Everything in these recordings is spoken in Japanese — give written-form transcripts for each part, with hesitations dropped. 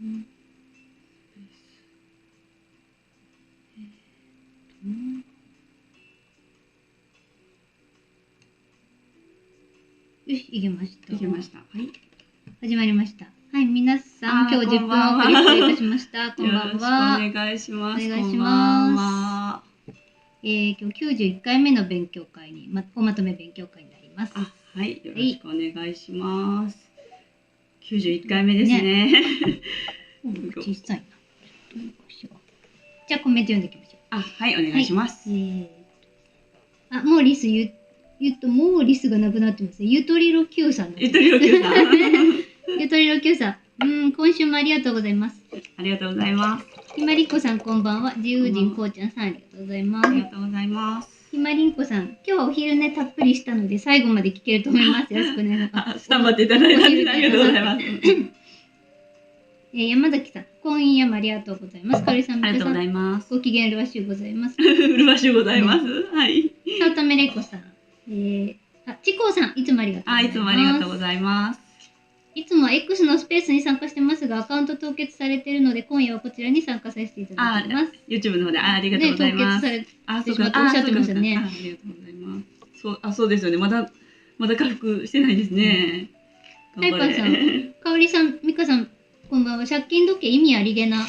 んよし、いけました。いけました。はい。始まりました。はい、皆さん、今日10分こんばんは遅れ失礼いたしました。こんばんは。よろしくお願いします。お願いしますこんばんは。今日91回目の勉強会に、おまとめ勉強会になります。はい、よろしくお願いします。91回目ですね。小さいな。じゃあコメント読んでいきましょう。はい、お願いします。もうリスもうリスがなくなってます。ゆとりろ Q さん。ゆとりろ Q さん。ゆとりろ Q さん。今週もありがとうございます。ありがとうございます。ひまりんこさん、こんばんは。自由人こうちゃんさん、ありがとうございます。ありがとうございます。ひまりんこさん、今日はお昼寝たっぷりしたので、最後まで聞けると思います。よろしくお願いします。スタンバっていただいたんでありがとうございます。山崎さん、今夜もありがとうございます。かおりさん、ありがとうございます。ご機嫌うるわしゅうございます。うるわしゅうございます。はい。さおためれいこさん、ちこうさん、いつもありがとうございます。いつもありがとうございます。いつもは X のスペースに参加してますが、アカウント凍結されているので、今夜はこちらに参加させていただきます。YouTube の方で、ありがとうございます。凍結されてしまっておっしゃってましたね。ありがとうございます。そうですよね。まだ回復してないですね。タイパーさん、かおりさん、みかさん、こんばんは。借金時計意味ありげな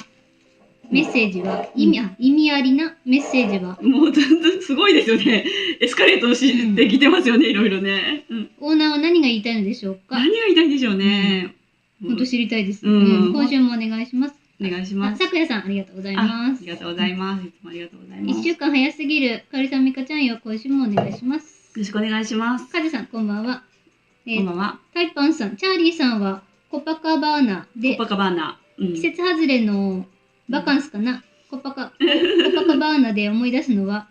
メッセージは、意味ありなメッセージは。もうすごいですよね。エスカレートしてきてますよね、いろいろね。オーナーは何が言いたいのでしょうか。何が言いたいんでしょうね。本当知りたいです。今週もお願いします。お願いします。さくやさん、ありがとうございます。ありがとうございます。いつもありがとうございます。1週間早すぎる、かおりさん、みかちゃんよ、今週もお願いします。よろしくお願いします。かずさん、こんばんは。こんばんは。タイパンさん、チャーリーさんはコパカバーナで、季節外れのバカンスかな。コパカバーナで思い出すのは、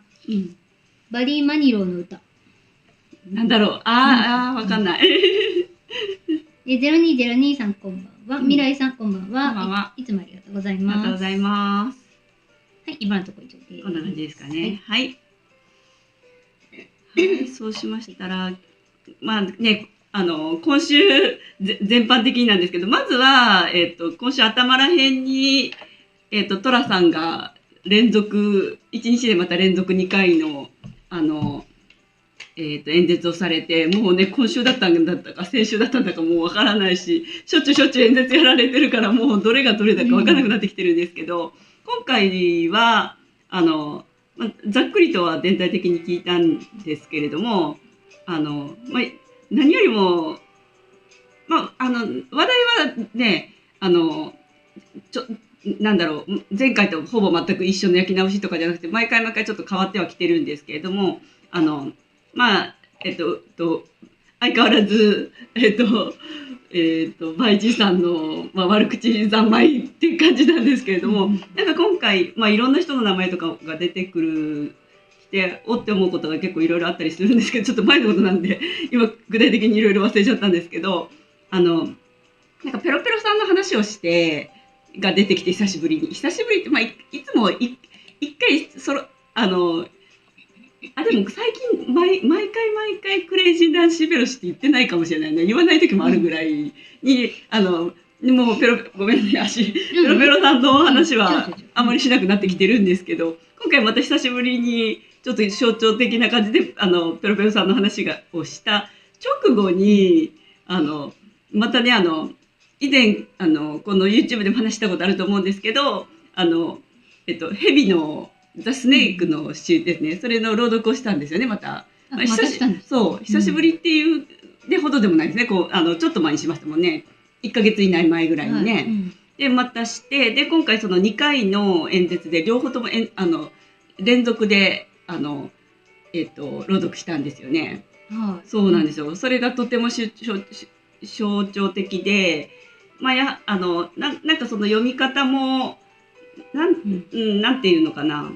バリー・マニローの歌。なんだろう。わかんない。0202さん、こんばんは。未来さん、こんばんは。いつもありがとうございます。ありがとうございます。はい、今のところ以上です。こんな感じですかね。はい。そうしましたら、まあね、今週全般的になんですけど、まずは、今週頭らへんに、トラさんが1日でまた連続2回の、演説をされて、もうね、今週だったんだったか、先週だったんだかもうわからないし、しょっちゅう演説やられてるから、もうどれがどれだかわからなくなってきてるんですけど、今回は、ざっくりとは全体的に聞いたんですけれども、何よりも、話題はね、なんだろう、前回とほぼ全く一緒の焼き直しとかじゃなくて、毎回ちょっと変わってはきてるんですけれども、相変わらず、バイジさんの、悪口三昧っていう感じなんですけれども、なんか今回、いろんな人の名前とかが出てくる、おって思うことが結構いろいろあったりするんですけど、ちょっと前のことなんで、今具体的にいろいろ忘れちゃったんですけど、なんかペロペロさんの話をが出てきて久しぶりって、いつも一回でも最近毎回クレイジーナンシーペロシって言ってないかもしれないね。言わない時もあるぐらいに、もうごめんね、ペロペロさんの話はあんまりしなくなってきてるんですけど、今回また久しぶりにちょっと象徴的な感じでペロペロさんの話をした直後にまたね以前この YouTube でも話したことあると思うんですけどヘビのザ・スネークの詩ですね、それの朗読をしたんですよね、また。久しぶりっていうほどでもないですね。ちょっと前にしましたもんね。1ヶ月以内前ぐらいにね。で、またして、で、今回その2回の演説で、両方とも連続で、朗読したんですよね。そうなんですよ。それがとても象徴的で、なんかその読み方も、なんていうのかな。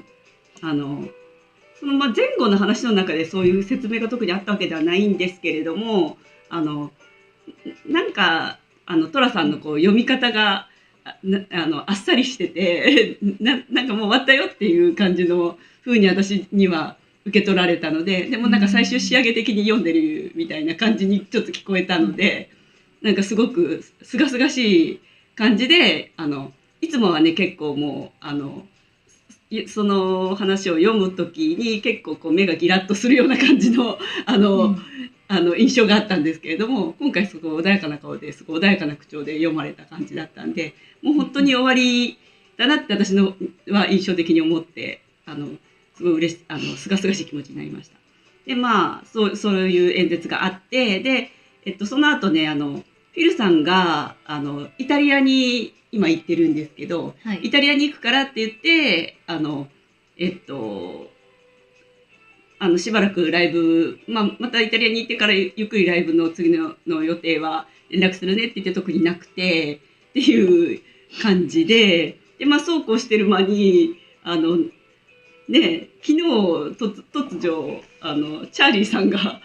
その前後の話の中でそういう説明が特にあったわけではないんですけれども、なんかトラさんの読み方があっさりしててなんかもう終わったよっていう感じの風に私には受け取られたので、でもなんか最終仕上げ的に読んでるみたいな感じにちょっと聞こえたので、なんかすごく清々しい感じでいつもはね結構もうその話を読む時に結構こう目がギラッとするような感じの印象があったんですけれども、今回すごい穏やかな顔ですごい穏やかな口調で読まれた感じだったんで、もう本当に終わりだなって私のは印象的に思って、すごいすがすがしい気持ちになりました。でまあそういう演説があって、で、その後ねフィルさんがイタリアに今行ってるんですけど、はい、イタリアに行くからって言ってしばらくライブ、またイタリアに行ってからゆっくりライブの次の予定は連絡するねって言って特になくてっていう感じで、そうこうしてる間にね、昨日突如チャーリーさんが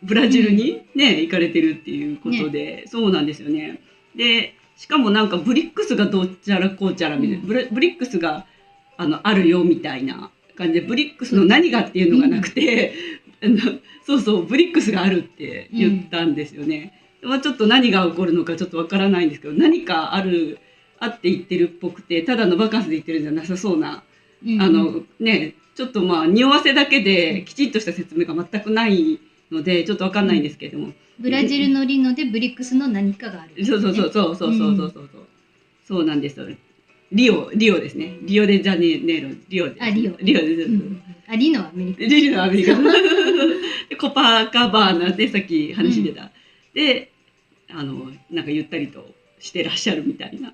ブラジルにね、行かれてるっていうことで、ね、そうなんですよね。でしかもなんかブリックスがどっちゃらこうちゃらみたいな、ブリックスがあるよみたいな感じで、ブリックスの何がっていうのがなくて、そうそうブリックスがあるって言ったんですよね。ちょっと何が起こるのかちょっとわからないんですけど、何かあって言ってるっぽくて、ただのバカンスで言ってるんじゃなさそうな、ね、ちょっと匂わせだけできちっとした説明が全くないのでちょっとわかんないんですけれども、ブラジルのリノでブリックスの何かがある、ね、そうなんですよ。リオですね。リオデジャネイロ、リオです。リオです。リノはアメリカ。リノはアメリカ。コパカバーナでさっき話出た。で、なんかゆったりとしてらっしゃるみたいな。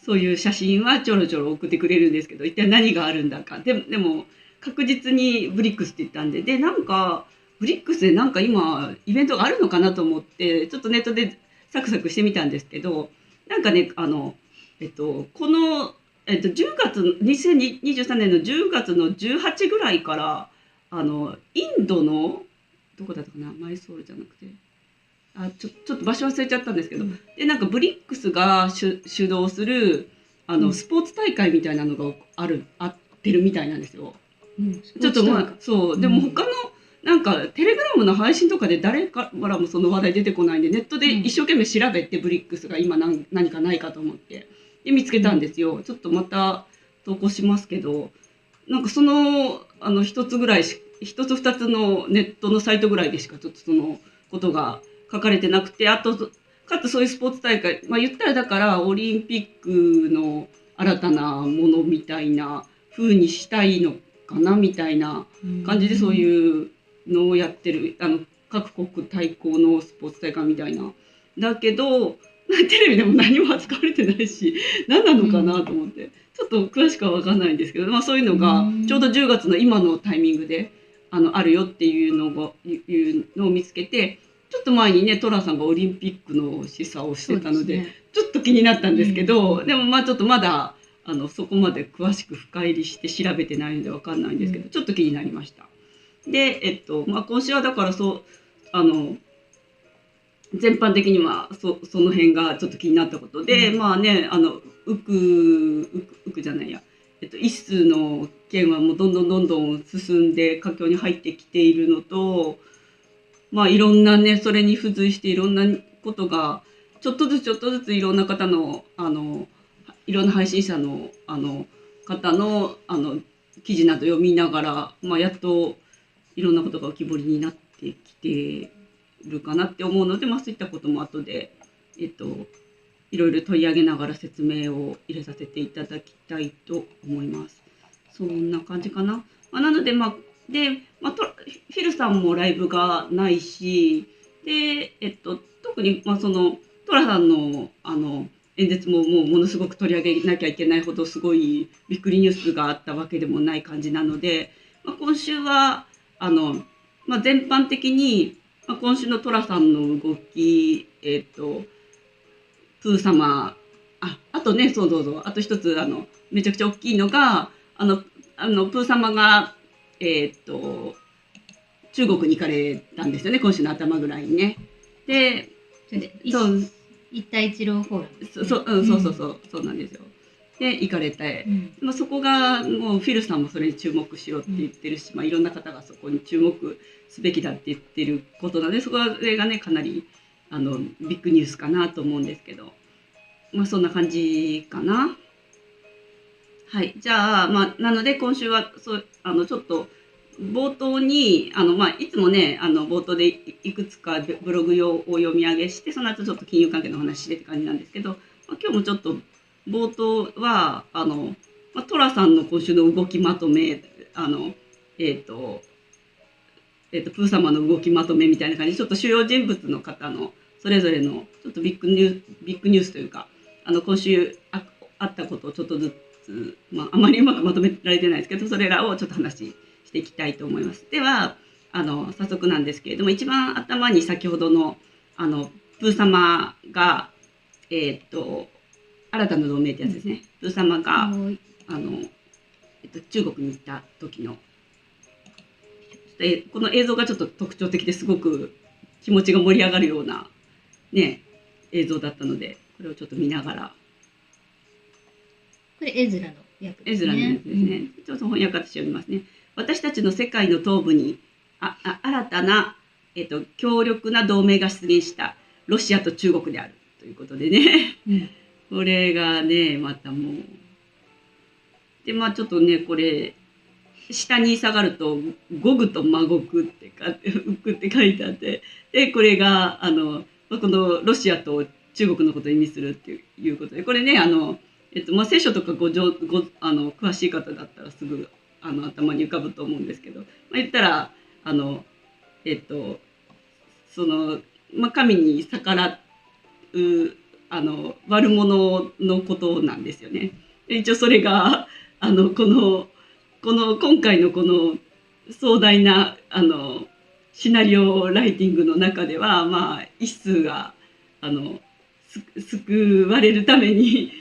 そういう写真はちょろちょろ送ってくれるんですけど、一体何があるんだか。でも確実にブリックスって言ったんで、なんかブリックスでなんか今イベントがあるのかなと思ってちょっとネットでサクサクしてみたんですけど、なんかねこの10月2023年の10月の18ぐらいからインドのどこだったかな、マイソールじゃなくてちょっと場所忘れちゃったんですけど、でなんかブリックスが主導するスポーツ大会みたいなのがあってるみたいなんですよ。ちょっとそうでも他のなんかテレグラムの配信とかで誰からもその話題出てこないんで、ネットで一生懸命調べてブリックスが今何かないかと思ってで見つけたんですよ。ちょっとまた投稿しますけど、なんかその一つ二つのネットのサイトぐらいでしかちょっとそのことが書かれてなくて、あとかつそういうスポーツ大会、言ったらだからオリンピックの新たなものみたいな風にしたいのかなみたいな感じで、そういうのをやってる各国対抗のスポーツ大会みたいな。だけどテレビでも何も扱われてないし何なのかなと思って、ちょっと詳しくは分かんないんですけど、そういうのがちょうど10月の今のタイミングであるよっていうのを見つけて、ちょっと前にねトラさんがオリンピックの示唆をしてたの で、ちょっと気になったんですけど、でもちょっとまだそこまで詳しく深入りして調べてないので分かんないんですけど、ちょっと気になりました。で今週はだから全般的にはその辺がちょっと気になったことで、ウクじゃないや、イスの件はもうどんどん進んで佳境に入ってきているのと、いろんなねそれに付随していろんなことがちょっとずついろんな方のいろんな配信者の方の記事など読みながら、やっといろんなことが浮き彫りになってきてるかなって思うので、そういったことも後でいろいろ取り上げながら説明を入れさせていただきたいと思います。そんな感じかな。なのでフィルさんもライブがないし、で特にそのトラさんの演説ももうものすごく取り上げなきゃいけないほどすごいびっくりニュースがあったわけでもない感じなので、今週は全般的に、今週のトラさんの動き、プー様、あとね、あと一つめちゃくちゃ大きいのがプー様が中国に行かれたんですよね、今週の頭ぐらいにね。で、一帯一路フォーラム。そうなんですよ。で行かれて、そこがもうフィルさんもそれに注目しろって言ってるし、いろんな方がそこに注目すべきだって言ってることなので、それがねかなりビッグニュースかなと思うんですけど、まあそんな感じかな。はい。じゃあ、まあ、なので今週は、ちょっと、冒頭に、まあ、いつもね、冒頭でいくつかブログを読み上げして、その後ちょっと金融関係の話してって感じなんですけど、まあ、今日もちょっと、冒頭は、まあ、トラさんの今週の動きまとめ、プー様の動きまとめみたいな感じで、ちょっと主要人物の方の、それぞれの、ちょっとビッグニュースというか、今週あったことをちょっとずつ、まあ、あまりうまくまとめられてないですけど、それらをちょっと話していきたいと思います。では、早速なんですけれども、一番頭に先ほどの、プー様が、新たな同盟ってやつですね。プー様が、中国に行った時の、この映像がちょっと特徴的ですごく気持ちが盛り上がるような、ね、映像だったので、これをちょっと見ながら。これエズラの役ですね。エズラの役ですね。ちょっと翻訳私読みますね。私たちの世界の東部に新たな、強力な同盟が出現したロシアと中国であるということでね、これがねまたもうでまあちょっとねこれ下に下がると「ゴグとマゴク」って書いてあって、でこれがこのロシアと中国のことを意味するっていうことで、これねまあ、聖書とか詳しい方だったらすぐ頭に浮かぶと思うんですけど、まあ、言ったらまあ、神に逆らう悪者のことなんですよね。一応それが今回のこの壮大なシナリオライティングの中では、まあ、一数が救われるために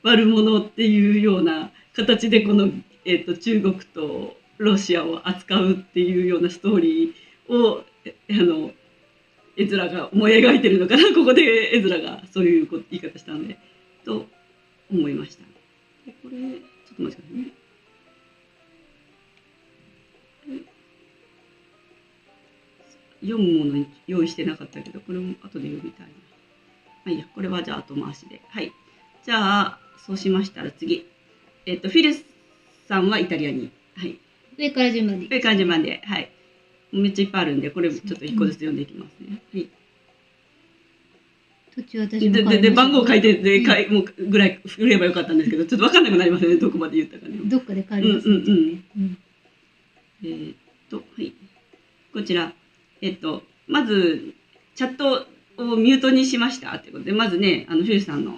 悪者っていうような形でこの、中国とロシアを扱うっていうようなストーリーをエズラが思い描いてるのかな、ここでエズラがそういう言い方したのでと思いました。でこれちょっと待ってくださいね。読むものに用意してなかったけど、これも後で読みたいな。まあいいや、これはじゃあ後回しで。はい。じゃあ、そうしましたら次。フィルさんはイタリアに。はい。上から順番で。上から順番で。はい。めっちゃいっぱいあるんで、これちょっと一個ずつ読んでいきますね。はい。途中私もで番号書いてもうぐらい振ればよかったんですけど、ちょっと分かんなくなりますよね、どこまで言ったかね。どっかで変わりますね。はい。こちら。まず、チャットをミュートにしましたということで、まずね、フィルさんチ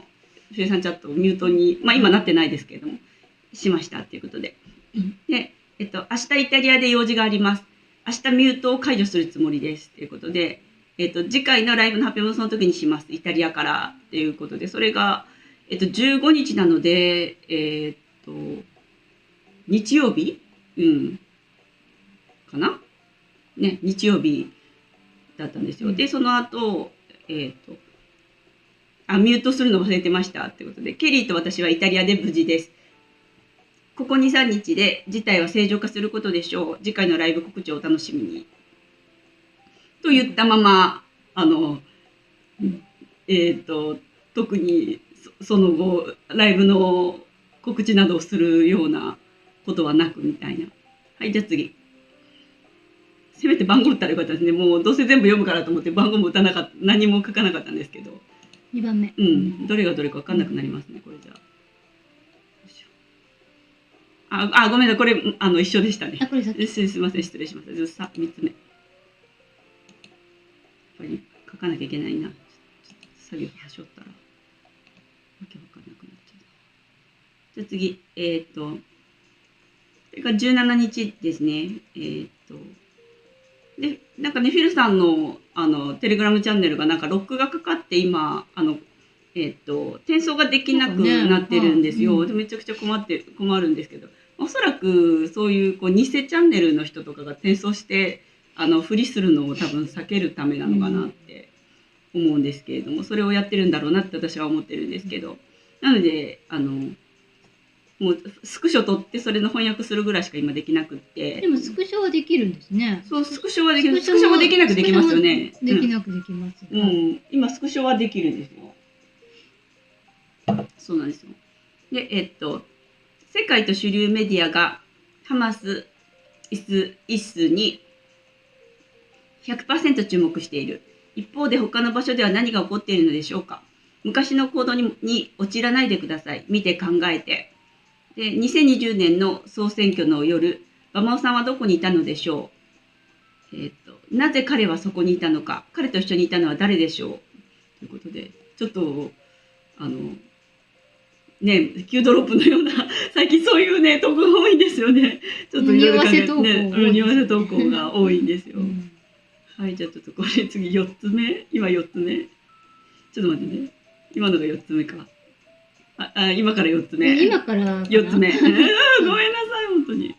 ャットをミュートに、まあ今なってないですけれども、しましたということで。で、明日イタリアで用事があります。明日ミュートを解除するつもりですということで、次回のライブの発表もその時にします。イタリアからっていうことで、それが、15日なので、日曜日かなね、日曜日だったんですよ。で、その後、ミュートするの忘れてましたってことで、ケリーと私はイタリアで無事です。ここ2、3日で事態は正常化することでしょう。次回のライブ告知をお楽しみに。と言ったまま、特にその後、ライブの告知などをするようなことはなくみたいな。はい、じゃあ次。せめて番号打ったらよかったですね。もうどうせ全部読むからと思って番号も打たなかった、何も書かなかったんですけど。2番目。どれがどれか分かんなくなりますね、これじゃあ。ごめんなさい、これ一緒でしたね。これさっき。すいません、失礼しました。3つ目。やっぱり書かなきゃいけないな。ちょっと作業はしょったら、わけわかんなくなっちゃう。じゃあ次、それから17日ですね。で、なんかね、フィルさんの、テレグラムチャンネルがなんかロックがかかって今、転送ができなくなってるんですよ。でめちゃくちゃ困るんですけど、おそらくそういう偽チャンネルの人とかが転送してふりするのを多分避けるためなのかなって思うんですけれども、それをやってるんだろうなって私は思ってるんですけど、なのでもうスクショ取ってそれの翻訳するぐらいしか今できなくって。でもスクショはできるんですね。そう、スクショはできる。スクショもできなくできますよね。できなくできます。今スクショはできるんですよ。そうなんですよ。で、世界と主流メディアがハマス一数に 100% 注目している。一方で他の場所では何が起こっているのでしょうか。昔の行動に陥らないでください。見て考えて。で、2020年の総選挙の夜、馬場さんはどこにいたのでしょう。なぜ彼はそこにいたのか。彼と一緒にいたのは誰でしょう。ということで、ちょっと、ね、Qドロップのような、最近そういうね、投稿が多いんですよね。ちょっといろいろ考えてね、匂わせ投稿が多いんですよ。はい、じゃあちょっとこれ次4つ目。今4つ目。ちょっと待ってね。今のが4つ目か。今から4つ目。今から4つ目。ごめんなさい、本当に。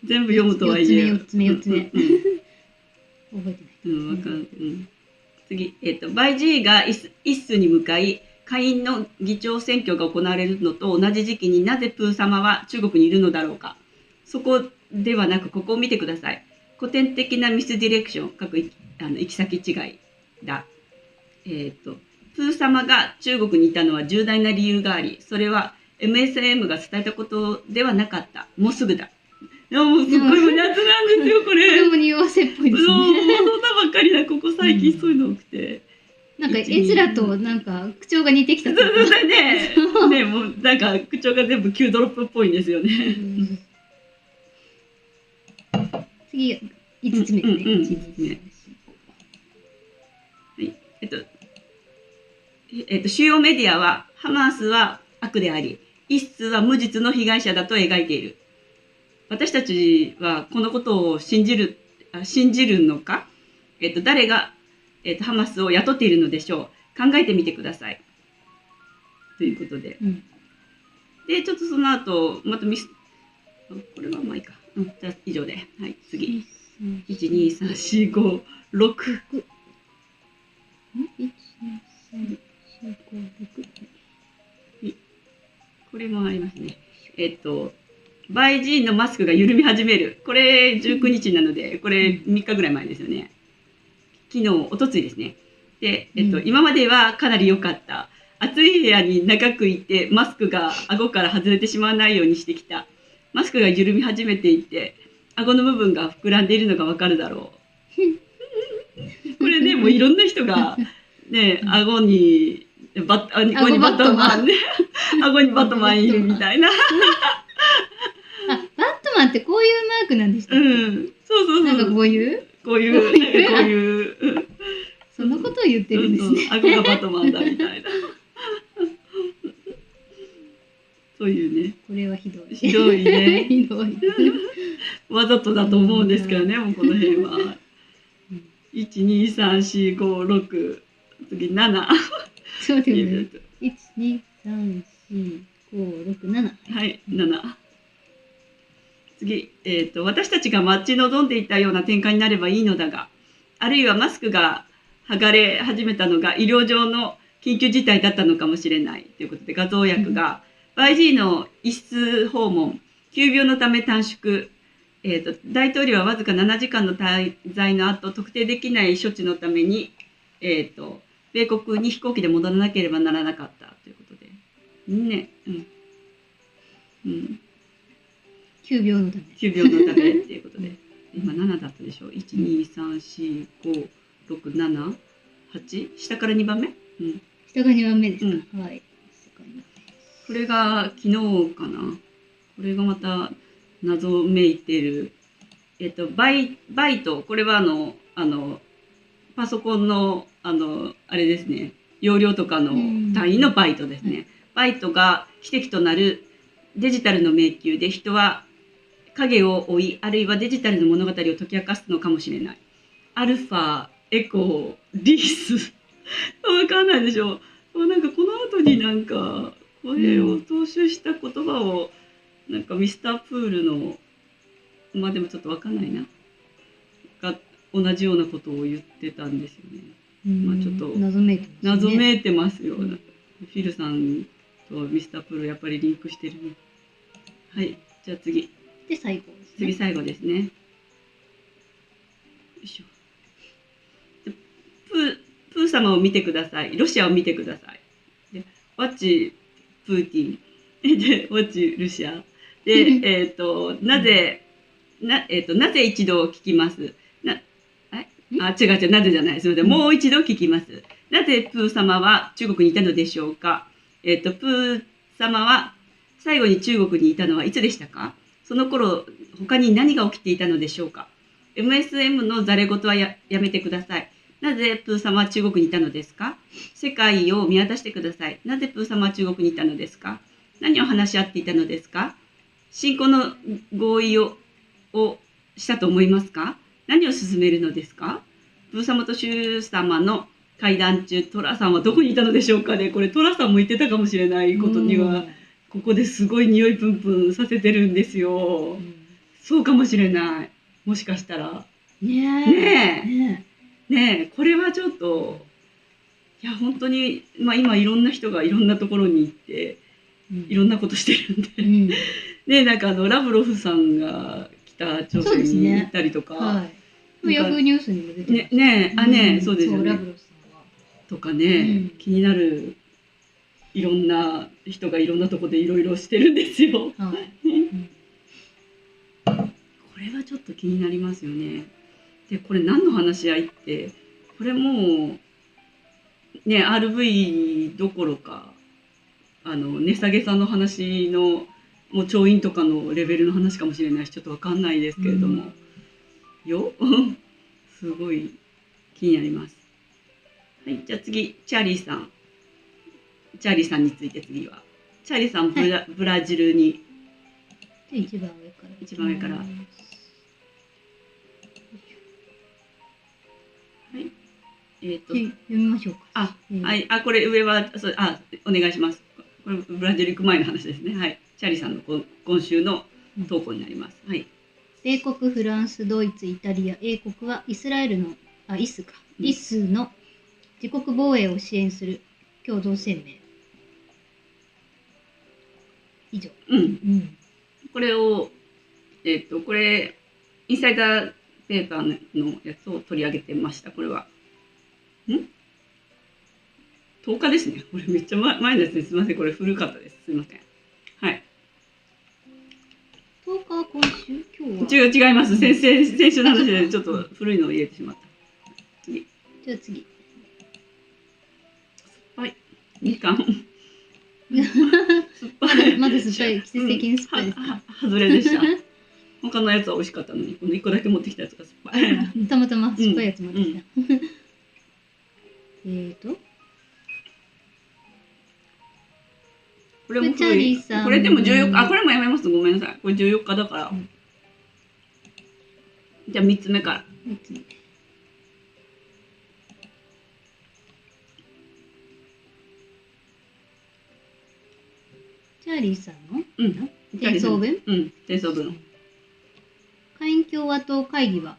全部読むとはいえ。4つ目。覚えてない。わかん。次、バイジーが一室に向かい、下院の議長選挙が行われるのと同じ時期になぜプー様は中国にいるのだろうか。そこではなく、ここを見てください。古典的なミスディレクション、行き先違いだ。プー様が中国にいたのは重大な理由があり、それは MSM が伝えたことではなかった。もうすぐだ。いや、もうすっごい胸熱なんですよ、これ。子供に匂わせっぽいですね。もうそんなばっかりだ、ここ最近そういうの多くて。なんか絵面となんか口調が似てきた。そうね。ね、もうなんか口調が全部Qドロップっぽいんですよね。次5つ目ですね。はい。主要メディアはハマスは悪であり、イスは無実の被害者だと描いている。私たちはこのことを信じるのか、誰が、ハマスを雇っているのでしょう。考えてみてください。ということで。で、ちょっとその後、またこれはまあいいか。じゃあ以上で。はい、次。1、2、3、4、5、6。これもありますね。バイジーンのマスクが緩み始める。これ19日なので、これ3日ぐらい前ですよね。昨日、おとついですね。で、今まではかなり良かった。暑い部屋に長くいて、マスクが顎から外れてしまわないようにしてきた。マスクが緩み始めていて、顎の部分が膨らんでいるのがわかるだろう。これね、もういろんな人が、ね、顎にバットマンね。顎にバットマンいるみたいな。バットマンってこういうマークなんでしたっけ？そう。なんかこういう。そんなことを言ってるんですね。顎がバットマンだみたいな。そういうね。これはひどい。ひどいね。ひどい。わざとだと思うんですけどね、もうこの辺は。1、2、3、4、5、6。次、7。そうですね。1、2、3、4、5、6、7。はい、7。次、私たちが待ち望んでいたような展開になればいいのだが、あるいはマスクが剥がれ始めたのが医療上の緊急事態だったのかもしれないということで、画像訳が、YG の一室訪問、急病のため短縮、大統領はわずか7時間の滞在の後、特定できない処置のために、米国に飛行機で戻らなければならなかったということで。ね。急病のため。急病のためっていうことで。今7だったでしょ。1、2、3、4、5、6、7、8。下から2番目？下が2番目ですか。はい。これが昨日かな。これがまた謎めいてる。バイト。これはパソコンの、あれですね。容量とかの単位のバイトですね。バイトが奇跡となるデジタルの迷宮で人は影を追い、あるいはデジタルの物語を解き明かすのかもしれない。アルファ、エコー、リース。わかんないでしょ。なんかこの後になんか、これを踏襲した言葉を、なんかミスタープールの、まあでもちょっとわかんないな。が同じようなことを言ってたんですよね。まあちょっと謎めいてますよ。フィルさんとミスタープールやっぱりリンクしてるね。はい、じゃあ次。で最後ですね。次最後ですね。よいしょ。プー様を見てください。ロシアを見てください。で、ワッチプーティン。で、ウォッチルシア。で、なぜ一度聞きます。違う、なぜじゃない。すみません。もう一度聞きます。なぜプー様は中国にいたのでしょうか。プー様は最後に中国にいたのはいつでしたか。その頃、他に何が起きていたのでしょうか。MSM のざれ言はやめてください。なぜプー様は中国にいたのですか。世界を見渡してください。なぜプー様は中国にいたのですか。何を話し合っていたのですか。信仰の合意をしたと思いますか。何を進めるのですか。プー様とシュー様の会談中、トラさんはどこにいたのでしょうかね。これトラさんも言ってたかもしれないことには、ここですごい匂いプンプンさせてるんですよ。そうかもしれない。もしかしたら。ねえ、これはちょっと、いや、本当に、今いろんな人がいろんなところに行って、いろんなことしてるんで。ね、なんかラブロフさんが北朝鮮に行ったりとか。ヤフーニュースにも出てます。そうですよね。ラブロフさんは。とかね、気になる、いろんな人がいろんなとこでいろいろしてるんですよ。これはちょっと気になりますよね。で、これ何の話し合いって、これもう、ね、RV どころか、値下げさんの話の、もう調印とかのレベルの話かもしれないし、ちょっとわかんないですけれども、すごい気になります。はい、じゃあ次、チャーリーさん。チャーリーさんについて次は。チャーリーさん、ブラジルに。一番上から。はい。読みましょうか。これ上は、お願いします。これブラジル行く前の話ですね。はい。チャーリーさんの今週の投稿になります。はい。米国、フランス、ドイツ、イタリア、英国はイスの自国防衛を支援する共同声明。以上。これを、これ、インサイダーペーパーのやつを取り上げてました。これは。10日ですね。これめっちゃ前のやつです。すみません。これ古かったです。すみません。はい。10日は今週今日は違います。先週の話でちょっと古いのを入れてしまった。次。じゃあ次。はい。みかん。酸っぱい。まだ酸っぱい。季節的に酸っぱいですか。外れでした。他のやつは美味しかったのに、この1個だけ持ってきたやつが酸っぱい。たまたま酸っぱいやつ持ってきた。これも古い。これでも14日、これもやめます。ごめんなさい。これ14日だから。じゃあ3つ目から。チャーリーさんの転送文。転送文。下院共和党会議は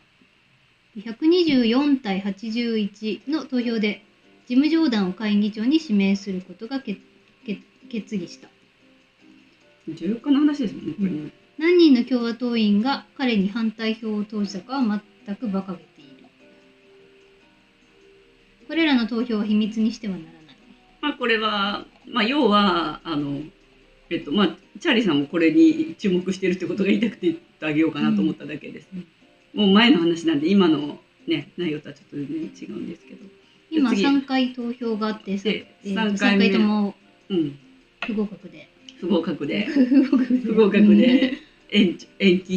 124対81の投票でジム・ジョーダンを下院議長に指名することが決議した。14日の話ですもんね、これね。何人の共和党員が彼に反対票を投じたかは全く馬鹿げている。これらの投票は秘密にしてはならない。これは、要は、チャーリーさんもこれに注目しているってことが言いたくて言ってあげようかなと思っただけです。もう前の話なんで、今のね、内容とはちょっと全然違うんですけど。今3回投票があって、3回とも不合格で。不合格で延期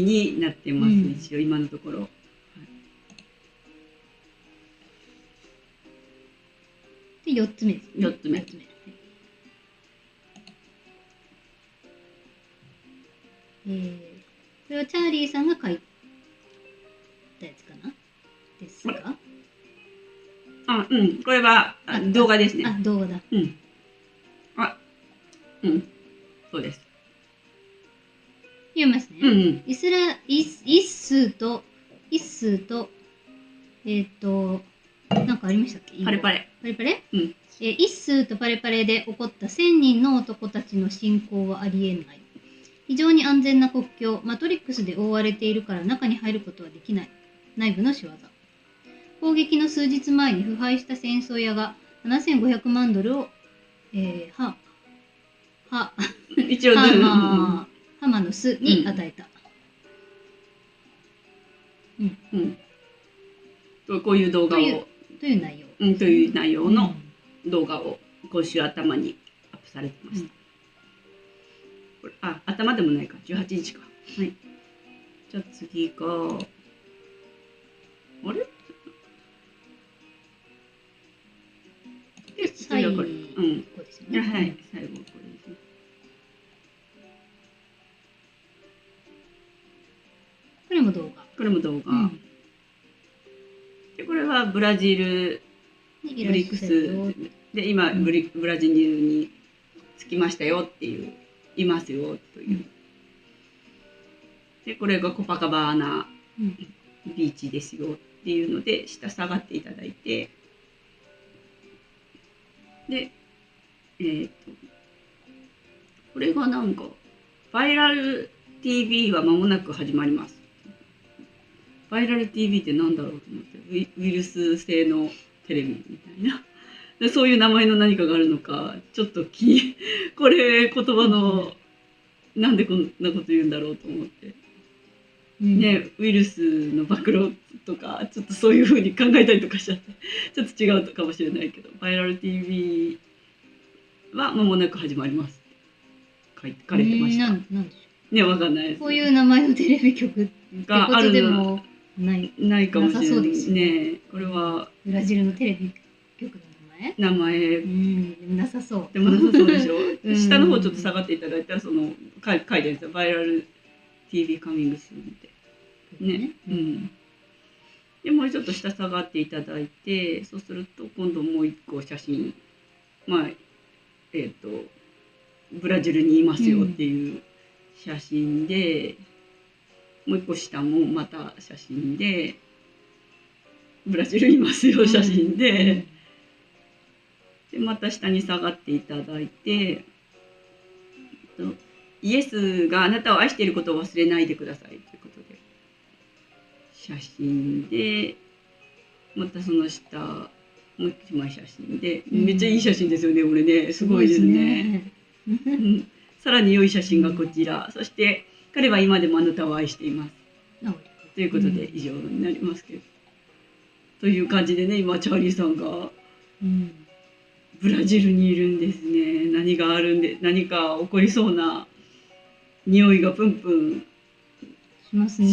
になってます、一応今のところ。で、4つ目ですね。4つ目。これはチャーリーさんが書いたやつかなですか。これは動画ですね。動画だ。そうです。読みますね。イッスーと、なんかありましたっけ。パレパレ。イッスーとパレパレで起こった1000人の男たちの侵攻はありえない。非常に安全な国境、マトリックスで覆われているから中に入ることはできない。内部の仕業。攻撃の数日前に腐敗した戦争屋が7500万ドルを、一応浜の巣に与えた。こういう動画を。という内容。という内容の動画を今週頭にアップされてました。頭でもないか、18日か。はい。じゃあ次が、あれ？最後ですよね。はい、最後これですね。これも動画。で、これはブラジルブリックスで今ブラジルに着きましたよっていう、いますよという。で、これがコパカバーナビーチですよっていうので下下がっていただいて、で、これがなんかバイラル TV は間もなく始まります。バイラル TV ってなんだろうと思って、ウイルス性のテレビみたいな。でそういう名前の何かがあるのか、ちょっとこれ言葉の、なんでこんなこと言うんだろうと思って。ね、ウイルスの暴露とか、ちょっとそういうふうに考えたりとかしちゃって、ちょっと違うかもしれないけど、バイラル TV は間もなく始まります。書かれてました。なんでしょう。ね、わかんないです。こういう名前のテレビ局があるのないかもしれないですね。これはブラジルのテレビ局の名前？なさそう。でもなさそうでしょ。下の方ちょっと下がっていただいたらその書いてあるんですよ。バイラル TV カミングスってね。でもうちょっと下下がっていただいて、そうすると今度もう一個写真、ブラジルにいますよっていう写真で。もう一個下もまた写真で、ブラジルいますよ写真で、でまた下に下がっていただいて、イエスがあなたを愛していることを忘れないでくださいということで、写真で、またその下、もう一枚写真で、めっちゃいい写真ですよね、これね、すごいですね。さらに良い写真がこちら、そして、彼は今でもあなたを愛しています。ということで以上になりますけど。という感じでね、今チャーリーさんがブラジルにいるんですね。何か起こりそうな匂いがプンプンしますよ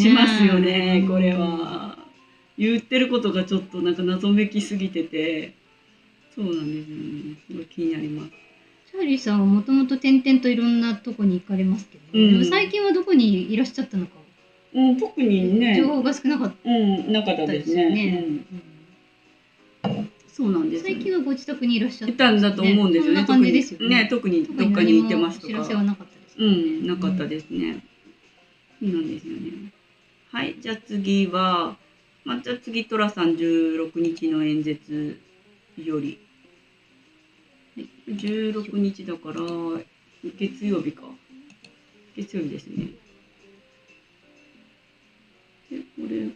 ね。これは言ってることがちょっとなんか謎めきすぎてて、そうなんですよね。すごい気になります。チャーリーさんはもともと転々といろんなとこに行かれますけど、でも最近はどこにいらっしゃったのか、特にね、情報が少なかったなかったですね。そうなんです。最近はご自宅にいらっしゃったんだと思うんですよね。そんな感じですよね。特にどっかに行ってますとか。知らせはなかったです。なかったですね。そうなんですよね。はい、じゃあ次は、じゃあ次トラさん16日の演説より。16日だから月曜日か。月曜日ですね。で、これ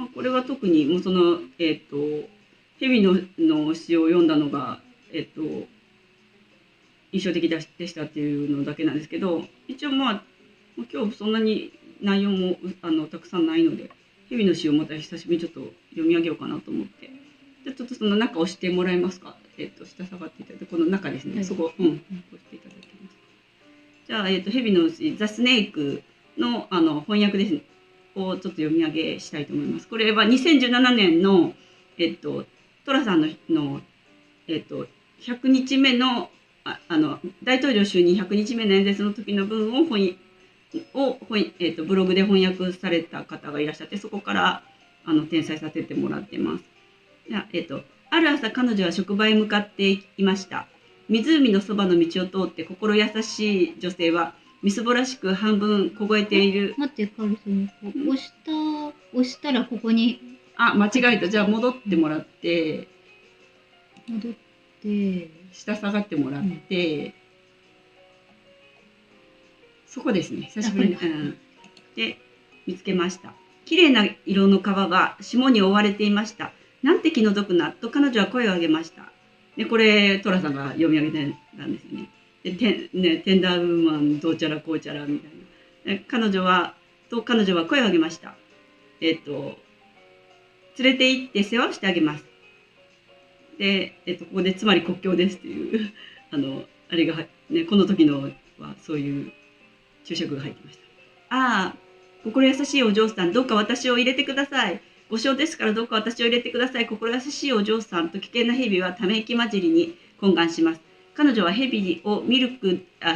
が、これは特にもうその蛇の詩を読んだのが印象的でしたっていうのだけなんですけど、一応今日そんなに内容もたくさんないので、蛇の詩をまた久しぶりにちょっと読み上げようかなと思って。じゃあちょっとその中を押してもらえますか。下下がっていただいて、この中ですね。そこ、押していただけます。じゃあ、蛇の詩、ザ・スネークの、翻訳ですね。をちょっと読み上げしたいと思います。これは2017年の、トラさんの100日目の、大統領就任100日目の演説の時の文をブログで翻訳された方がいらっしゃって、そこから転載させてもらってます。ある朝彼女は職場へ向かっていました。湖のそばの道を通って心優しい女性はみすぼらしく半分凍えている。待って、カールさん、押したらここに。間違えた。じゃあ戻ってもらって。戻って。下下がってもらって。そこですね。久しぶりに。で、見つけました。綺麗な色の皮は霜に覆われていました。なんて気の毒な、と彼女は声を上げました。で、これ、トラさんが読み上げたんですよね。で、テンダーウーマン、どうちゃらこうちゃらみたいな。彼女は声を上げました。連れて行って世話をしてあげます。で、ここでつまり国境ですっていう、あれが、ね、この時のはそういう注釈が入ってました。ああ、心優しいお嬢さん、どうか私を入れてください。ご承ですからどうか私を入れてください。心優しいお嬢さんと危険な蛇はため息混じりに懇願します。彼女は蛇を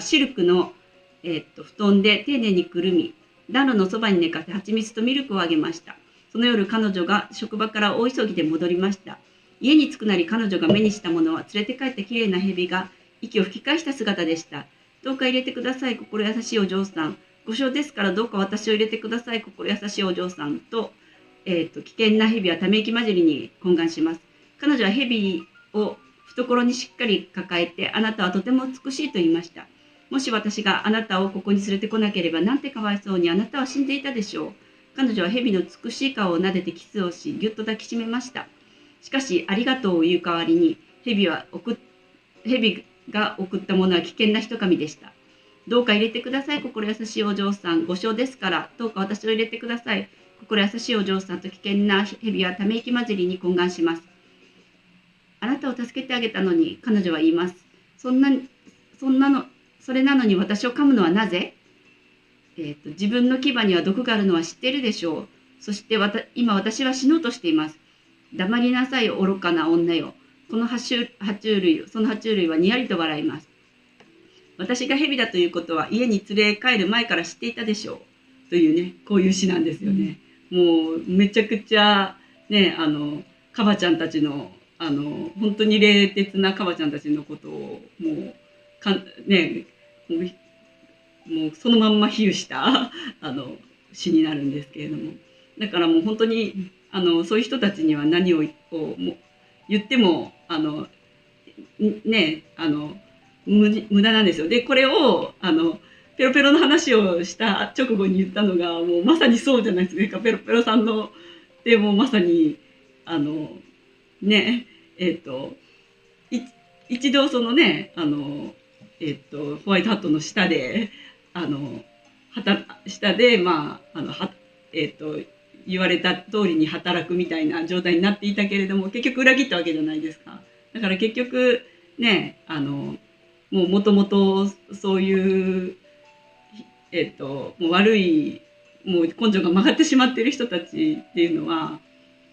シルクの、布団で丁寧にくるみ、暖炉のそばに寝かせ蜂蜜とミルクをあげました。その夜彼女が職場から大急ぎで戻りました。家に着くなり彼女が目にしたものは連れて帰ったきれいな蛇が息を吹き返した姿でした。どうか入れてください、心優しいお嬢さん。ご承ですからどうか私を入れてください、心優しいお嬢さんと、危険な蛇はため息混じりに懇願します。彼女は蛇を懐にしっかり抱えて、あなたはとても美しいと言いました。もし私があなたをここに連れてこなければ、なんてかわいそうにあなたは死んでいたでしょう。彼女は蛇の美しい顔を撫でてキスをし、ぎゅっと抱きしめました。しかし、ありがとうを言う代わりに、蛇が送ったものは危険な一噛みでした。どうか入れてください、心優しいお嬢さん。ご承ですから、どうか私を入れてください。心優しいお嬢さんと危険な蛇はため息混じりに懇願します。あなたを助けてあげたのに、彼女は言います。それなのに私を噛むのはなぜ？自分の牙には毒があるのは知っているでしょう。そして今私は死のうとしています。黙りなさい、愚かな女よ。その爬虫類はにやりと笑います。私が蛇だということは家に連れ帰る前から知っていたでしょう。というね、こういう詩なんですよね。もうめちゃくちゃね、カバちゃんたちの本当に冷徹なカバちゃんたちのことをもうそのまんま比喩した詩になるんですけれども、だからもう本当にそういう人たちには何を言っても無駄なんですよ。でこれをペロペロの話をした直後に言ったのがもうまさにそうじゃないですか。ペロペロさんのでもまさに一度そのねホワイトハットの下で言われた通りに働くみたいな状態になっていたけれども、結局裏切ったわけじゃないですか。だから結局ねもともとそういうもう悪いもう根性が曲がってしまっている人たちっていうのは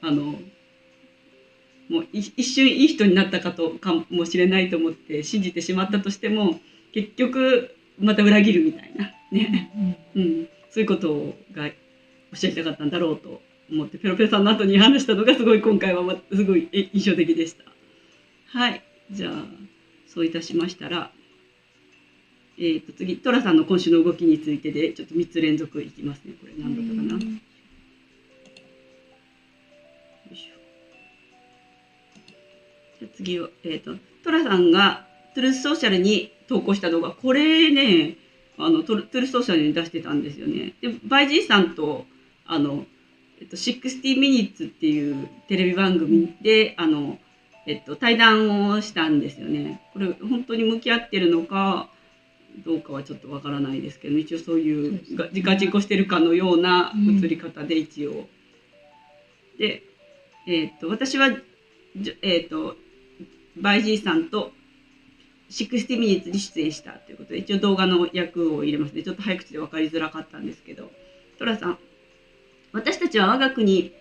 もう一瞬いい人になったかもしれないと思って信じてしまったとしても結局また裏切るみたいなね、そういうことが教えたかったんだろうと思ってペロペロさんの後に話したのがすごい今回はすごい印象的でした。はい、じゃあそういたしましたら、次トラさんの今週の動きについてでちょっと3つ連続いきますね。これ何だったかな。次は、トラさんがトゥルースソーシャルに投稿した動画、これねトゥルースソーシャルに出してたんですよね。でバイジーさんと60 Minutes っていうテレビ番組で対談をしたんですよね。これ本当に向き合ってるのかどうかはちょっとわからないですけど、一応そういう自家自己してるかのような映り方で一応、で、私はバイジーさんと60 Minutes に出演したということで、一応動画の役を入れますね。ちょっと早口で分かりづらかったんですけど、トラさん、私たちは我が国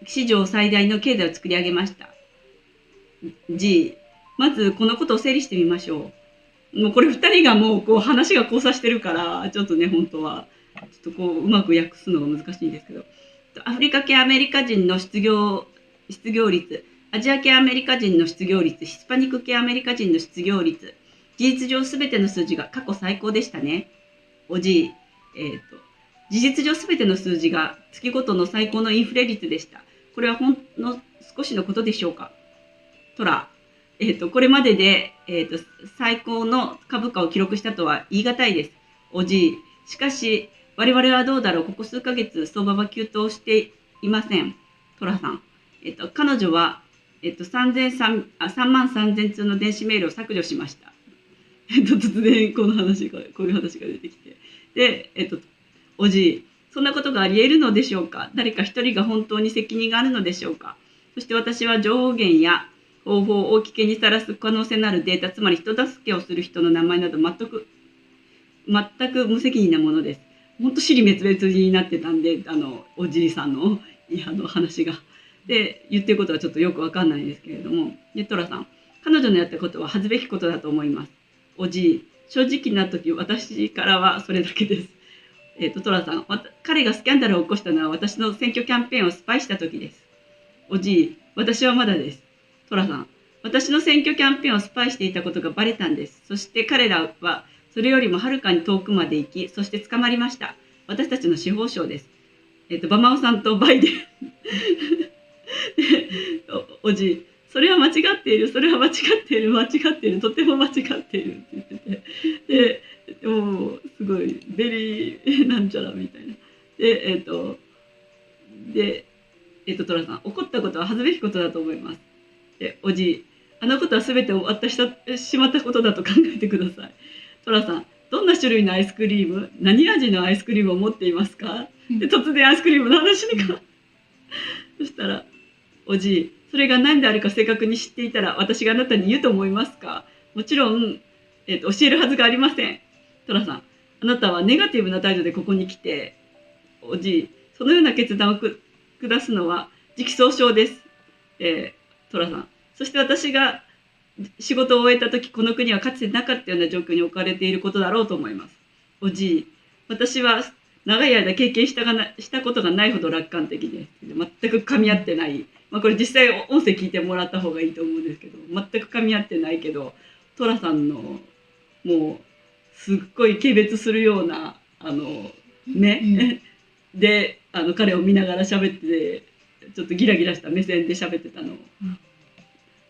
史上最大の経済を作り上げました。まずこのことを整理してみましょう。もうこれ2人がもうこう話が交差してるからちょっとね本当はちょっとこううまく訳すのが難しいんですけど、アフリカ系アメリカ人の失業率、アジア系アメリカ人の失業率、ヒスパニック系アメリカ人の失業率、事実上すべての数字が過去最高でしたね。事実上すべての数字が月ごとの最高のインフレ率でした。これはほんの少しのことでしょうか。トラ、これまでで、最高の株価を記録したとは言い難いです。しかし、我々はどうだろう。ここ数ヶ月相場は急騰していません。トラさん。彼女は、3万3000通の電子メールを削除しました。突然こういう話が出てきて。で、おじい、そんなことがあり得るのでしょうか。誰か一人が本当に責任があるのでしょうか。そして私は情報源や方法を危険にさらす可能性のあるデータ、つまり人助けをする人の名前など全く無責任なものです。本当尻滅裂になってたんで、おじいさんの話が。で、言ってることはちょっとよくわかんないんですけれども、で、トラさん、彼女のやったことは恥ずべきことだと思います。おじい、正直な時、私からはそれだけです。トラさん、彼がスキャンダルを起こしたのは私の選挙キャンペーンをスパイした時です。おじい、私はまだです。トラさん、私の選挙キャンペーンをスパイしていたことがバレたんです。そして彼らはそれよりもはるかに遠くまで行き、そして捕まりました。私たちの司法省です。バマオさんとバイデン。おじい、それは間違っている、とても間違っているって言ってて、で、もうすごいベリーなんちゃらみたいな。で、トラさん、怒ったことは恥ずべきことだと思います。で、おじい、あのことは全て終わってしまったことだと考えてください。トラさん、どんな種類のアイスクリーム、何味のアイスクリームを持っていますか。で、突然アイスクリームの話にそしたら、おじい、それが何であるか正確に知っていたら私があなたに言うと思いますか。もちろん、教えるはずがありません。トラさん、あなたはネガティブな態度でここに来て、おじい、そのような決断を下すのは時期尚早です。トラさん、そして私が仕事を終えた時、この国はかつてなかったような状況に置かれていることだろうと思います。おじい、私は長い間経験したことがないほど楽観的で、全く噛み合ってない。これ実際音声聞いてもらった方がいいと思うんですけど、全く噛み合ってないけど、トラさんのもうすっごい軽蔑するようなで彼を見ながら喋ってちょっとギラギラした目線で喋ってたの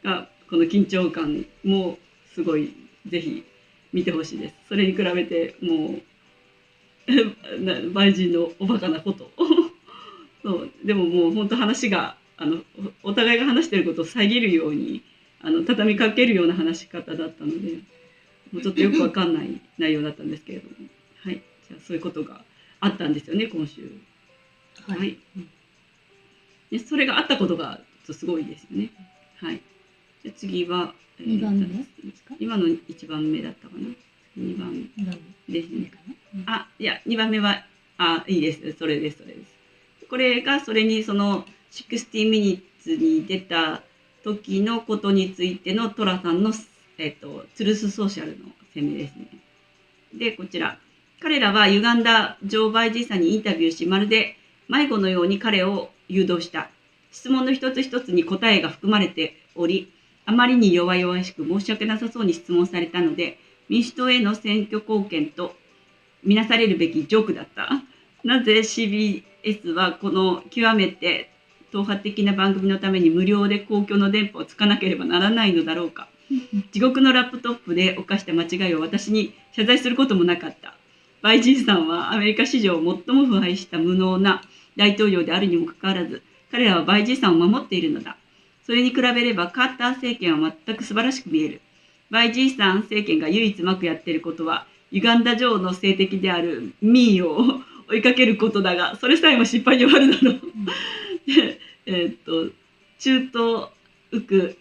が、この緊張感もすごいぜひ見てほしいです。それに比べてもう売人のおバカなことそうでももう本当話がお互いが話していることを遮るように畳みかけるような話し方だったので、もうちょっとよくわかんない内容だったんですけれども、はい、じゃあそういうことがあったんですよね、今週。はい。でそれがあったことがすごいですよね。はい。で次は、2番目ですか？今の1番目だったかな。2番目ですね。いや2番目はいいです。それです。これがそれにその60 minutes に出た時のことについてのトラさんのツルスソーシャルの声明ですね。でこちら、彼らは歪んだジョー・バイジーさんにインタビューし、まるで迷子のように彼を誘導した。質問の一つ一つに答えが含まれており、あまりに弱々しく申し訳なさそうに質問されたので、民主党への選挙貢献とみなされるべきジョークだった。なぜ CBS はこの極めて党派的な番組のために無料で公共の電波をつかなければならないのだろうか。地獄のラップトップで犯した間違いを私に謝罪することもなかった。バイジーさんはアメリカ史上最も腐敗した無能な大統領であるにもかかわらず、彼らはバイジーさんを守っているのだ。それに比べればカーター政権は全く素晴らしく見える。バイジーさん政権が唯一うまくやっていることは、歪んだ女王の政敵であるミーを追いかけることだが、それさえも失敗に終わるだろう。中東ウク、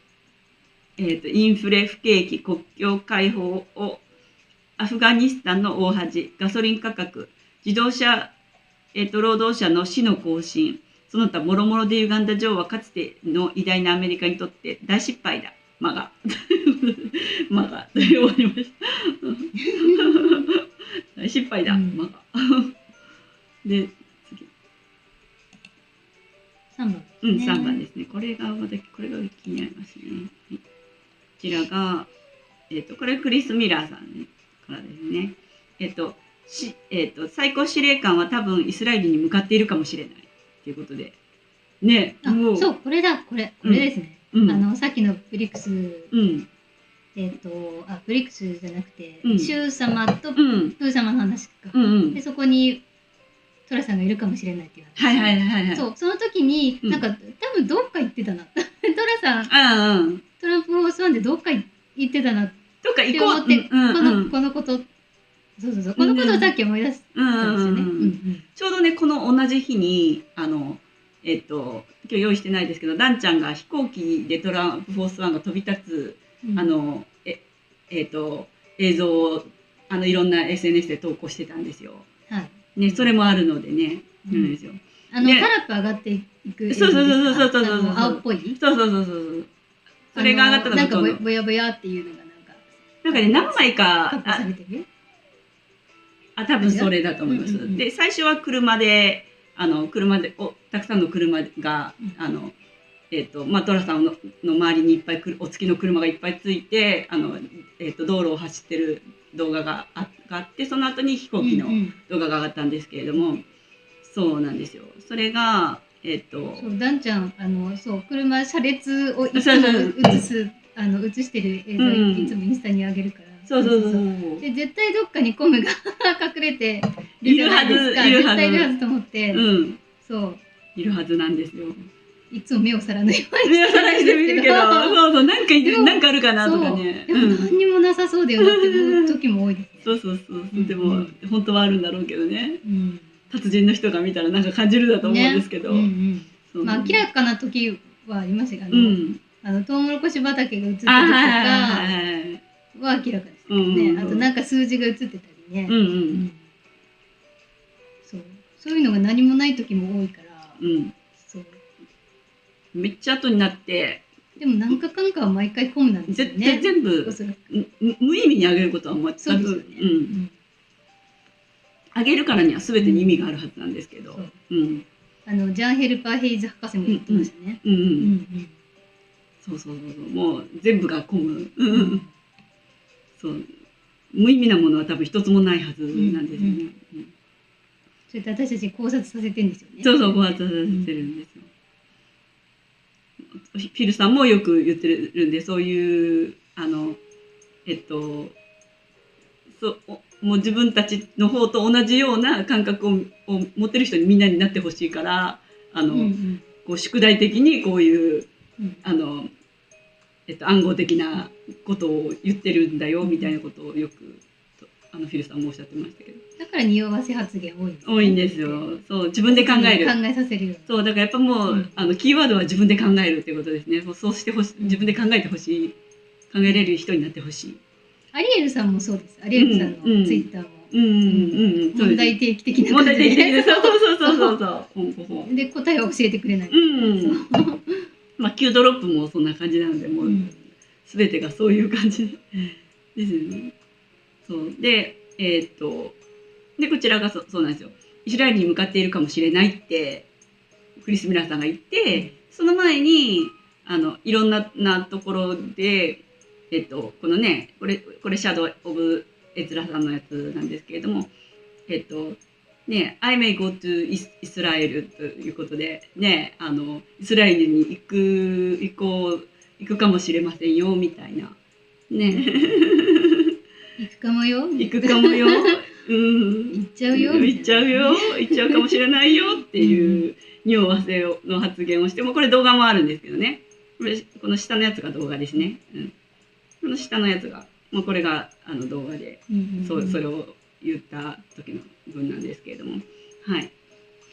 インフレ不景気、国境開放をアフガニスタンの大恥、ガソリン価格、自動車、労働者の死の行進、その他もろもろで歪んだ女王はかつての偉大なアメリカにとって大失敗だ。マガで終わりました。大失敗だ。マガ。で次。3番。3番ですね。これが気になりますね。はい、こちらがこれクリス・ミラーさんからですね。最高司令官は多分イスラエルに向かっているかもしれないということで。ね。そう、これですね。さっきのブリックス、ブリックスじゃなくて、シュー様とプー様の話か。で、そこにトラさんがいるかもしれないっていう話。そう、その時に、なんか、多分どっか行ってたな。トラさん、トランプフォースワンでどっか行ってたなって思って、このこと、このことをさっき思い出したんですよね。ちょうどね、この同じ日に、今日用意してないですけど、ダンちゃんが飛行機でトランプフォースワンが飛び立つ、映像を、いろんな SNS で投稿してたんですよ。ね、それもあるのでね、ですよ。タラップ上がっていく。そう。青っぽい。そう。それが上がったのがなんかぼやぼやっていうのがなんかね、何枚か。加工されてる？多分それだと思います。で、最初は車で、たくさんの車が、トラさんの周りにいっぱいお付きの車がいっぱいついて、道路を走ってる動画があって、その後に飛行機の動画が上がったんですけれども、そうなんですよ。それが、ダンちゃん、車列をいつも映してる映像いつもインスタに上げるから。で、絶対どっかにコムが隠れてるじゃないですか。絶対いるはずと思って。いるはずなんですよ。いつも目を皿のように目を皿にしてみるけど、なんかあるかなとかね。でも何にもなさそうだよなって思う時も多いですね。そう。でも、本当はあるんだろうけどね。達人の人が見たらなんか感じるだと思うんですけど。まあ、明らかな時はありますが、トウモロコシ畑が映った時とかは明らかですけどね。あとなんか数字が映ってたりね。そういうのが何もない時も多いから。めっちゃ後になって。でも何かかんかは毎回コムなんですよね。全部無意味にあげることは全く。そうですよね。あげるからには全てに意味があるはずなんですけど。ジャン・ヘルパー・ヘイズ博士も言ってましたね。そうもう全部がコム。無意味なものは多分一つもないはずなんですよね。それって私たちに考察させてるんですよね。考察させてるんですよ。フィルさんもよく言ってるんで、そういうもう自分たちの方と同じような感覚を持ってる人にみんなになってほしいから、こう宿題的にこういう暗号的なことを言ってるんだよみたいなことをよくフィルさんもおっしゃってましたけど。だから匂わせ発言多いんです、多いんですよ。そう自分で考える。考えさせるよ。そうだからやっぱもう、キーワードは自分で考えるっていうことですね。そうして自分で考えてほしい、考えれる人になってほしい。アリエルさんもそうです。アリエルさんのツイッターも問題提起的な感じで。そうで答えを教えてくれない。まあQドロップもそんな感じなので、もう全てがそういう感じですよね。そうででこちらがそうなんですよ。イスラエルに向かっているかもしれないってクリス・ミラーさんが言って、その前にいろんなところでこのねこれシャドウ・オブ・エズラさんのやつなんですけれどもね I may go to イスラエルということでねイスラエルに行くかもしれませんよみたいなね行くかもよ行っちゃうかもしれないよっていう匂わせの発言をしても、これ動画もあるんですけどね、この下のやつが動画ですね、この下のやつがもうこれが動画でそれを言った時の文なんですけれども、はい、っ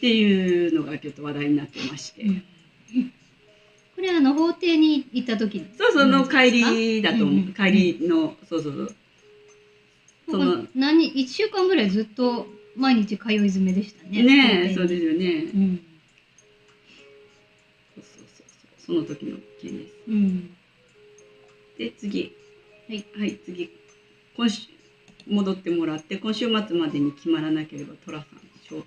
ていうのがちょっと話題になってまして、これ法廷に行った時の帰りだと思う。帰りの1週間ぐらいずっと毎日通い詰めでしたね。ね、そうですよね。その時の件です。で次、次今週戻ってもらって、今週末までに決まらなければ寅さん招待。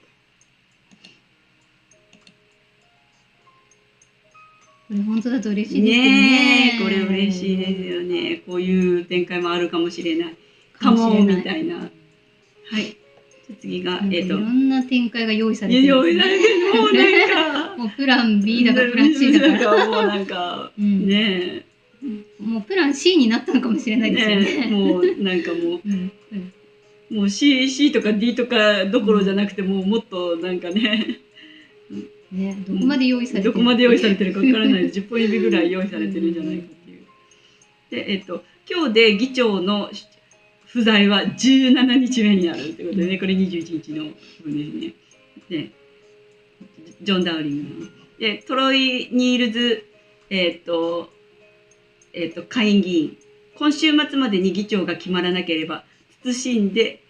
これ本当だと嬉しいですね。これ嬉しいですよね。こういう展開もあるかもしれないかもみたいな。はい。次がいろんな展開が用意されてる。もうなんかもうプラン B だかプラン C だかもうなんかねもうプラン C になったのかもしれないですよね。もうなんかもう C とか D とかどころじゃなくて、もうもっとなんかねね、どこまで用意されてる、どこまで用意されてるかわからないです。10本指ぐらい用意されてるんじゃないかっていう。で、今日で議長の不在は17日目になるということでね、これ21日の分ですね。で、ジョン・ダウリングの。で、トロイ・ニールズ、下院議員。今週末までに議長が決まらなければ、謹んで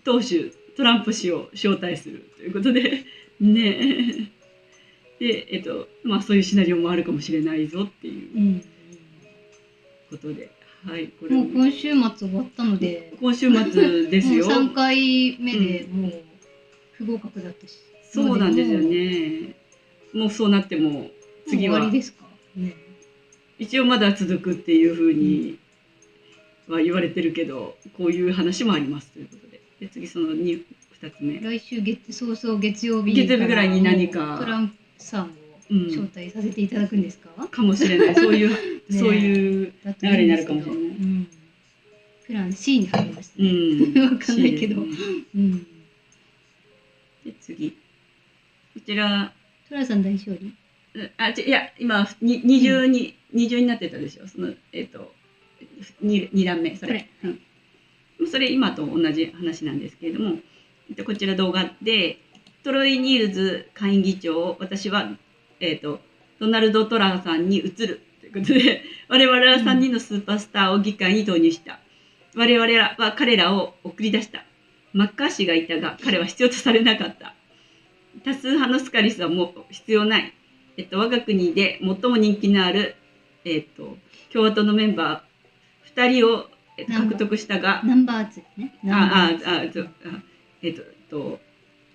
党首トランプ氏を招待するということで、ねで、まあそういうシナリオもあるかもしれないぞっていうことで、はい、これもう今週末終わったので、今週末ですよ。もう3回目でもう不合格だったし、そうなんですよね。もうそうなっても次は終わりですか、ね、一応まだ続くっていうふうには言われてるけど、こういう話もありますということで、で次その2つ目。来週月曜日ぐらいに何かトランプさんを招待させていただくんですか？かもしれない。そういうね、そういう流れになるかもしれない。プラン C に入りましたね。わかんないけど。で次こちらトラさん大勝利。いや今二重になってたでしょ。その2段目それ。それ今と同じ話なんですけれども、こちら動画でトロイ・ニールズ下院議長を私はドナルド・トラーさんに移るということで、我々は3人のスーパースターを議会に投入した。我々は彼らを送り出した。マッカーシーがいたが彼は必要とされなかった。多数派のスカリスはもう必要ない。我が国で最も人気のある、共和党のメンバー2人を獲得したが、ナンバー2ね。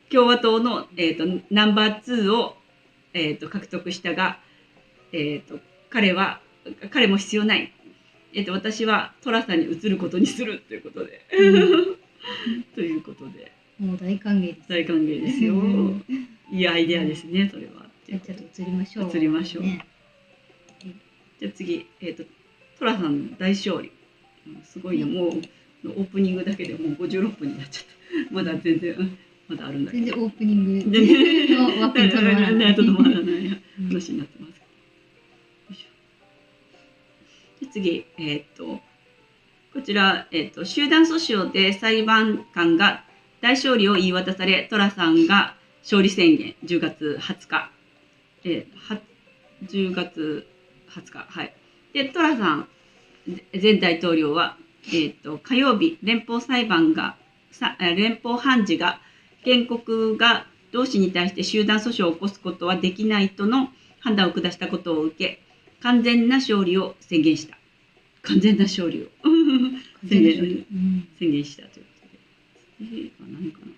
共和党の、ナンバー2を、獲得したが、彼も必要ない。私はトラさんに移ることにするということで。ということで。もう大歓迎です。大歓迎ですよ。いいアイデアですね、それは。じゃあちょっと移りましょう。移りましょう。ね、じゃあ次、トラさん大勝利。すごいね、もうオープニングだけでもう56分になっちゃった。まだ全然、まだあるんだけど。全然オープニングの枠にとどまらない。とどまらない話になってます。で次、こちら、集団訴訟で裁判官が大勝利を言い渡され、トラさんが勝利宣言、10月20日。10月20日。はい。で、トラさん、前大統領は、火曜日、連邦判事が、原告が同氏に対して集団訴訟を起こすことはできないとの判断を下したことを受け、完全な勝利を宣言した。完全な勝利を宣言したということで。次は何かな。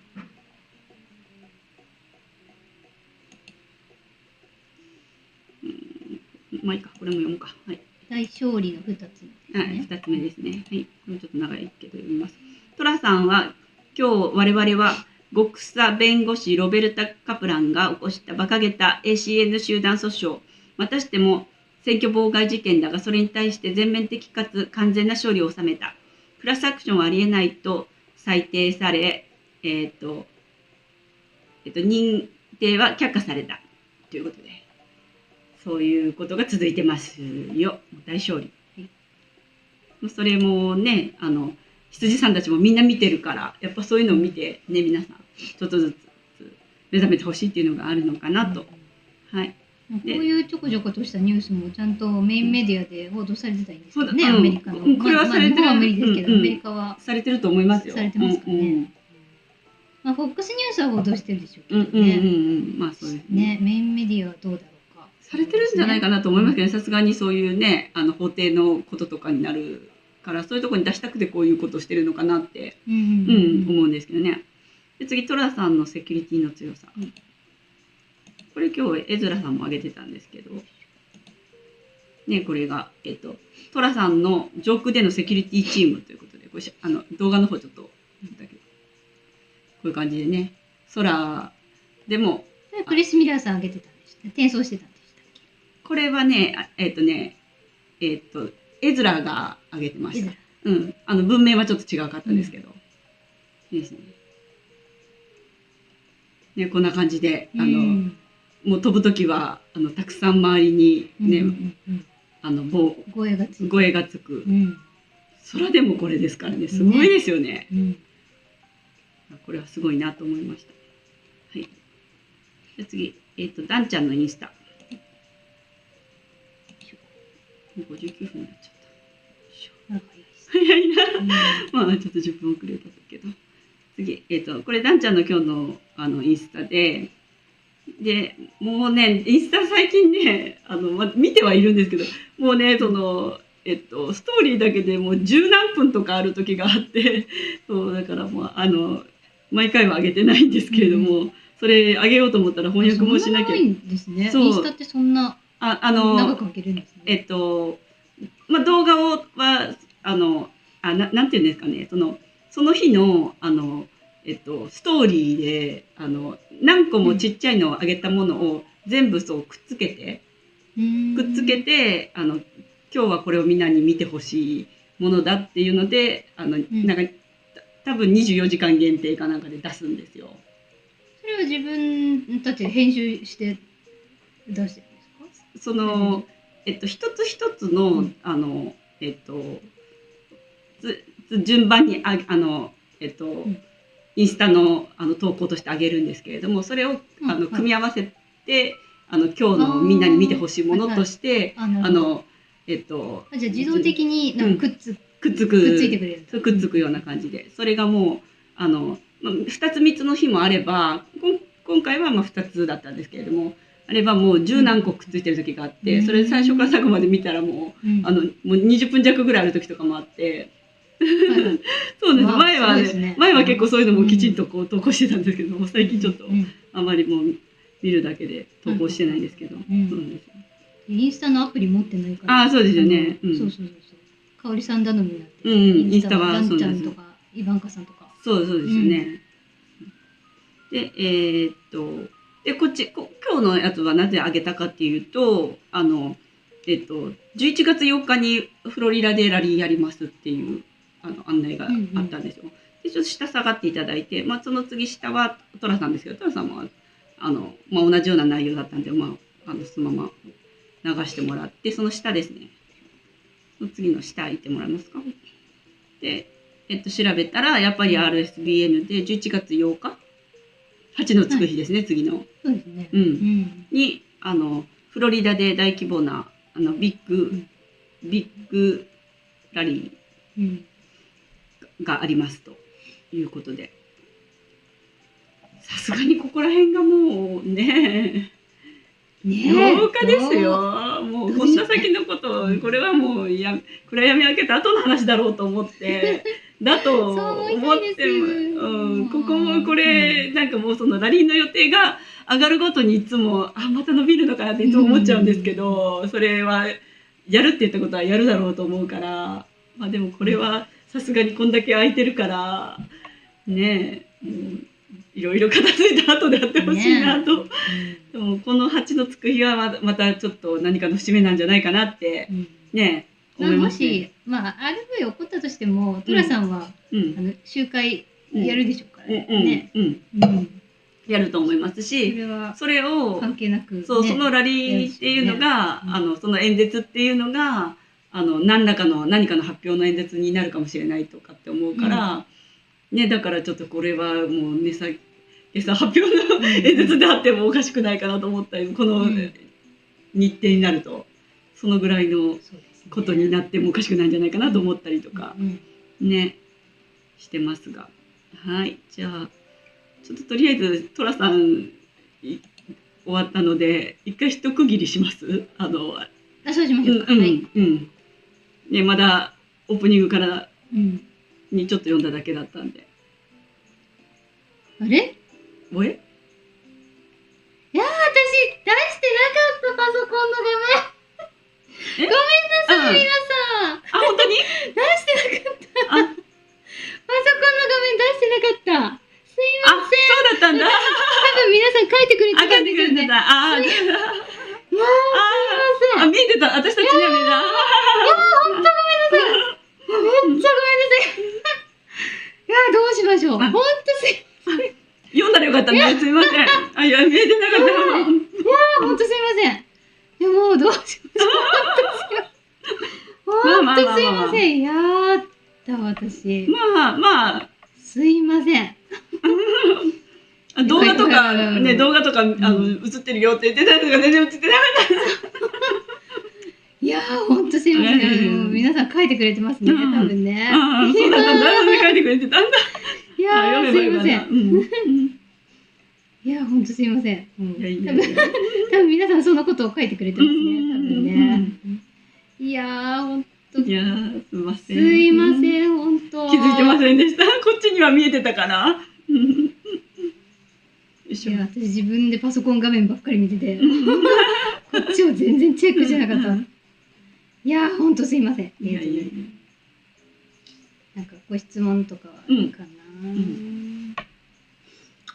まあいいか、これも読むか。はい。大勝利の2つ目、はい、2つ目ですね。はい。これちょっと長いけど読みます。トラさんは、今日我々は極左弁護士ロベルタ・カプランが起こした馬鹿げた ACN 集団訴訟。またしても選挙妨害事件だが、それに対して全面的かつ完全な勝利を収めた。クラスアクションはありえないと裁定され、認定は却下された。ということで。そういうことが続いてますよ。大勝利。それもね、羊さんたちもみんな見てるから、やっぱそういうのを見てね、皆さん、ちょっとずつ目覚めてほしいっていうのがあるのかなと。はい。こういうちょこちょことしたニュースもちゃんとメインメディアで報道されてたんですよね、アメリカの。これはされてる。は無理ですけど、アメリカは。されてると思いますよ。されてますかね。まあ、FOX ニュースは報道してるでしょうけどね。まあそうですね。メインメディアはどうだろうか。されてるんじゃないかなと思いますけど、さすがにそういうね、法廷のこととかになるから、そういうところに出したくてこういうことをしてるのかなって、思うんですけどね。で次、トラさんのセキュリティの強さ。これ今日エズラさんも挙げてたんですけど、ね、これが、トラさんの上空でのセキュリティチームということで、これ動画の方ちょっとだけど、こういう感じでね、空でも。クリス・ミラーさん挙げてたんでした。転送してたんでしたっけ？これはね、エズラが挙げてました。文面はちょっと違うかったんですけど。いいですね。ね、こんな感じで、もう飛ぶ時はたくさん周りにね、護衛がつく、空でもこれですからね、すごいですよね。これはすごいなと思いました。はい。じゃ次、ダンちゃんのインスタ。もう59分になっちゃった。早いな。まあちょっと10分遅れたけど。次、これダンちゃんの今日のインスタで、もうね、インスタ最近ね、見てはいるんですけど、もうね、ストーリーだけでもう十何分とかある時があって、そう、だからもう、毎回は上げてないんですけれども、それ上げようと思ったら翻訳もしなきゃ。そうなんですね。インスタってそんな長く上げるんですね。まあ、動画は、なんていうんですかね、その日の、ストーリーで、何個もちっちゃいのを上げたものを全部そうくっつけて、今日はこれをみんなに見てほしいものだっていうので、なんか、多分24時間限定かなんかで出すんですよ。それは自分たちで編集して出してるんですか？一つ一つの、順番にインスタの投稿としてあげるんですけれども、それを組み合わせて今日のみんなに見てほしいものとしてじゃあ自動的になんかくっついてくれる、くっつくような感じで、それがもう2つ3つの日もあれば、今回は2つだったんですけれども、あればもう十何個くっついてる時があって、それで最初から最後まで見たらもうもう20分弱ぐらいある時とかもあって。そうです。前は結構そういうのもきちんとこう投稿してたんですけども、最近ちょっとあまりもう見るだけで投稿してないんですけど。インスタのアプリ持ってないから。ああ、そうですよね。そう。かおりさん頼みになって。インスタはダンちゃんとかイバンカさんとか。そうですね。で、今日のやつはなぜあげたかっていうと、11月4日にフロリダでラリーやりますっていう案内があったんですよ。でちょっと下下がっていただいて、その次下はトラさんですけど、トラさんも同じような内容だったんで、そのまま流してもらって、その下ですね。その次の下行ってもらえますか。で、調べたらやっぱり RSBN で11月8日8のつく日ですね、次の。そうですね。にフロリダで大規模なビッグラリーがありますということで、さすがにここら辺がもうね8日ですよ。もうこんな先のことこれはもう暗闇明けた後の話だろうと思ってだと思っても、ここもこれなんかもうそのラリーの予定が上がるごとにいつもまた伸びるのかなっていつも思っちゃうんですけど、それはやるって言ったことはやるだろうと思うから、でもこれはさすがにこんだけ空いてるからねえ、いろいろ片付いた後でやってほしいなと、でもこの8のつく日はまたちょっと何かの節目なんじゃないかなってね、思いますね。もしRV 起こったとしてもトラさんは集会やるでしょうからね。やると思いますし、それを関係なく、そのラリーっていうのが、その演説っていうのが何かの発表の演説になるかもしれないとかって思うから、だからちょっとこれはもう発表の演説であってもおかしくないかなと思ったり、この日程になるとそのぐらいのことになってもおかしくないんじゃないかなと思ったりとかしてますが、はい、じゃあちょっととりあえずトラさん終わったので一回一区切りします。そうしましょうか。まだオープニングからにちょっと読んだだけだったんで。あれ？おえ？いや、私出してなかったパソコンの画面。ごめんなさい、皆さん。本当に？出してなかった。パソコンの画面出してなかった。すいません。そうだったんだ。多分皆さん書いてくれてたんですよね。いやすいません。見えてた。私たちには見えた。本当ごめんなさい。めっちゃごめんなさい。いやどうしましょう。本当すいません。読んだらよかったね。すいません。いや見えてなかった。いや本当すいません。やだ、私。まあ。すいません。動画とか、ね、動画とか、映ってるよって言ってたのが全然映ってなかった。いやー、ほんとすいません。皆さん書いてくれてますね、多分ね。そうだったんだ。書いてくれてたんだ。いやー、すいません。いやー、ほんとすいません。多分皆さんそのことを書いてくれてますね、多分ね。いやー、ほんと。いやー、すいません。すいません、ほんと。気づいてませんでした。こっちには見えてたから。いや、私自分でパソコン画面ばっかり見てて、こっちを全然チェックしなかった。いやー、ほんとすいません。なんかご質問とかはあるかな。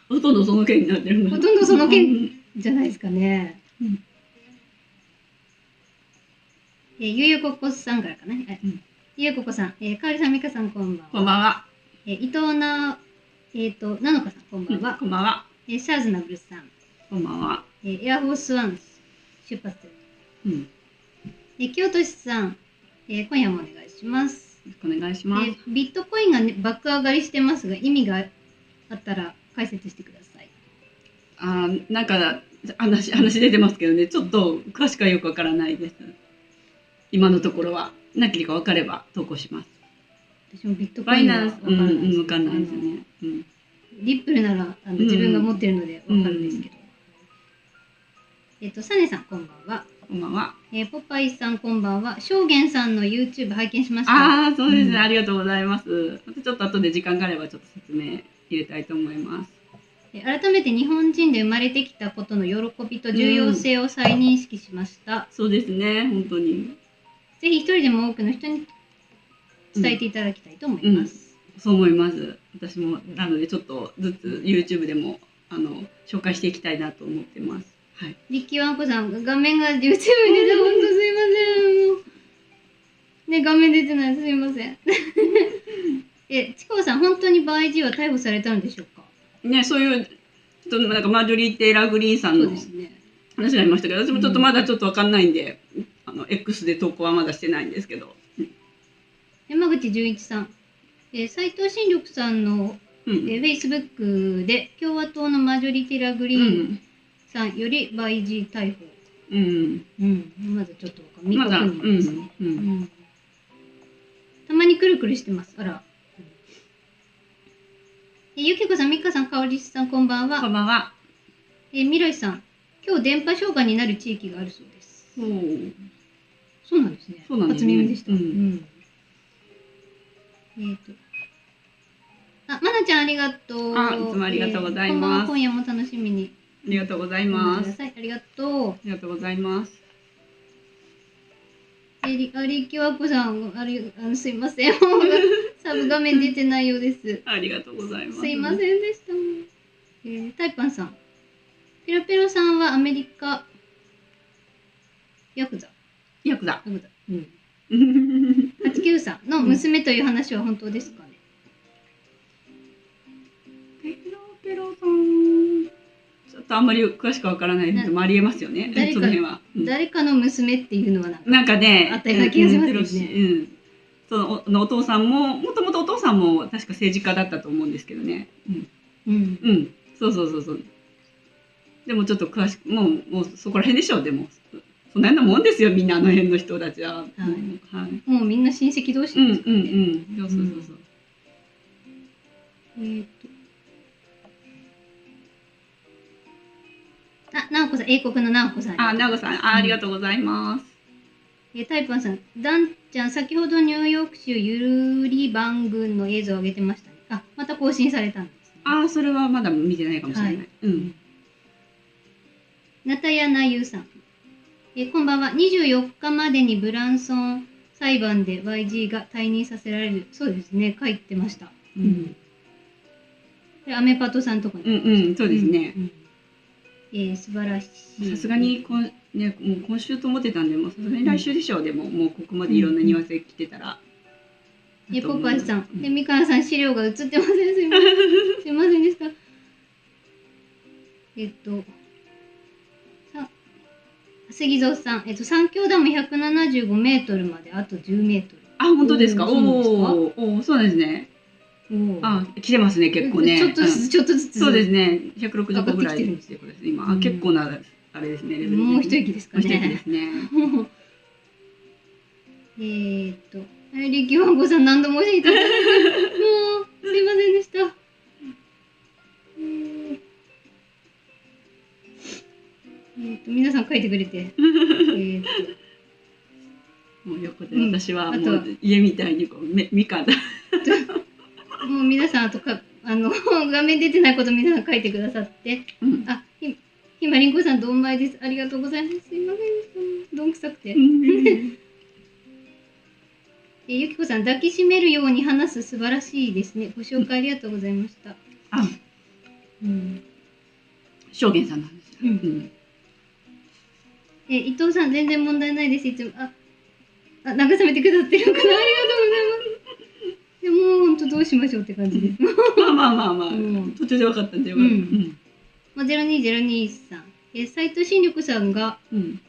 ほとんどその件になってるの。ほとんどその件じゃないですかね。ゆゆここさんからかな。ゆゆここさん、かおりさん、みかさん、こんばんは。こんばんは。伊藤なのかさん、こんばんは。こんばんは。シャーズナブルさん、こんばんは。エアフォースワン出発。京都市さん、今夜もお願いします。よろしくお願いします。ビットコインが、ね、爆上がりしてますが、意味があったら解説してください。なんか話出てますけどね、ちょっと詳しくはよくわからないです。今のところは何か分かれば投稿します。私もビットコインは分からないです。分かんないですね。リップルなら自分が持ってるので分かるんですけど。サネさんこんばんは。こんばんは。ポパイさんこんばんは。証言さんの YouTube 拝見しました。そうですね、ありがとうございます。ちょっと後で時間があればちょっと説明入れたいと思います。改めて日本人で生まれてきたことの喜びと重要性を再認識しました。そうですね、本当に。ぜひ一人でも多くの人に伝えていただきたいと思います。そう思います。私もなのでちょっとずつ YouTube でも紹介していきたいなと思ってます。はい。リッキーワンコさん画面が YouTube に出て本当すいません。ね画面出てないすいません。ちかわさん本当にバイジーは逮捕されたのでしょうか。ねそういうなんかマジョリー・テイラー・グリーンさんの話がありましたけど、私もちょっとまだちょっとわかんないんで、X で投稿はまだしてないんですけど。山口純一さん。斉藤新緑さんの、Facebook で共和党のマジョリティラ・グリーンさんよりバイジー逮捕。まだちょっと未確認ですね。たまにくるくるしてます。あら。ゆきこさん、みかさん、かおりさん、こんばんは。こんばんは。みらいさん、今日電波障害になる地域があるそうです。そうなんですね。初耳でした。まなちゃんありがとう。いつもありがとうございます。今夜も楽しみに。ありがとうございます。ありがとう。ありがとうございます。りきわこさん、すいません。サブ画面出てないようです。ありがとうございます。すいませんでした。タイパンさん。ペロペロさんはアメリカ。ヤクザ。89さんの娘という話は本当ですかね。ペロペロさん。ちょっとあんまり詳しくわからないですけど、ありえますよね。その辺は。誰かの娘っていうのはなんかね、あったような気がしますね。そのお父さんも、もともとお父さんも確か政治家だったと思うんですけどね。そう。でもちょっと詳しく、もうそこら辺でしょう、でも。そんなようなもんですよ、みんなあの辺の人たちは。もうみんな親戚同士ですからね。そう。なおこさん、英国のなおこさん。なおこさん、ありがとうございます。タイパンさん、ダンちゃん、先ほどニューヨーク州ユーリバン郡の映像を上げてましたね。また更新されたんですね。それはまだ見てないかもしれない。ナタヤナユーさん。こんばんは。24日までにブランソン裁判で YG が退任させられる。そうですね、書いてました。アメパトさんとかに。そうですね。素晴らしい。さすがにもう今週と思ってたんで、さすがに来週でしょう。でももうここまでいろんなニュアンス来てたら。ポパイさん、みかんさん資料が映ってません。すいません。すいませんでした。杉蔵さん、三峡ダム175メートルまであと10メートル。あ、本当ですか。そうなんですか。おお、そうなんですね。あ、来てますね、結構ね。ちょっとずつ、ちょっとずつ。そうですね。160個ぐらいっていうことです。今、結構な、あれですね。もう一息ですかね。もう一息ですね。リキワンゴさん何度も教えていただいて、もう、すいませんでした。皆さん書いてくれて。もう横で私はもう家みたいにこうみかんだ。もう皆さんあと画面出てないこと皆さん書いてくださって、あ、ひまりんこさんどんまいです。ありがとうございます。すいませんでした。どんくさくて。ゆきこさん抱きしめるように話す素晴らしいですね。ご紹介ありがとうございました。証言さんなんですよ。伊藤さん全然問題ないです。いつも慰めてくださってるのかな。ありがとうございます。でも本当どうしましょうって感じです。まあ途中で分かったんでよかった。0202さん、斉藤新緑さんが、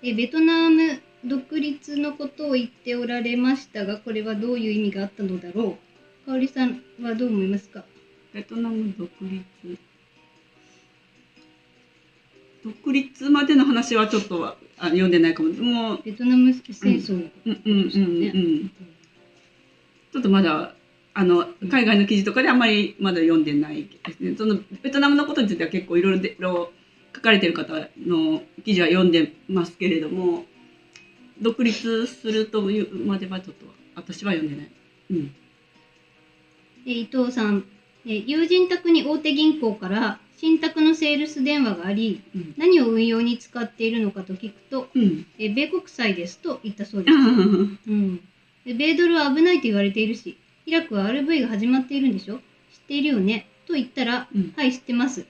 ベトナム独立のことを言っておられましたが、これはどういう意味があったのだろう。かおりさんはどう思いますか。ベトナム独立までの話はちょっと読んでないかも。もうベトナム戦争のことですね。ちょっとまだ海外の記事とかであんまりまだ読んでないですね。そのベトナムのことについては結構いろいろ書かれてる方の記事は読んでますけれども、独立するというまではちょっと私は読んでない。伊藤さん、友人宅に大手銀行から信託のセールス電話があり、何を運用に使っているのかと聞くと、米国債ですと言ったそうです。米ドルは危ないと言われているし、イラクは RV が始まっているんでしょ。知っているよねと言ったら、はい、知ってます。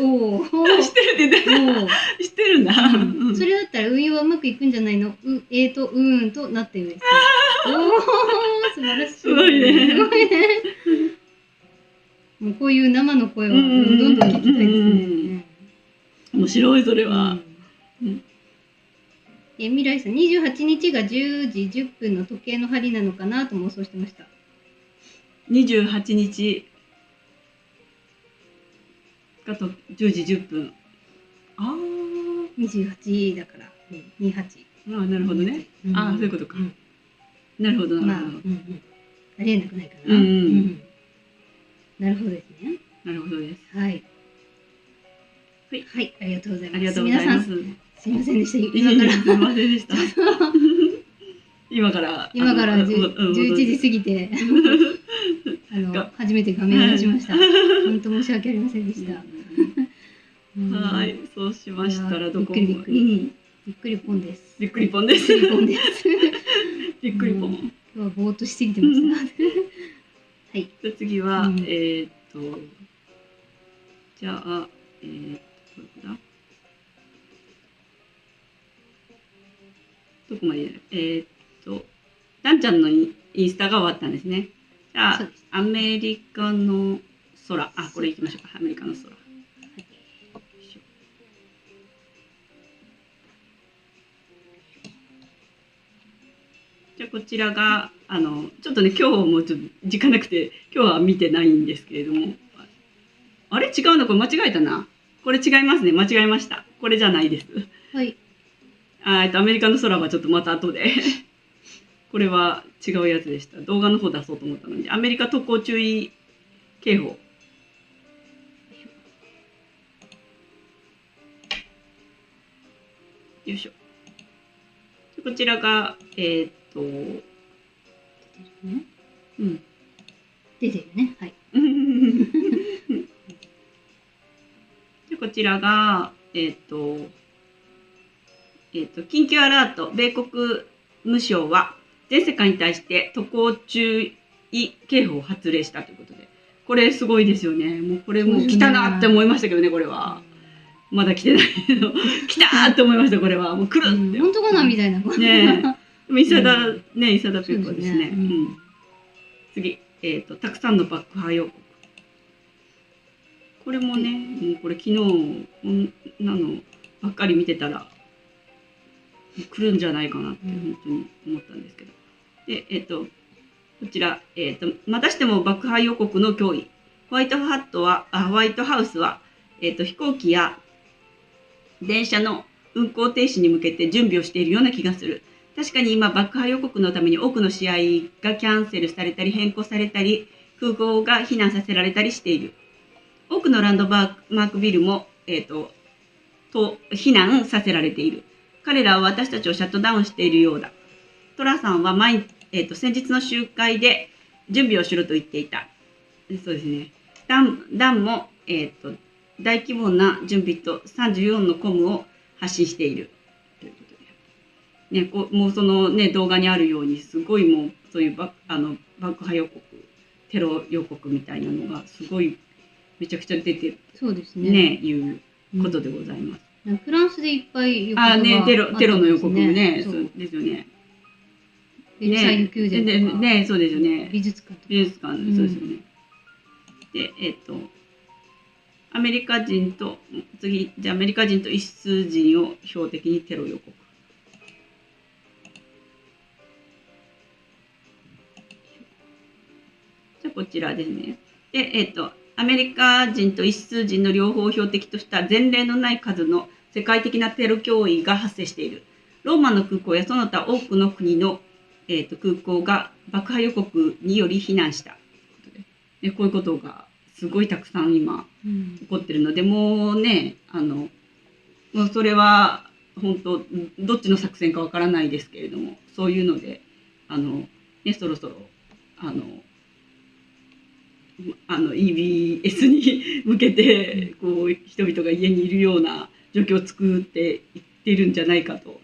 おお、知ってるって言った。知ってるんだ。それだったら運用はうまくいくんじゃないの。となっているです。おお、素晴らしい。すごいね。もうこういう生の声はどんどん聞きたいですね。面白い、それは。未来さん、28日が10時10分の時計の針なのかなと妄想してました。28日がと10時10分。28だから、28。なるほどね。そういうことか。なるほど、なるほど。ありえなくないかな。なるほどですね。なるほどです。はい。はい、ありがとうございます。ありがとうございます。すみませんでした。今から11時過ぎて初めて画面を出しました。本当申し訳ありませんでした。はい、そうしましたらどこもびっくりポンです。びっくりポンです。びっくりポンです。びっくりポン。今日はぼーっとしすぎてました。はい。次はじゃあどこだ？どこまでダンちゃんのインスタが終わったんですね。じゃあアメリカの空、これいきましょうか。アメリカの空。じゃあこちらがちょっとね今日もちょっと時間なくて今日は見てないんですけれども、あれ違うな、これ間違えたな。これ違いますね、間違えました。これじゃないです。はい。アメリカの空はちょっとまた後でこれは違うやつでした。動画の方出そうと思ったのに、アメリカ渡航注意警報。よいしょ。こちらが出てるね。出てるね。はい。でこちらが緊急アラート、米国務省は全世界に対して渡航注意警報を発令したということで、これすごいですよね。もうこれもう来たなって思いましたけどね、これは。まだ来てないけど、来たーって思いました、これは。もう来るって。本当かなみたいな。ねえ。イサダペーパーですね。次、たくさんの爆破予告。これもね、もうこれ昨日、こんなのばっかり見てたら、来るんじゃないかなって本当に思ったんですけど。で、こちら、またしても爆破予告の脅威。ホワイトハウスは、飛行機や電車の運行停止に向けて準備をしているような気がする。確かに今、爆破予告のために多くの試合がキャンセルされたり変更されたり、空港が避難させられたりしている。多くのランドマークビルも、避難させられている。彼らは私たちをシャットダウンしているようだ。トラさんは先日の集会で準備をしろと言っていた。そうですね。ダンも、大規模な準備と34のコムを発信している。ということで。ね、もうそのね、動画にあるように、すごいもう、そういう爆破予告、テロ予告みたいなのが、すごい、めちゃくちゃ出てる。そうですね。ね、いうことでございます。フランスでいっぱい予告がね、テロの予告ね、そうですよね。ベルサイユ宮殿とか。ね、そうですよね。美術館とか。美術館、そうですよね。で、アメリカ人とイス人を標的にテロ予告。じゃあこちらですね。で、アメリカ人とイス人の両方を標的とした前例のない数の世界的なテロ脅威が発生している。ローマの空港やその他多くの国の、空港が爆破予告により避難した。でこういうことがすごいたくさん今起こってるので、もうね、もうそれは本当どっちの作戦かわからないですけれども、そういうのでね、そろそろEBS に向けてこう人々が家にいるような状況を作っていってるんじゃないかと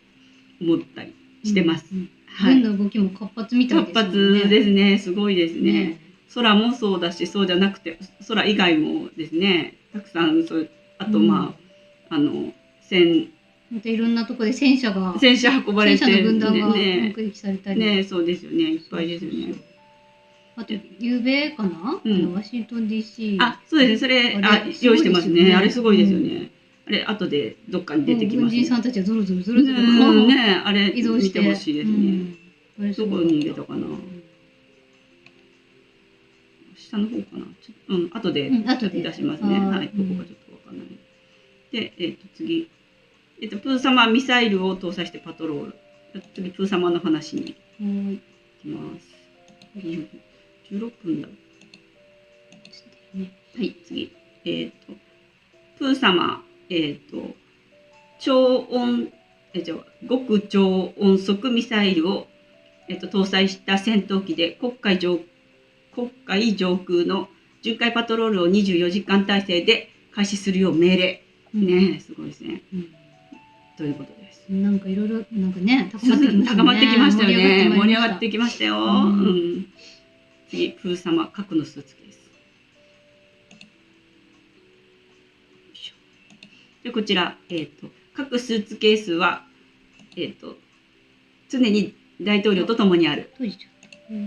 思ったりしてます。軍の動きも活発みたいですね。活発ですね。すごいですね。空もそうだし、そうじゃなくて空以外もですね、たくさんあとまあまたいろんなところで戦車運ばれて、戦車の軍団が目撃されたりね、そうですよね。いっぱいですよね。あと、ゆうべかな、ワシントン DC。そうですね。それ、用意してますね。あれすごいですよね。あれ、後でどっかに出てきます。軍人さんたちはゾロゾロね、あれ、移動してほしいですね。どこに入れたかな。下の方かな。後で出しますね。はい、どこかちょっとわかんない。で、次。プー様ミサイルを搭載してパトロール。次、プー様の話に行きます。16分だ。はい、次。プー様、極超音速ミサイルを、搭載した戦闘機で黒海上空の巡回パトロールを24時間体制で開始するよう命令。ね、すごいですね。ということです。なんかいろいろなんかね、高まってきましたよね。盛り上がってきましたよ。次、プー様、核のスーツケース。でこちら、各スーツケースは、常に大統領と共にある。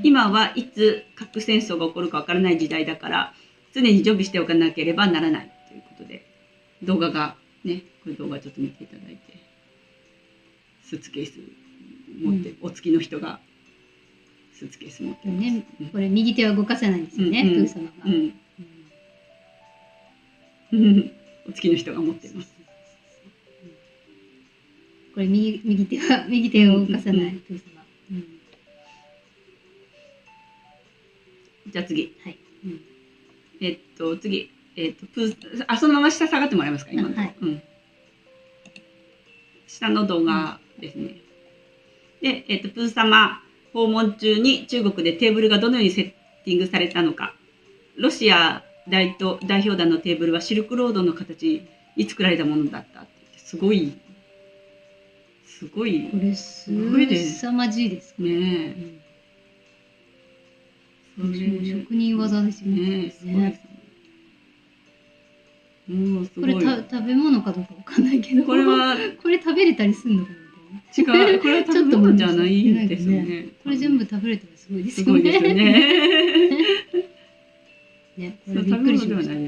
今はいつ核戦争が起こるかわからない時代だから、常に常備しておかなければならないということで、動画がね、これ動画ちょっと見ていただいて、スーツケース持って、お付きの人がスーツケース持ってます。ね、これ右手は動かせないんですよね、プー様が。お付きの人が持ってます。これ右手を動かせない、プー様。じゃあ次。はい。次。そのまま下下がってもらえますか、今の。下の動画ですね。で、プー様訪問中に中国でテーブルがどのようにセッティングされたのか。ロシア代表団のテーブルはシルクロードの形に作られたものだったって。すごい。これすごい凄まじいですね。職人技ですよね。これ食べ物かどうかわかんないけど、これ食べれたりするのかな。違う、これは食べ物じゃないですよね。これ全部食べれたらすごいですよね。すごいですよね。これびっくりしました。す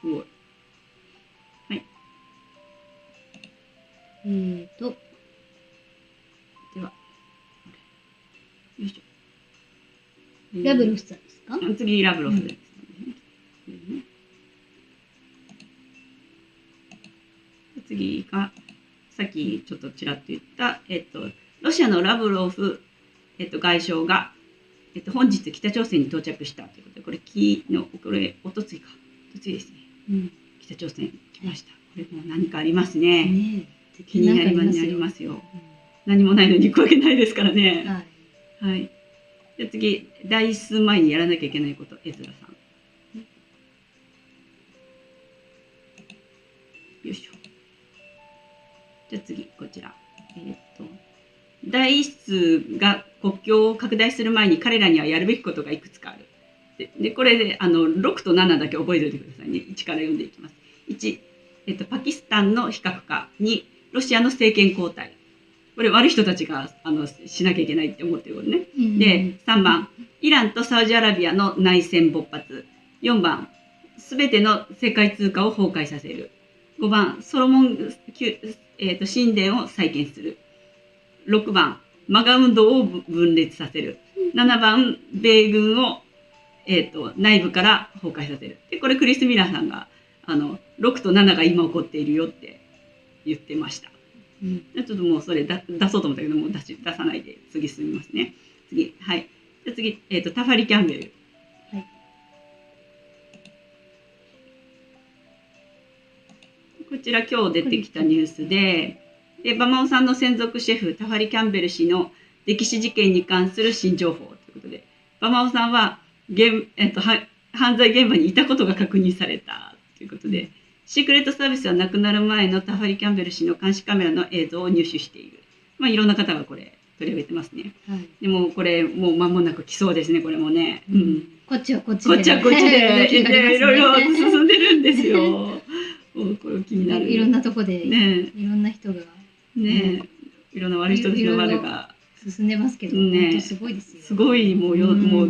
ごい。はい。では、よいしょ。ラブロフさんですか？次、ラブロフです。次が、さっきちょっとちらっと言った、ロシアのラブロフ、外相が、本日北朝鮮に到着したということで、これ、これ、おとついですね。北朝鮮来ました。これも何かありますね。気になりますよ。何もないのに行くわけないですからね。はい。じゃあ次、大数前にやらなきゃいけないこと、エズラさん。よいしょ。じゃあ次、こちら。第一数が国境を拡大する前に彼らにはやるべきことがいくつかある。でこれで6と7だけ覚えておいてくださいね。1から読んでいきます。1、パキスタンの非核化。2、ロシアの政権交代。これ悪い人たちがしなきゃいけないって思ってることね。で、3番、イランとサウジアラビアの内戦勃発。4番、すべての世界通貨を崩壊させる。5番、ソロモン、神殿を再建する。6番、マガ運動を分裂させる。7番、米軍を、内部から崩壊させる。で、これクリス・ミラーさんが、6と7が今起こっているよって言ってました。ちょっともうそれ出そうと思ったけど、もう出さないで次進みますね。次、はい。じゃ次、タファリ・キャンベル。はい。こちら今日出てきたニュースで、バマオさんの専属シェフ、タファリ・キャンベル氏の歴史事件に関する新情報ということで、バマオさんは犯罪現場にいたことが確認されたということで、シークレットサービスは亡くなる前のタファリ・キャンベル氏の監視カメラの映像を入手している。いろんな方がこれ取り上げてますね。はい、でもこれもう間もなく来そうですね、これもね。こっちはこっちで。こっちはこっちで、いろいろ進んでるんですよ。これ気になる。いろんなとこで、いろんな人が。いろんな悪い人と広まるが。進んでますけど、本当すごいですよ。すごいもう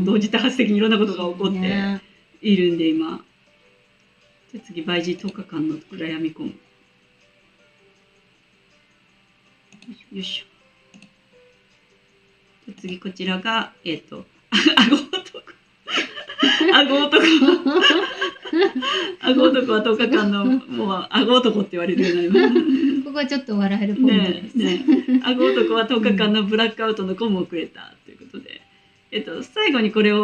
同時多発的にいろんなことが起こっているんで、今。じゃ次、倍時10日間の暗闇込む。よいしょ。じゃ次、こちらが、顎男。顎男は10日間の、もう、顎男って言われるようになります。ここはちょっと笑えるポイントです。顎男は10日間のブラックアウトのコムをくれたということで、最後にこれで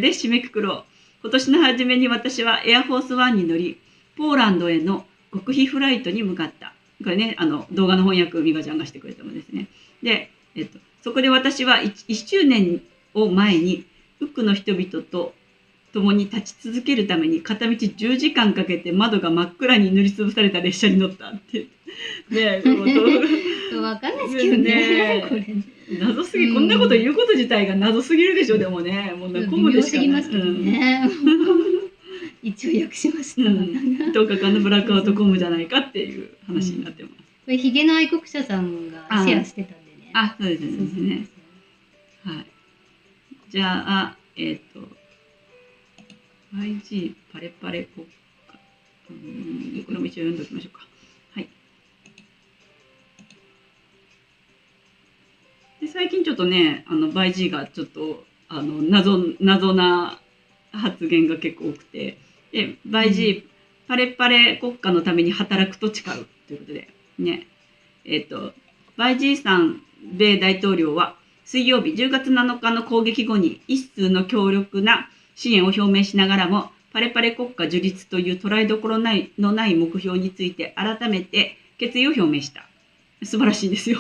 締めくくろう。今年の初めに私はエアフォースワンに乗り、ポーランドへの極秘フライトに向かった。これね、動画の翻訳を美香ちゃんがしてくれたものですね。で、そこで私は 1周年を前に、ウックの人々と共に立ち続けるために片道10時間かけて窓が真っ暗に塗りつぶされた列車に乗ったって。ね、わかんないですけどね。これ謎すぎ、こんなこと言うこと自体が謎すぎるでしょ。でもね、もう微妙すぎますけどね。一応訳しました。10日間のブラックアウトコムじゃないかっていう話になってます。これヒゲの愛国者さんがシェアしてたんでね。そうですね。はい。じゃあYG パレパレ国家。これも一応読んでおきましょうか。はい。で最近ちょっとね、YG がちょっと謎な発言が結構多くて、で YG、パレパレ国家のために働くと誓うということでね、YG さん米大統領は水曜日10月7日の攻撃後に一数の強力な支援を表明しながらも、パレパレ国家樹立という捉えどころのない目標について改めて決意を表明した。素晴らしいですよ。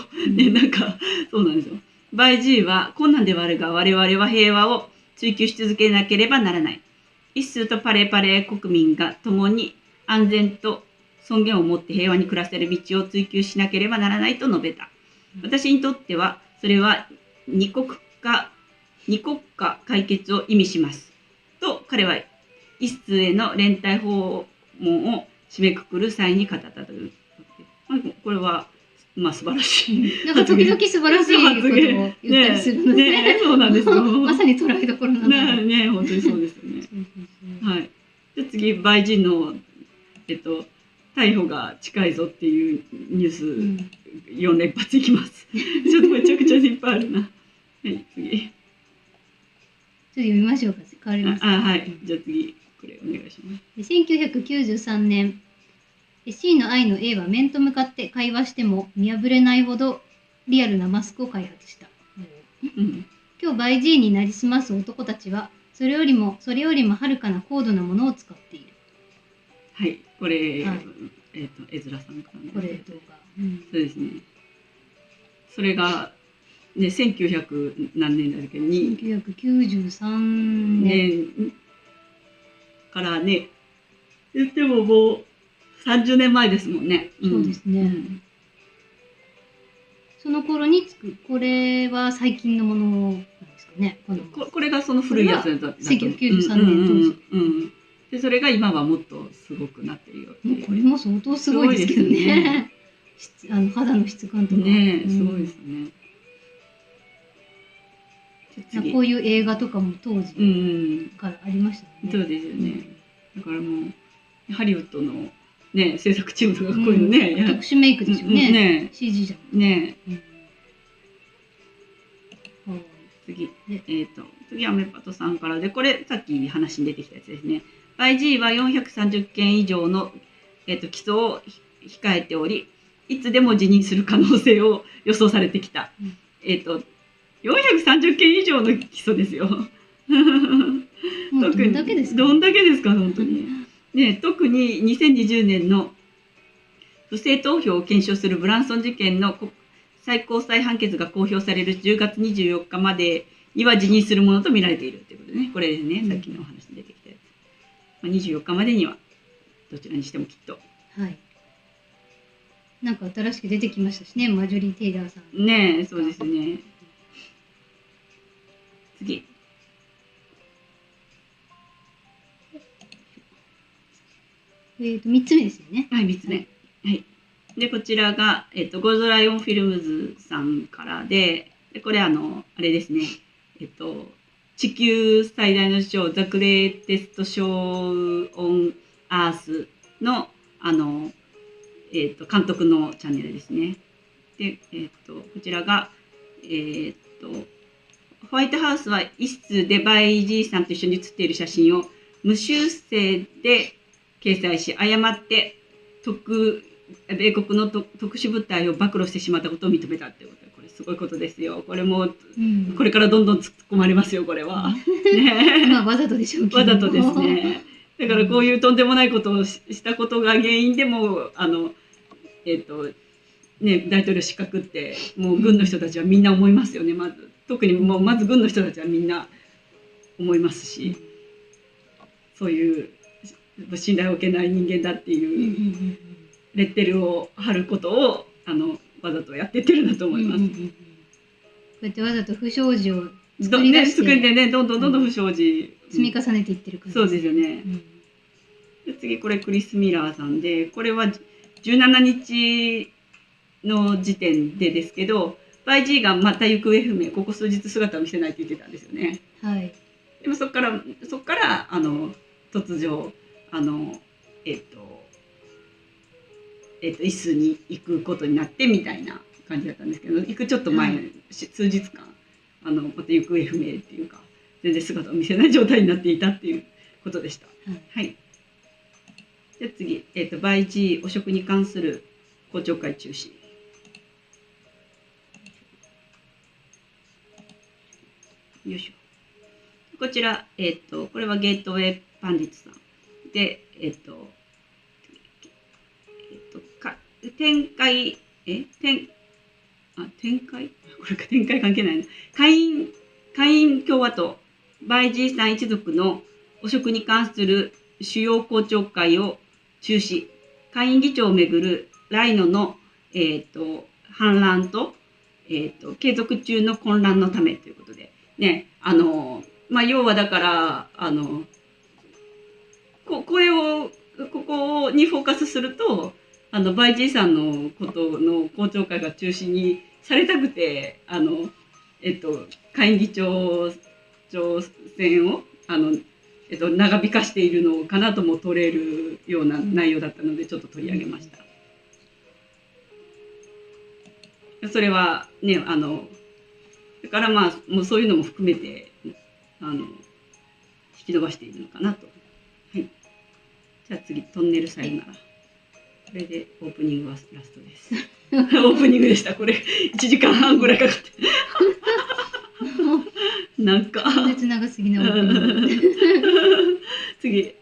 なんか、そうなんですよ。YG は困難ではあるが、我々は平和を追求し続けなければならない。一数とパレパレ国民が共に安全と尊厳を持って平和に暮らせる道を追求しなければならないと述べた。私にとっては、それは二国家解決を意味します。と彼は一数への連帯訪問を締めくくる際に語ったという。これは素晴らしい。なんか時々素晴らしいことを言ったりするので、ね、そうなんですよ。まさに捉えどころなので。ね、本当にそうですよね。はい。で次、バイジンの逮捕が近いぞっていうニュース4連発いきます。ちょっとめちゃくちゃいっぱいあるな。はい、次。ちょっと読みましょうか。変わります。はい。じゃあ次、これお願いします。1993年、C の I の A は面と向かって会話しても見破れないほどリアルなマスクを開発した。今日バイ G になりすます男たちは、それよりもはるかな高度なものを使っている。はい、これ、絵面さんからね。これ動画。そうですね。それが、ね、1900何年だっけに。1993年。からね、言ってももう30年前ですもんね。そうですね。その頃にこれは最近のものなんですかね。これがその古いやつだった。1993年当時。で、それが今はもっとすごくなってるよ。これも相当すごいですけどね。肌の質感とか。ね、すごいですね。こういう映画とかも当時からありましたね。そうですよね。だからもうハリウッドのね制作チームとかこういうのね、特殊メイクですよね。CG じゃん。ね。次、次はメパトさんからで、これさっき話に出てきたやつですね。YG は430件以上の起訴を控えており、いつでも辞任する可能性を予想されてきた。430件以上の起訴ですよ。どんだけですか？どんだけですか、本当に。ね、特に2020年の不正投票を検証するブランソン事件の最高裁判決が公表される10月24日までには辞任するものと見られているということでね、これですね、さっきのお話に出てきたやつ。24日までには、どちらにしてもきっと。はい。なんか新しく出てきましたしね、マジョリー・テイラーさん。ねえ、そうですね。次。3つ目ですよね。はい、3つ目。はい。で、こちらが、ゴールドライオンフィルムズさんからで、これあれですね。地球最大の賞、ザ・グレーテスト・ショー・オン・アースの、監督のチャンネルですね。で、こちらが、ホワイトハウスは一室でバイジーさんと一緒に写っている写真を無修正で掲載し、誤って米国の特殊部隊を暴露してしまったことを認めたってことで、これすごいことですよ。これも、これからどんどん突っ込まれますよ、これは。まあ、わざとでしょうけど。わざとですね。だからこういうとんでもないことをしたことが原因でも、大統領失格って、もう軍の人たちはみんな思いますよね、まず。特にもうまず軍の人たちはみんな思いますし、そういう信頼を受けない人間だっていうレッテルを貼ることをわざとやってってるんだと思います。こうやってわざと不祥事を作り出してね、どんどん不祥事積み重ねていってる感じ。そうですよね。で次これクリス・ミラーさんで、これは17日の時点でですけど、YG がまた行方不明、ここ数日姿を見せないって言ってたんですよね。はい。でもそこから突如イスに行くことになってみたいな感じだったんですけど、行くちょっと前、数日間また行方不明っていうか全然姿を見せない状態になっていたっていうことでした。はい。じゃあ次、YG 汚職に関する公聴会中止。よいしょ。こちら、これはゲートウェイパンディットさんで、展開これか展開関係ないな。下院共和党、バイジーさん一族の汚職に関する主要公聴会を中止。下院議長をめぐるライノの、反乱と、継続中の混乱のためということで、ね、要はだから、ここにフォーカスすると、バイジーさんのことの公聴会が中止にされたくて、下院議長選を長引かしているのかなとも取れるような内容だったのでちょっと取り上げました。それはねだからまあもうそういうのも含めて引き伸ばしているのかなと。はい。じゃあ次トンネルさよなら。これでオープニングはラストです。オープニングでした。これ1時間半ぐらいかかって。なんか長すぎなオープニング。次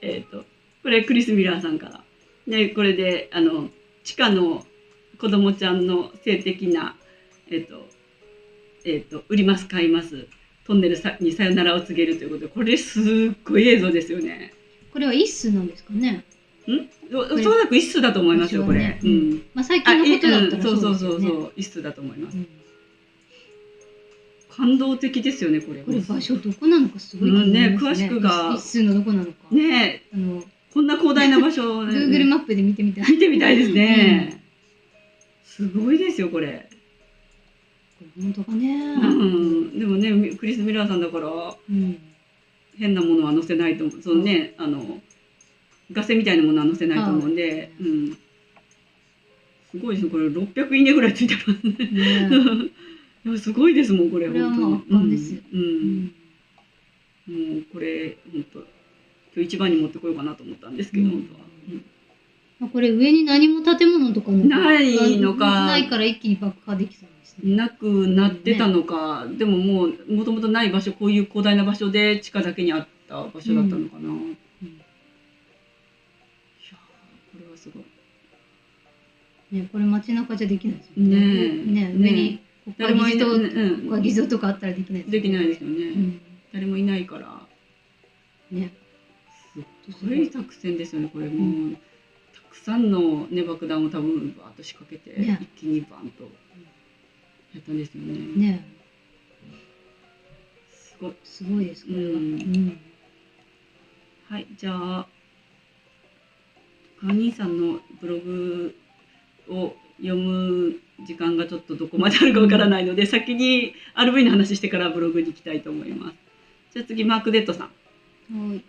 これクリス・ミラーさんから。でこれで地下の子供ちゃんの性的な売ります買いますトンネルにさよならを告げるということで、これすっごい映像ですよね。これは一数なんですかね。おそらく一数だと思いますよこれ。まあ最近のことだったらそう一数だと思います。感動的ですよねこれ。これ場所どこなのかすごい気になりますね。詳しくが一数のどこなのか。ねこんな広大な場所を Google マップで見てみたい。見てみたいですね。すごいですよこれ。本当かね。でもねクリス・ミラーさんだから変なものは載せないと思う。そのね画線みたいなものは載せないと思うんで、すごいですこれ600いいねぐらいついてますね。すごいですもんこれ。これはもう圧巻ですよ。もうこれ本当今日一番に持ってこようかなと思ったんですけど、本当は。これ上に何も建物とかもないのか、ないから一気に爆破できそうですね。なくなってたのか、でももともとない場所、こういう広大な場所で地下だけにあった場所だったのかな。いやこれはすごい。ねこれ街中じゃできないですよね。ね上に国会議事堂とかあったらできないですよね。できないですよね。誰もいないから。ね。すごい作戦ですよねこれも。たくさんの爆弾を多分バーッと仕掛けて一気にバンとやったんですよね。ね。すごいですこれは。はい、じゃあカーニーさんのブログを読む時間がちょっとどこまであるかわからないので、先に RV の話してからブログに行きたいと思います。じゃあ次マーク・デッドさん。はい。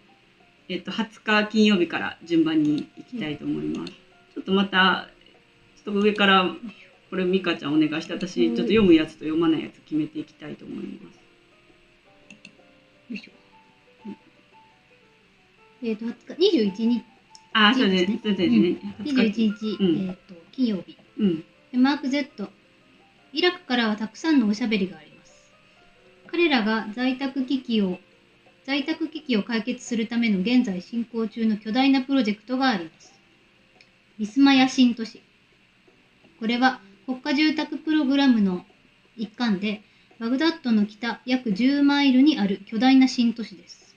20日金曜日から順番に行きたいと思います。ちょっとまたちょっと上からこれミカちゃんお願いして、私ちょっと読むやつと読まないやつ決めていきたいと思います。よいしょ。20日21日。あ、そうですね。21日金曜日。マーク Z。イラクからはたくさんのおしゃべりがあります。彼らが在宅危機を解決するための現在進行中の巨大なプロジェクトがあります。ビスマヤ新都市。これは国家住宅プログラムの一環で、バグダッドの北約10マイルにある巨大な新都市です。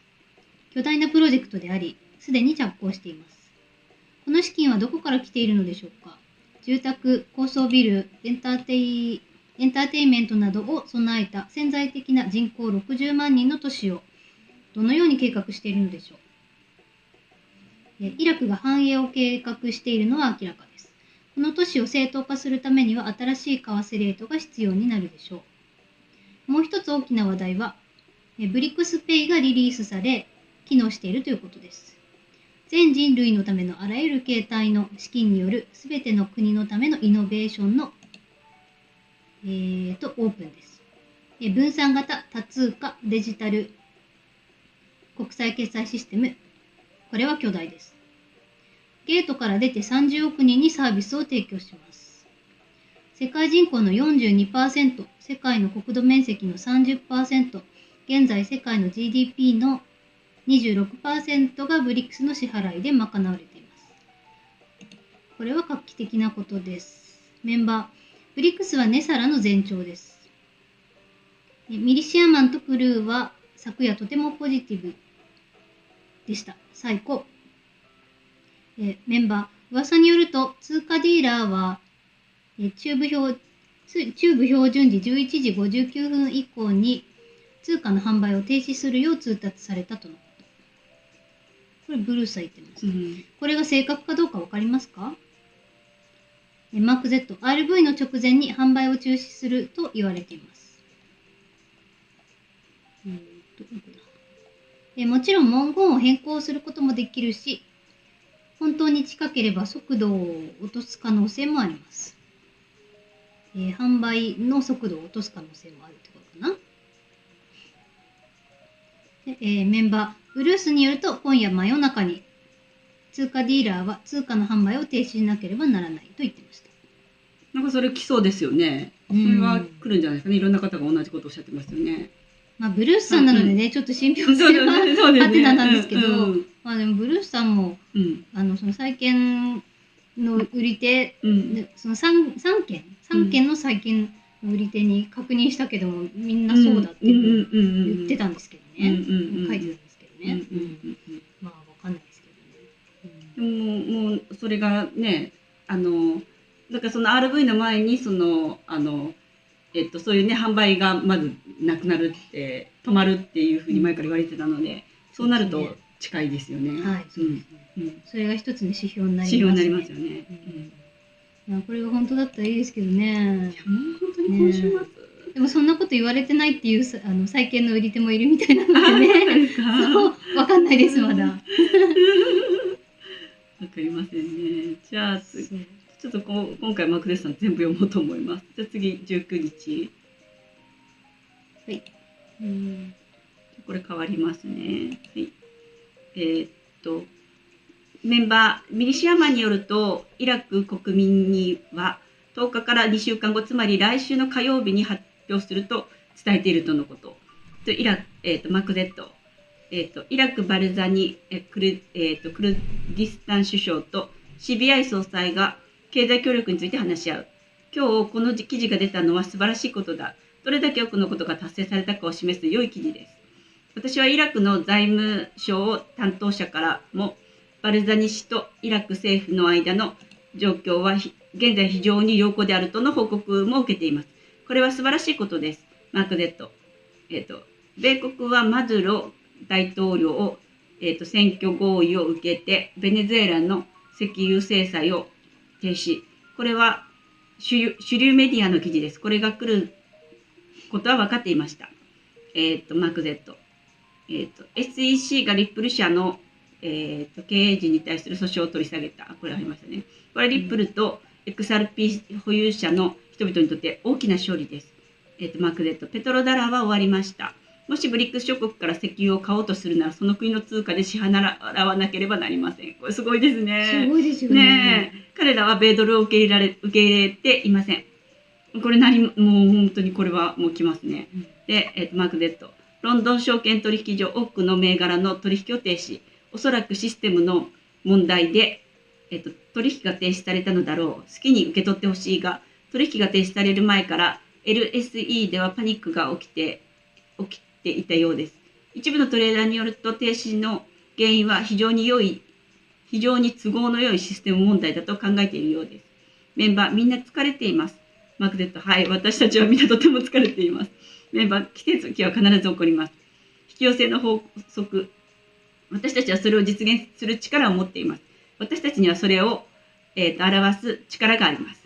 巨大なプロジェクトであり、すでに着工しています。この資金はどこから来ているのでしょうか。住宅、高層ビル、エンターテイメントなどを備えた潜在的な人口60万人の都市をどのように計画しているのでしょう。イラクが繁栄を計画しているのは明らかです。この都市を正当化するためには新しい為替レートが必要になるでしょう。もう一つ大きな話題は、ブリックスペイがリリースされ、機能しているということです。全人類のためのあらゆる形態の資金によるすべての国のためのイノベーションの、オープンです。分散型多通貨デジタル国際決済システム。これは巨大です。ゲートから出て30億人にサービスを提供します。世界人口の 42%、世界の国土面積の 30%、現在世界の GDP の26% がブリックスの支払いで賄われています。これは画期的なことです。メンバー、ブリックスはネサラの前兆です。ミリシアマンとクルーは昨夜とてもポジティブでした。最高。メンバー、噂によると通貨ディーラーは中部標準時11時59分以降に通貨の販売を停止するよう通達されたとのこと。これブルースは言ってます。これが正確かどうか分かりますか？マーク Z、RV の直前に販売を中止すると言われています。もちろん文言を変更することもできるし、本当に近ければ速度を落とす可能性もあります。販売の速度を落とす可能性もあるってことかな。でメンバー、ブルースによると、今夜真夜中に通貨ディーラーは通貨の販売を停止しなければならないと言ってました。なんかそれ来そうですよね。それは来るんじゃないですかね。いろんな方が同じことをおっしゃってますよね。まあ、ブルースさんなのでね、ちょっと信憑性はハテナなんですけど、まあでもブルースさんも、その債券の売り手、その3件の債券の売り手に確認したけども、みんなそうだって言ってたんですけどね。書いてたんですけどね。まあわかんないですけどね。もうそれがね、だからその RV の前にそういうね販売がまずなくなるって止まるっていうふうに前から言われてたので、そうなると近いですよね。はい、そうですね。それが一つの指標になりますよね。これが本当だったらいいですけどね。いやもう本当に今週末。でもそんなこと言われてないっていう債券の売り手もいるみたいなのでね。そうわかんないですまだ。わかりませんね。じゃあちょっと今回マクデスさん全部読もうと思います。じゃあ次19日。はい。これ変わりますね。はい。メンバーミリシアマンによるとイラク国民には10日から2週間後、つまり来週の火曜日に発表すると伝えているとのこと。マクデット。イラク・バルザニクルディスタン首相と CBI 総裁が経済協力について話し合う。今日この記事が出たのは素晴らしいことだ。どれだけ多くのことが達成されたかを示す良い記事です。私はイラクの財務省担当者からも、バルザニ氏とイラク政府の間の状況は現在非常に良好であるとの報告も受けています。これは素晴らしいことです。マーク・デット。米国はマドゥロ大統領を、選挙合意を受けて、ベネズエラの石油制裁を停止。これは主流メディアの記事です。これが来ることは分かっていました。マーク Z。SEC がリップル社の、経営陣に対する訴訟を取り下げた。これありましたね。これリップルと XRP 保有者の人々にとって大きな勝利です。マーク Z。ペトロダラーは終わりました。もしブリックス諸国から石油を買おうとするなら、その国の通貨で支払わなければなりません。これすごいですね。すごいですよね。彼らは米ドルを受け入れていません。これもう本当にこれはもう来ますね。で、マーク Z。ロンドン証券取引所多くの銘柄の取引を停止。おそらくシステムの問題で、取引が停止されたのだろう。好きに受け取ってほしいが、取引が停止される前から LSE ではパニックが起きていたようです。一部のトレーダーによると停止の原因は非常に都合の良いシステム問題だと考えているようです。メンバーみんな疲れています。マーク Z。はい、私たちはみんなとても疲れています。メンバー、季節期は必ず起こります。引き寄せの法則。私たちはそれを実現する力を持っています。私たちにはそれを、表す力があります。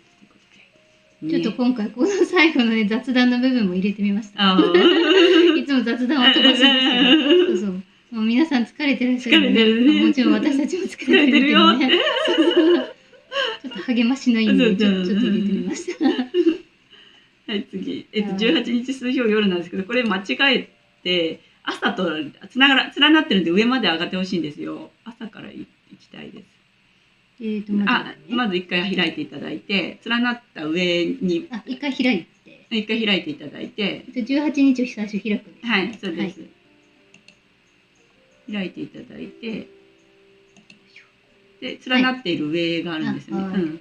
ちょっと今回この最後の、ね、雑談の部分も入れてみました。いつも雑談は飛ばすんですけど、もう皆さん疲れてらっしゃる、ね。もちろん私たちも疲れてるけどね。ちょっと励ましの意味でちょっと入れてみました。はい、次。18日数表夜なんですけど、これ間違えて、朝と連なってるんで上まで上がってほしいんですよ。朝から行きたいです。まず一回開いていただいて、連なった上に。一回開いて。一回開いていただいて。18日を最初開くんです。はい、そうです。開いていただいて、で、連なっている上があるんですよね。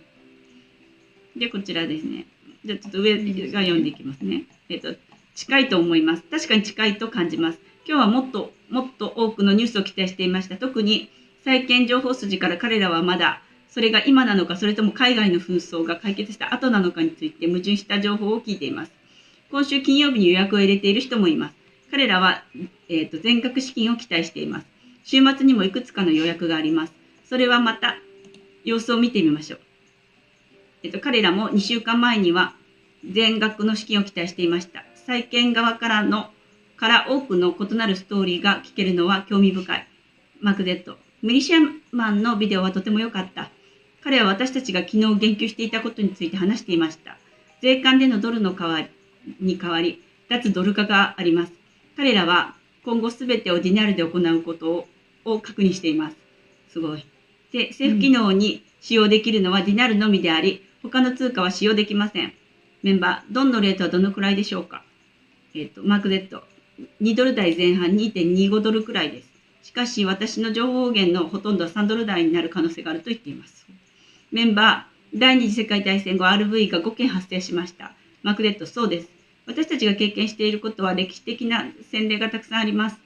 で、こちらですね。じゃあちょっと上が読んでいきますね。近いと思います。確かに近いと感じます。今日はもっと多くのニュースを期待していました。特に債券情報筋から彼らはまだそれが今なのかそれとも海外の紛争が解決した後なのかについて矛盾した情報を聞いています。今週金曜日に予約を入れている人もいます。彼らは、全額資金を期待しています。週末にもいくつかの予約があります。それはまた様子を見てみましょう。彼らも2週間前には全額の資金を期待していました。債券側からのから多くの異なるストーリーが聞けるのは興味深い。マーク・ゼット。ミリシアマンのビデオはとても良かった。彼は私たちが昨日言及していたことについて話していました。税関でのドルのに代わり、脱ドル化があります。彼らは今後すべてをディナルで行うことを確認しています。すごい。で、政府機能に使用できるのはディナルのみであり、他の通貨は使用できません。メンバー、ドンのレートはどのくらいでしょうか？マーク Z。2ドル台前半 2.25 ドルくらいです。しかし、私の情報源のほとんどは3ドル台になる可能性があると言っています。メンバー、第二次世界大戦後 RV が5件発生しました。マーク Z。そうです。私たちが経験していることは歴史的な先例がたくさんあります。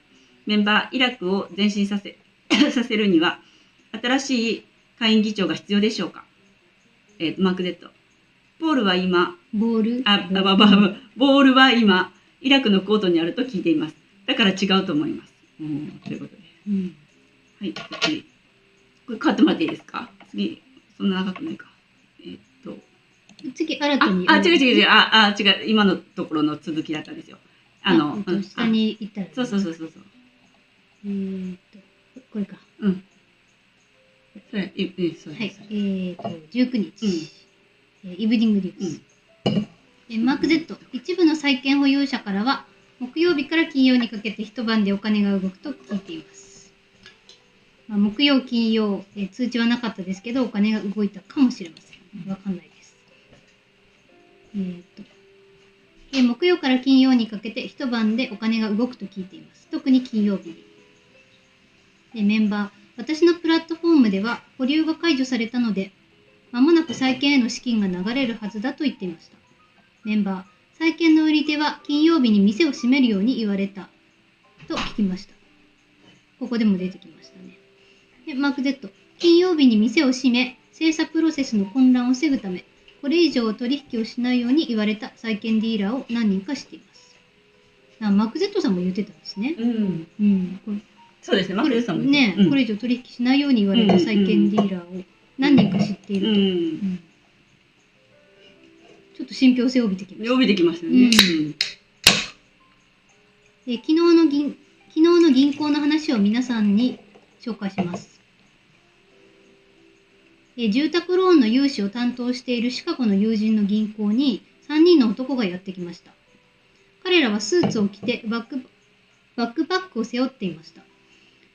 メンバー、イラクを前進させるには、新しい下院議長が必要でしょうか？マーク Z。ボールは今、ボールは今、イラクのコートにあると聞いています。だから違うと思います。ということで。はい、次。これ変わってもらっていいですか？次、そんな長くないか。次、新たに。違う。今のところの続きだったんですよ。下に行ったら。そう。これか。そうはい、19日。イブニングリーズ。マーク Z。一部の債券保有者からは、木曜日から金曜にかけて一晩でお金が動くと聞いています。木曜、金曜、通知はなかったですけど、お金が動いたかもしれません。わかんないです。木曜から金曜にかけて一晩でお金が動くと聞いています。特に金曜日に。メンバー、私のプラットフォームでは保留が解除されたので、まもなく債券への資金が流れるはずだと言っていました。メンバー、債券の売り手は金曜日に店を閉めるように言われたと聞きました。ここでも出てきましたね。マーク Z、金曜日に店を閉め、精査プロセスの混乱を防ぐため、これ以上取引をしないように言われた債券ディーラーを何人か知っています。マーク Z さんも言ってたんですね。そうですね、マーク Z さんもね、これ以上取引しないように言われた債券ディーラーを何人か知っていると。ちょっと信憑性を帯びてきました。帯びてきましたね。昨日の銀行の話を皆さんに紹介します。住宅ローンの融資を担当しているシカゴの友人の銀行に3人の男がやってきました。彼らはスーツを着てバックパックを背負っていました。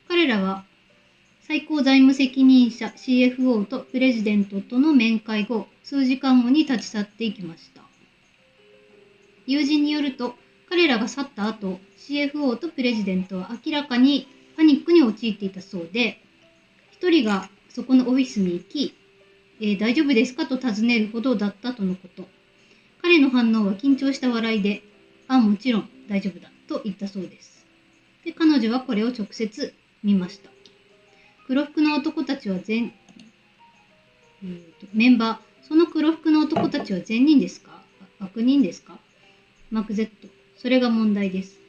彼らは最高財務責任者 CFO とプレジデントとの面会後、数時間後に立ち去っていきました。友人によると、彼らが去った後、CFO とプレジデントは明らかにパニックに陥っていたそうで、一人がそこのオフィスに行き、大丈夫ですかと尋ねるほどだったとのこと。彼の反応は緊張した笑いで、もちろん大丈夫だと言ったそうです。で、彼女はこれを直接見ました。黒服の男たちはメンバー、その黒服の男たちは善人ですか？悪人ですか？マーク Z、それが問題です。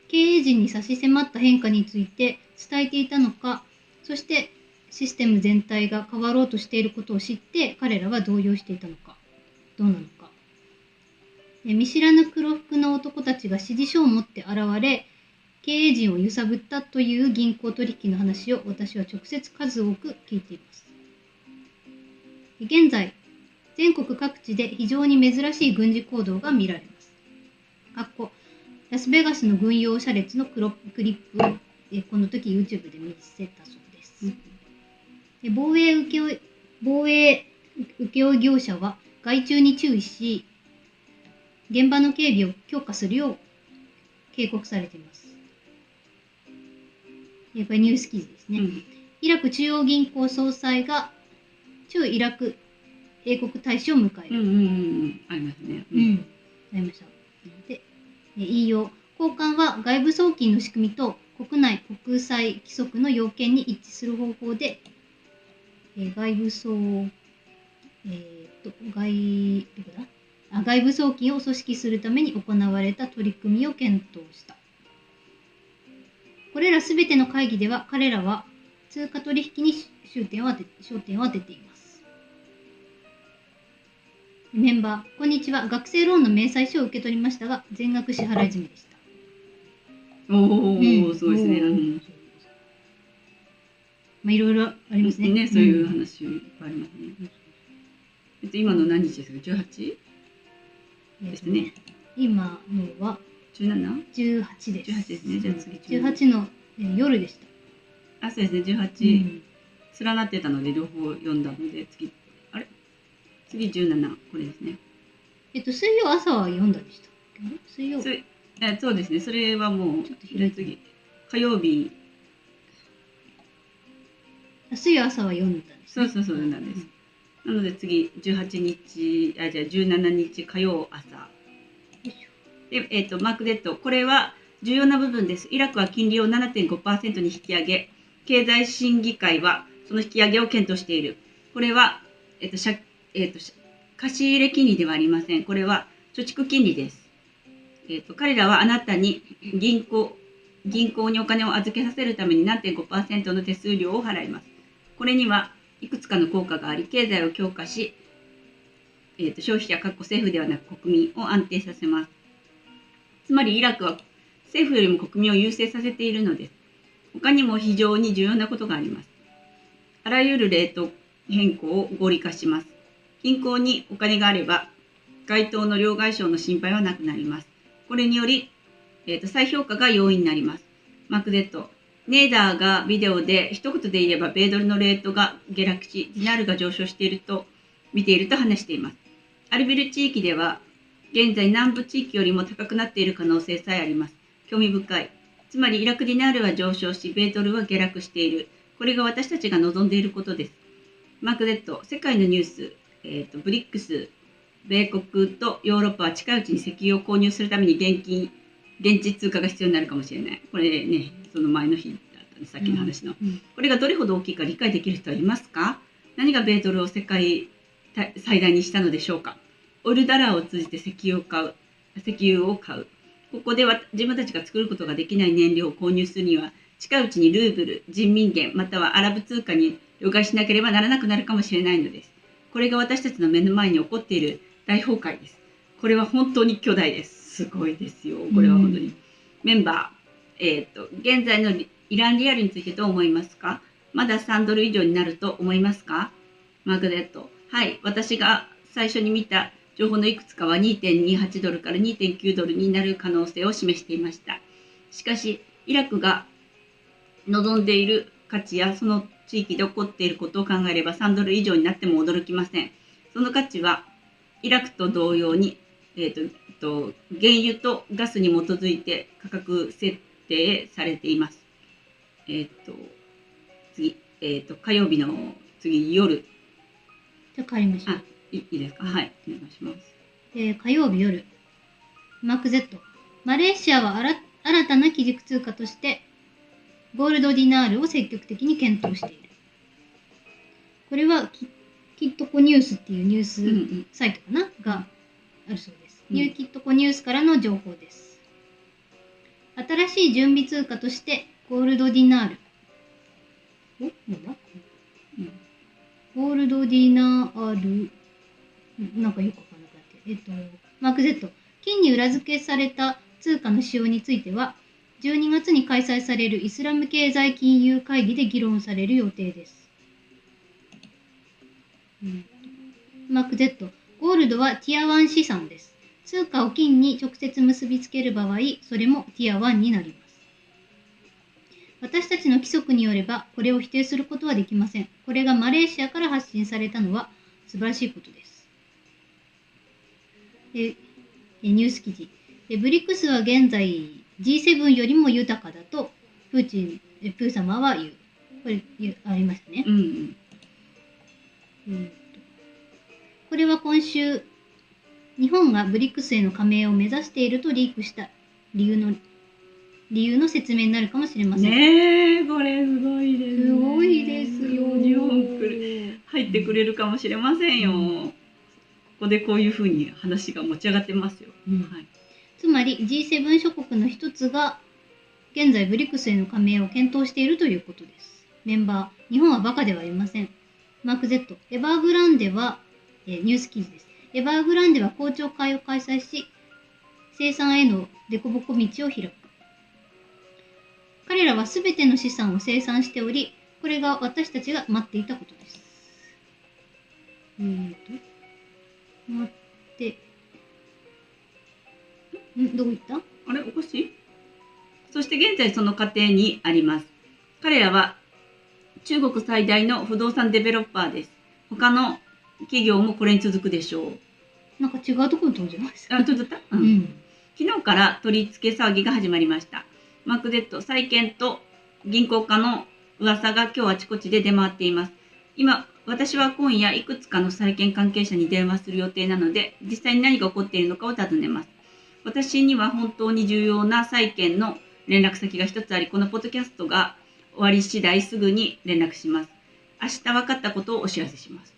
経営陣に差し迫った変化について伝えていたのか、そしてシステム全体が変わろうとしていることを知って彼らは動揺していたのか、どうなのか。見知らぬ黒服の男たちが指示書を持って現れ、経営陣を揺さぶったという銀行取引の話を私は直接数多く聞いています。現在、全国各地で非常に珍しい軍事行動が見られます。ラスベガスの軍用車列のクリップをこの時 YouTube で見せたそうです。防衛請負業者は害虫に注意し、現場の警備を強化するよう警告されています。これニュース記事ですね。イラク中央銀行総裁が駐イラク英国大使を迎える。ありますね。ありました。で、引用。交換は外部送金の仕組みと国内国際規則の要件に一致する方法で、外部送金を組織するために行われた取り組みを検討した。これらすべての会議では彼らは通貨取引に焦点を当てています。メンバー、こんにちは。学生ローンの明細書を受け取りましたが、全額支払い済みでした。おお、すごいですね。まあいろいろありますね。ね、そういう話いっぱいありますね。今の何日ですか？18？ですね。今のは 17？18 18です。18ですね。じゃあ次18の夜でした。あ、そうですね。18、連なってたので両方読んだので、次17、これですね。水曜朝は読んだでした。水曜。そうですね。それはもう、ちょっと開いて次、火曜日。水曜朝は読んだんです、ね。そうなんです。なので次、18日、じゃあ17日火曜朝。で、マーク Z、これは重要な部分です。イラクは金利を 7.5% に引き上げ、経済審議会はその引き上げを検討している。これは、貸し入れ金利ではありません。これは貯蓄金利です。彼らはあなたに銀行にお金を預けさせるために 7.5% の手数料を払います。これにはいくつかの効果があり、経済を強化し、消費者、政府ではなく国民を安定させます。つまりイラクは政府よりも国民を優先させているのです。他にも非常に重要なことがあります。あらゆるレート変更を合理化します。銀行にお金があれば、該当の両替商の心配はなくなります。これにより、再評価が容易になります。マーク Z、ネーダーがビデオで一言で言えば米ドルのレートが下落し、ディナールが上昇していると見ていると話しています。アルビル地域では、現在南部地域よりも高くなっている可能性さえあります。興味深い。つまりイラクディナールは上昇し、米ドルは下落している。これが私たちが望んでいることです。マーク Z、世界のニュース、ブリックス、米国とヨーロッパは近いうちに石油を購入するために現地通貨が必要になるかもしれない。これね、その前の日だったんです、さっきの話の。これがどれほど大きいか理解できる人はいますか？何が米ドルを世界最大にしたのでしょうか？オイルダラーを通じて石油を買う。ここでは自分たちが作ることができない燃料を購入するには、近いうちにルーブル、人民元、またはアラブ通貨に両替しなければならなくなるかもしれないのです。これが私たちの目の前に起こっている大崩壊です。これは本当に巨大です。すごいですよ。これは本当に。メンバー、現在のイランリアルについてどう思いますか？まだ3ドル以上になると思いますか？マーグレット。はい。私が最初に見た情報のいくつかは 2.28 ドルから 2.9 ドルになる可能性を示していました。しかし、イラクが望んでいる価値やその地域で起こっていることを考えれば3ドル以上になっても驚きません。その価値はイラクと同様に、原油とガスに基づいて価格設定されています。次、火曜日の次夜。じゃあ帰りましょう。いいですか？はい、お願いします。火曜日夜。マーク Z。マレーシアは新たな基軸通貨としてゴールドディナールを積極的に検討している。これはキットコニュースっていうニュースサイトかな、があるそうです。ニューキットコニュースからの情報です。新しい準備通貨としてゴールドディナール。なんだ、ゴールドディナール。なんかよくわかんなくなって。マーク Z。金に裏付けされた通貨の使用については、12月に開催されるイスラム経済金融会議で議論される予定です。マーク Z。ゴールドはティア1資産です。通貨を金に直接結びつける場合、それもティア1になります。私たちの規則によれば、これを否定することはできません。これがマレーシアから発信されたのは素晴らしいことです。ニュース記事。ブリックスは現在 G7 よりも豊かだとプー様は言う。これありましたね。これは今週、日本がブリックスへの加盟を目指しているとリークした理由の説明になるかもしれません。ねえ、これすごいですね。すごいですよ。日本入ってくれるかもしれませんよ。ここでこういうふうに話が持ち上がってますよ。はい、つまり G7 諸国の一つが現在ブリックスへの加盟を検討しているということです。メンバー、日本はバカではありません。マーク Z。エバーグランデは、ニュース記事です。エバーグランデは公聴会を開催し、生産への凸凹道を開く。はすべての資産を清算しており、これが私たちが待っていたことです。待って、どこ行った？あれおかしい？そして現在その過程にあります。彼らは中国最大の不動産デベロッパーです。他の企業もこれに続くでしょう。なんか違うところに飛んじゃいました。あ、飛んじゃった？うん。昨日から取り付け騒ぎが始まりました。マーク Z、債券と銀行家の噂が今日あちこちで出回っています。私は今夜いくつかの債券関係者に電話する予定なので、実際に何が起こっているのかを尋ねます。私には本当に重要な債券の連絡先が一つあり、このポッドキャストが終わり次第すぐに連絡します。明日分かったことをお知らせします。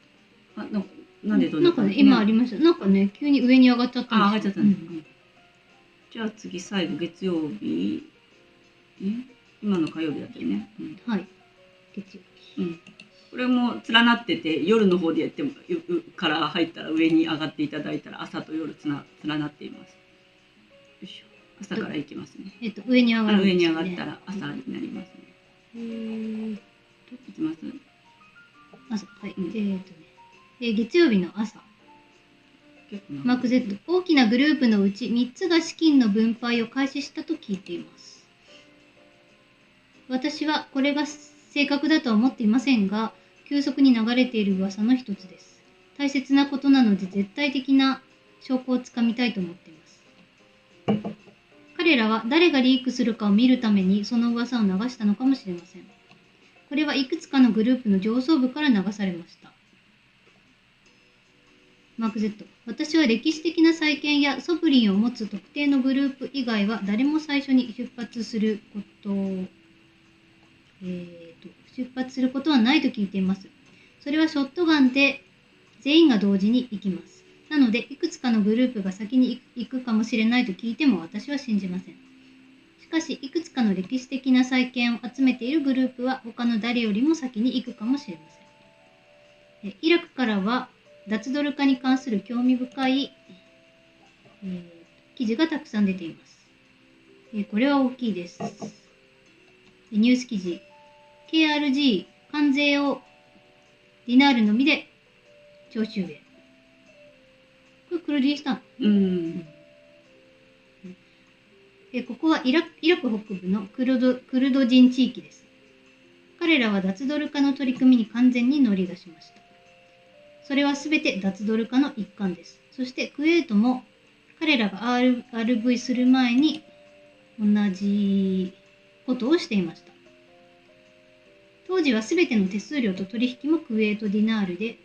なんでどうなんかね、今ありました。なんかね、急に上に上がっちゃったんですよ。上がっちゃったんです。じゃあ次、最後、月曜日。今の火曜日だったよね。はい。月曜日。これも連なってて、夜の方でやってもから入ったら上に上がっていただいたら朝と夜連なっています。よいしょ。朝からいきますね。上に上がる、上に上がったら朝になりますね。いきます？朝、はい。月曜日の朝。マーク Z、大きなグループのうち3つが資金の分配を開始したと聞いています。私はこれが正確だとは思っていませんが、急速に流れている噂の一つです。大切なことなので絶対的な証拠をつかみたいと思っています。彼らは誰がリークするかを見るためにその噂を流したのかもしれません。これはいくつかのグループの上層部から流されました。マーク Z、私は歴史的な債権やソブリンを持つ特定のグループ以外は誰も最初に出発することはないと聞いています。それはショットガンで全員が同時に行きます。なので、いくつかのグループが先に行くかもしれないと聞いても私は信じません。しかし、いくつかの歴史的な債権を集めているグループは他の誰よりも先に行くかもしれません。イラクからは脱ドル化に関する興味深い、記事がたくさん出ています。これは大きいです。ニュース記事。KRG 関税をディナールのみで徴収へ。これクルディスタン。ここはイラク北部のクルド人地域です。彼らは脱ドル化の取り組みに完全に乗り出しました。それはすべて脱ドル化の一環です。そしてクウェートも彼らが RV する前に同じことをしていました。当時はすべての手数料と取引もクウェートディナールで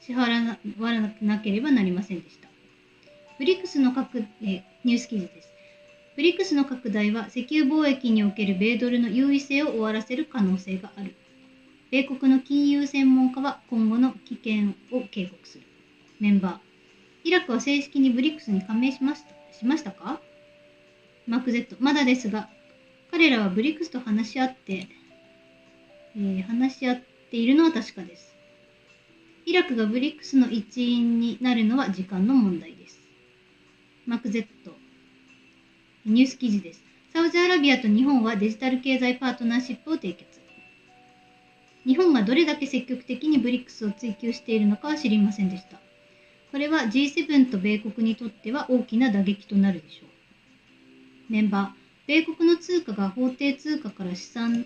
支払わなければなりませんでした。ニュース記事です。ブリックスの拡大は石油貿易における米ドルの優位性を終わらせる可能性がある。米国の金融専門家は今後の危険を警告する。メンバー。イラクは正式にブリックスに加盟しましたか？マーク Z。まだですが、彼らはブリックスと話し合っているのは確かです。イラクがブリックスの一員になるのは時間の問題です。マーク Z。ニュース記事です。サウジアラビアと日本はデジタル経済パートナーシップを締結。日本がどれだけ積極的にブリックスを追求しているのかは知りませんでした。これは G7 と米国にとっては大きな打撃となるでしょう。メンバー、米国の通貨が法定通貨から資産、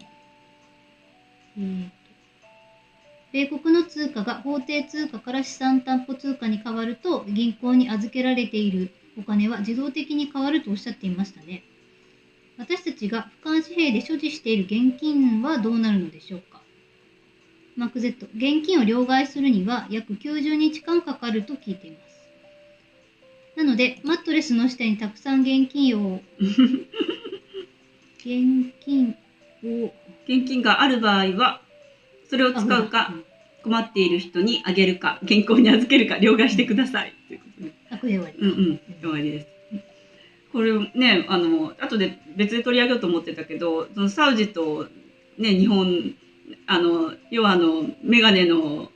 米国の通貨が法定通貨から資産担保通貨に変わると、銀行に預けられているお金は自動的に変わるとおっしゃっていましたね。私たちが俯瞰紙幣で所持している現金はどうなるのでしょうか。マーク Z、現金を両替するには約90日間かかると聞いています。なので、マットレスの下にたくさん現金がある場合は、それを使うか、困っている人にあげるか、銀行に預けるか、両替してください。ということで。これで終わり。終わりです。これね、後で別で取り上げようと思ってたけど、そのサウジとね、日本、要はメガネの、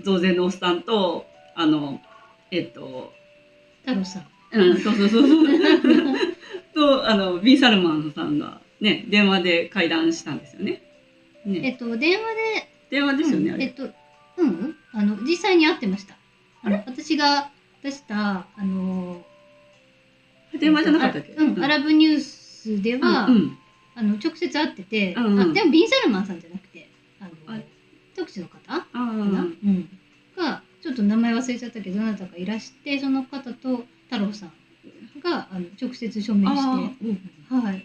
増税のおっさんと、太郎さん。そう。と、ビン・サルマンさんがね、電話で会談したんですよね。電話ですよね、あれ。実際に会ってました。私が出した、電話じゃなかったっけ？アラブニュースでは、直接会ってて、でもビン・サルマンさんじゃなくて、特使の方かな、が、ちょっと名前忘れちゃったけど、どなたかいらして、その方と太郎さんが直接署名して、はい。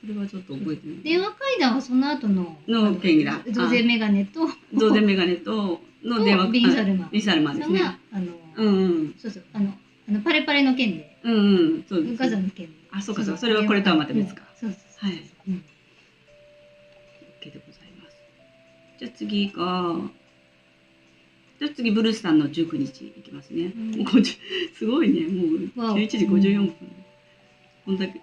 それはちょっと覚えてない。電話会談はその後の件だ。増税メガネとの電話ビン・サルマンさんですね。そうそうパレパレの件で、ガザの件で。あ、そうかそうか。それはこれとはまた別か。そうそうそう。はい。OK でございます。じゃあ次が。次ブルースさんの19日いきますね。すごいね、もう11時54分。こんだけ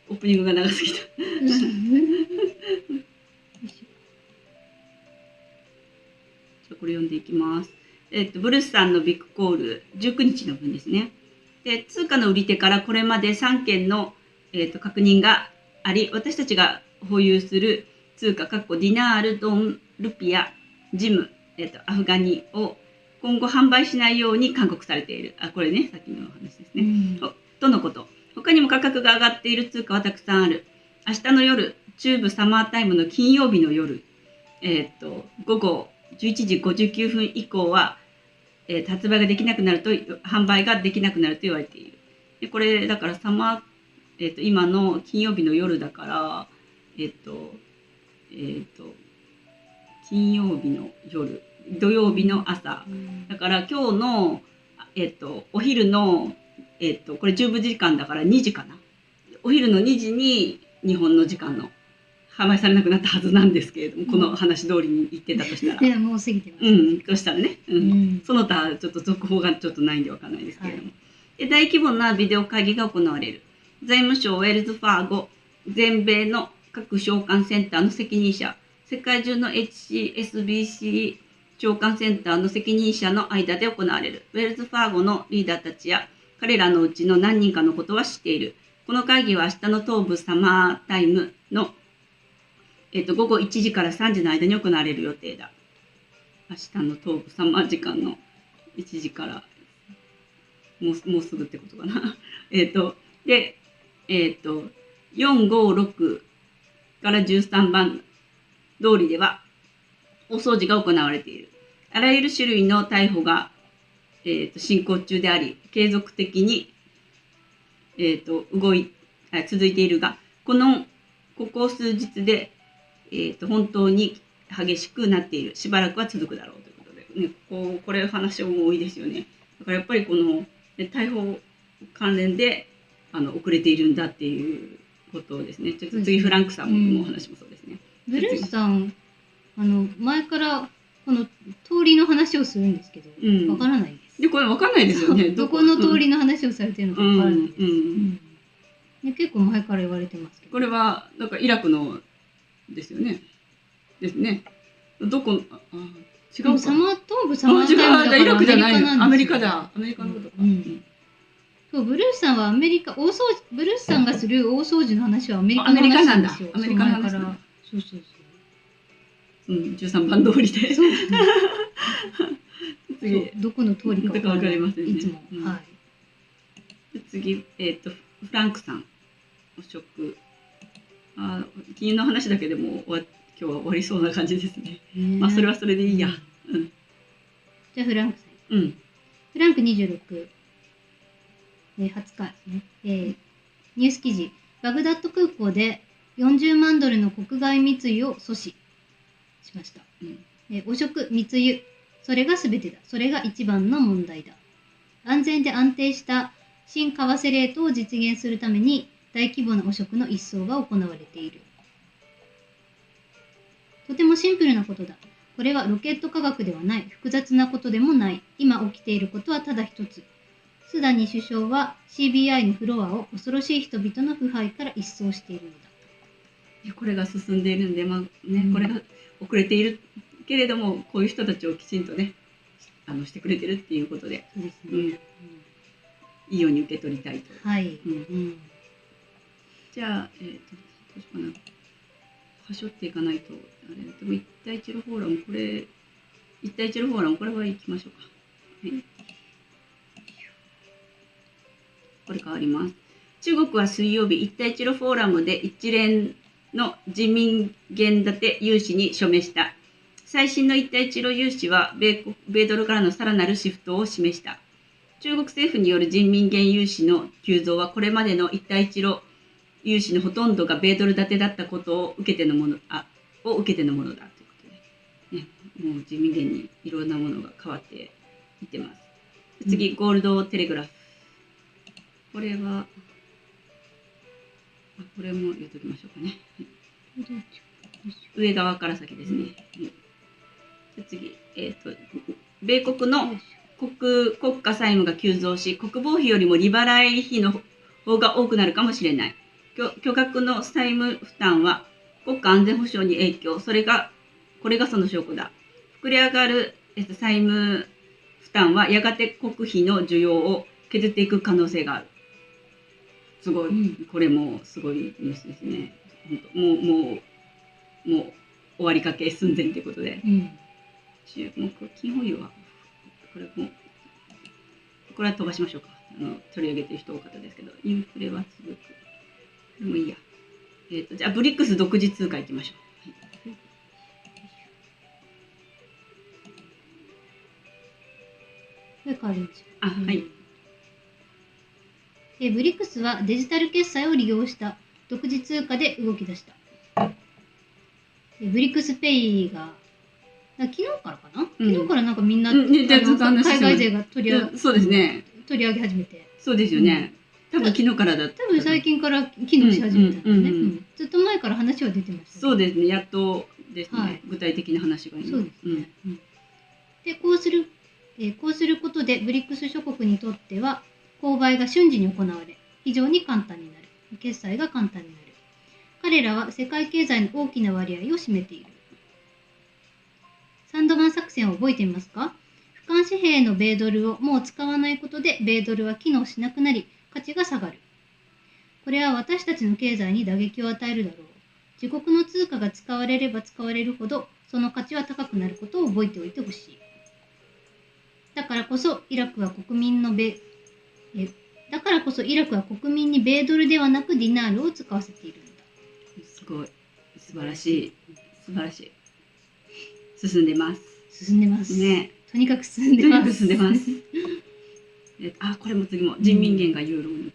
オープニングが長すぎた。じゃこれ読んでいきます。ブルースさんのビッグコール19日の分ですね。で、通貨の売り手からこれまで3件の、確認があり、私たちが保有する通貨、ディナール、ドン、ルピア、ジム、アフガニを今後販売しないように勧告されている。これね、さっきの話ですね。とのこと。他にも価格が上がっている通貨はたくさんある。明日の夜、中部サマータイムの金曜日の夜、午後11時59分以降は、発売ができなくなると、販売ができなくなると言われている。でこれ、だから今の金曜日の夜だから、金曜日の夜、土曜日の朝。だから今日の、お昼の、これ10分時間だから2時かな。お昼の2時に日本の時間の販売されなくなったはずなんですけれども、この話通りに言ってたとしたら。いや、もう過ぎてます。そしたらね。その他、ちょっと続報がちょっとないんでわかんないですけれども。で、大規模なビデオ会議が行われる。財務省ウェルズファーゴ、全米の各商館センターの責任者、世界中の HCSBC 長官センターの責任者の間で行われる。ウェルズファーゴのリーダーたちや彼らのうちの何人かのことは知っている。この会議は明日の東部サマータイムの、午後1時から3時の間に行われる予定だ。明日の東部サマー時間の1時からもうすぐってことかな。で、456から13番通りでは大掃除が行われている。あらゆる種類の逮捕が、進行中であり、継続的に、続いているが、ここ数日で、本当に激しくなっている。しばらくは続くだろうということで、ね、これ話も多いですよね。だからやっぱりこの、逮捕関連で遅れているんだっていうことですね。ちょっと次フランクさんのお話もそうですね。ブルースさん、前からこの通りの話をするんですけど、わからないです。で、これわかんないですよね。どこの通りの話をされてるのかわからないです。で結構前から言われてますけど。これはなんかイラクのですよね。ですね。どこ違うか。東部サマータイムだからイラクじゃないの。アメリカだ。アメリカのことか。そうブルースさんはブルースさんがする大掃除の話はアメリカの話なんですよ。アメリカの話から。そうそうそう。13番通りで。次どこの通りか分かりませんね。いつも。はい。次フランクさん汚職。金融の話だけでも今日は終わりそうな感じですね。まあそれはそれでいいや。じゃあフランクさん。フランク26。20日ですね。ニュース記事。バグダッド空港で40万ドルの国外密輸を阻止しました。汚職、密輸。それが全てだ。それが一番の問題だ。安全で安定した新為替レートを実現するために大規模な汚職の一掃が行われている。とてもシンプルなことだ。これはロケット科学ではない。複雑なことでもない。今起きていることはただ一つ。スダニ首相は CBI のフロアを恐ろしい人々の腐敗から一掃しているのだ。これが進んでいるんで、これが遅れているけれども、こういう人たちをきちんとね、してくれてるっていうことで、そうですね。いいように受け取りたいと。はい。じゃあ、どうしようかな。はしょっていかないと、あれ、でも一帯一路フォーラム、これ、一帯一路フォーラム、これは行きましょうか。はい。これ変わります。中国は水曜日、一帯一路フォーラムで一連の人民元建て融資に署名した。最新の一帯一路融資は米ドルからのさらなるシフトを示した。中国政府による人民元融資の急増はこれまでの一帯一路融資のほとんどが米ドル建てだったことを受けてのものだということで、ね、もう人民元にいろんなものが変わっていってます。次、ゴールドテレグラフ。これは、これも言っときましょうかね。上側から先ですね。次、米国の国家債務が急増し、国防費よりも利払い費の方が多くなるかもしれない。巨額の債務負担は国家安全保障に影響。これがその証拠だ。膨れ上がる債務負担はやがて国費の需要を削っていく可能性がある。すごい、これもすごいニュースですね。もう終わりかけ寸前ということで。注目金保有はこれは飛ばしましょうか。取り上げてる人多かったですけど、インフレは続く。でもいいや。じゃあブリックス独自通貨いきましょう。これ変わりましょう。はい。ブリックスはデジタル決済を利用した独自通貨で動き出した。ブリックスペイが昨日からかな、昨日からなんかみんな、海外勢が取り上げ始めて。そうですよね。多分昨日からだった。多分最近から機能し始めたんだね。ずっと前から話は出てました。そうですね。やっとですね。具体的な話が今。そうですね。で、こうすることでブリックス諸国にとっては購買が瞬時に行われ、非常に簡単になる。決済が簡単になる。彼らは世界経済の大きな割合を占めている。サンドマン作戦を覚えていますか？俯瞰紙幣の米ドルをもう使わないことで米ドルは機能しなくなり価値が下がる。これは私たちの経済に打撃を与えるだろう。自国の通貨が使われれば使われるほどその価値は高くなることを覚えておいてほしい。だからこそイラクは国民に米ドルではなくディナールを使わせているんだ。すごい。素晴らしい。素晴らしい。進んでます。ね。とにかく進んでます。これも次も人民元がユーロに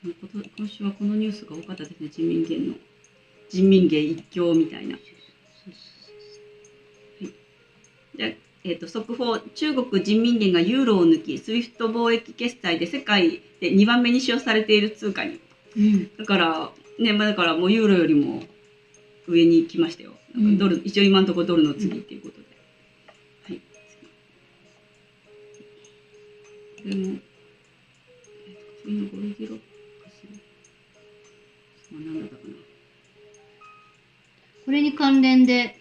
行く。今週はこのニュースが多かったですね。人民元一強みたいな。じゃあ速報、中国人民元がユーロを抜き、SWIFT 貿易決済で世界で2番目に使用されている通貨に。だからもうユーロよりも上に来ましたよ。ドル、一応今のところドルの次っていうことで。はい。これも、次のゴルディロックス。何だったかな。これに関連で、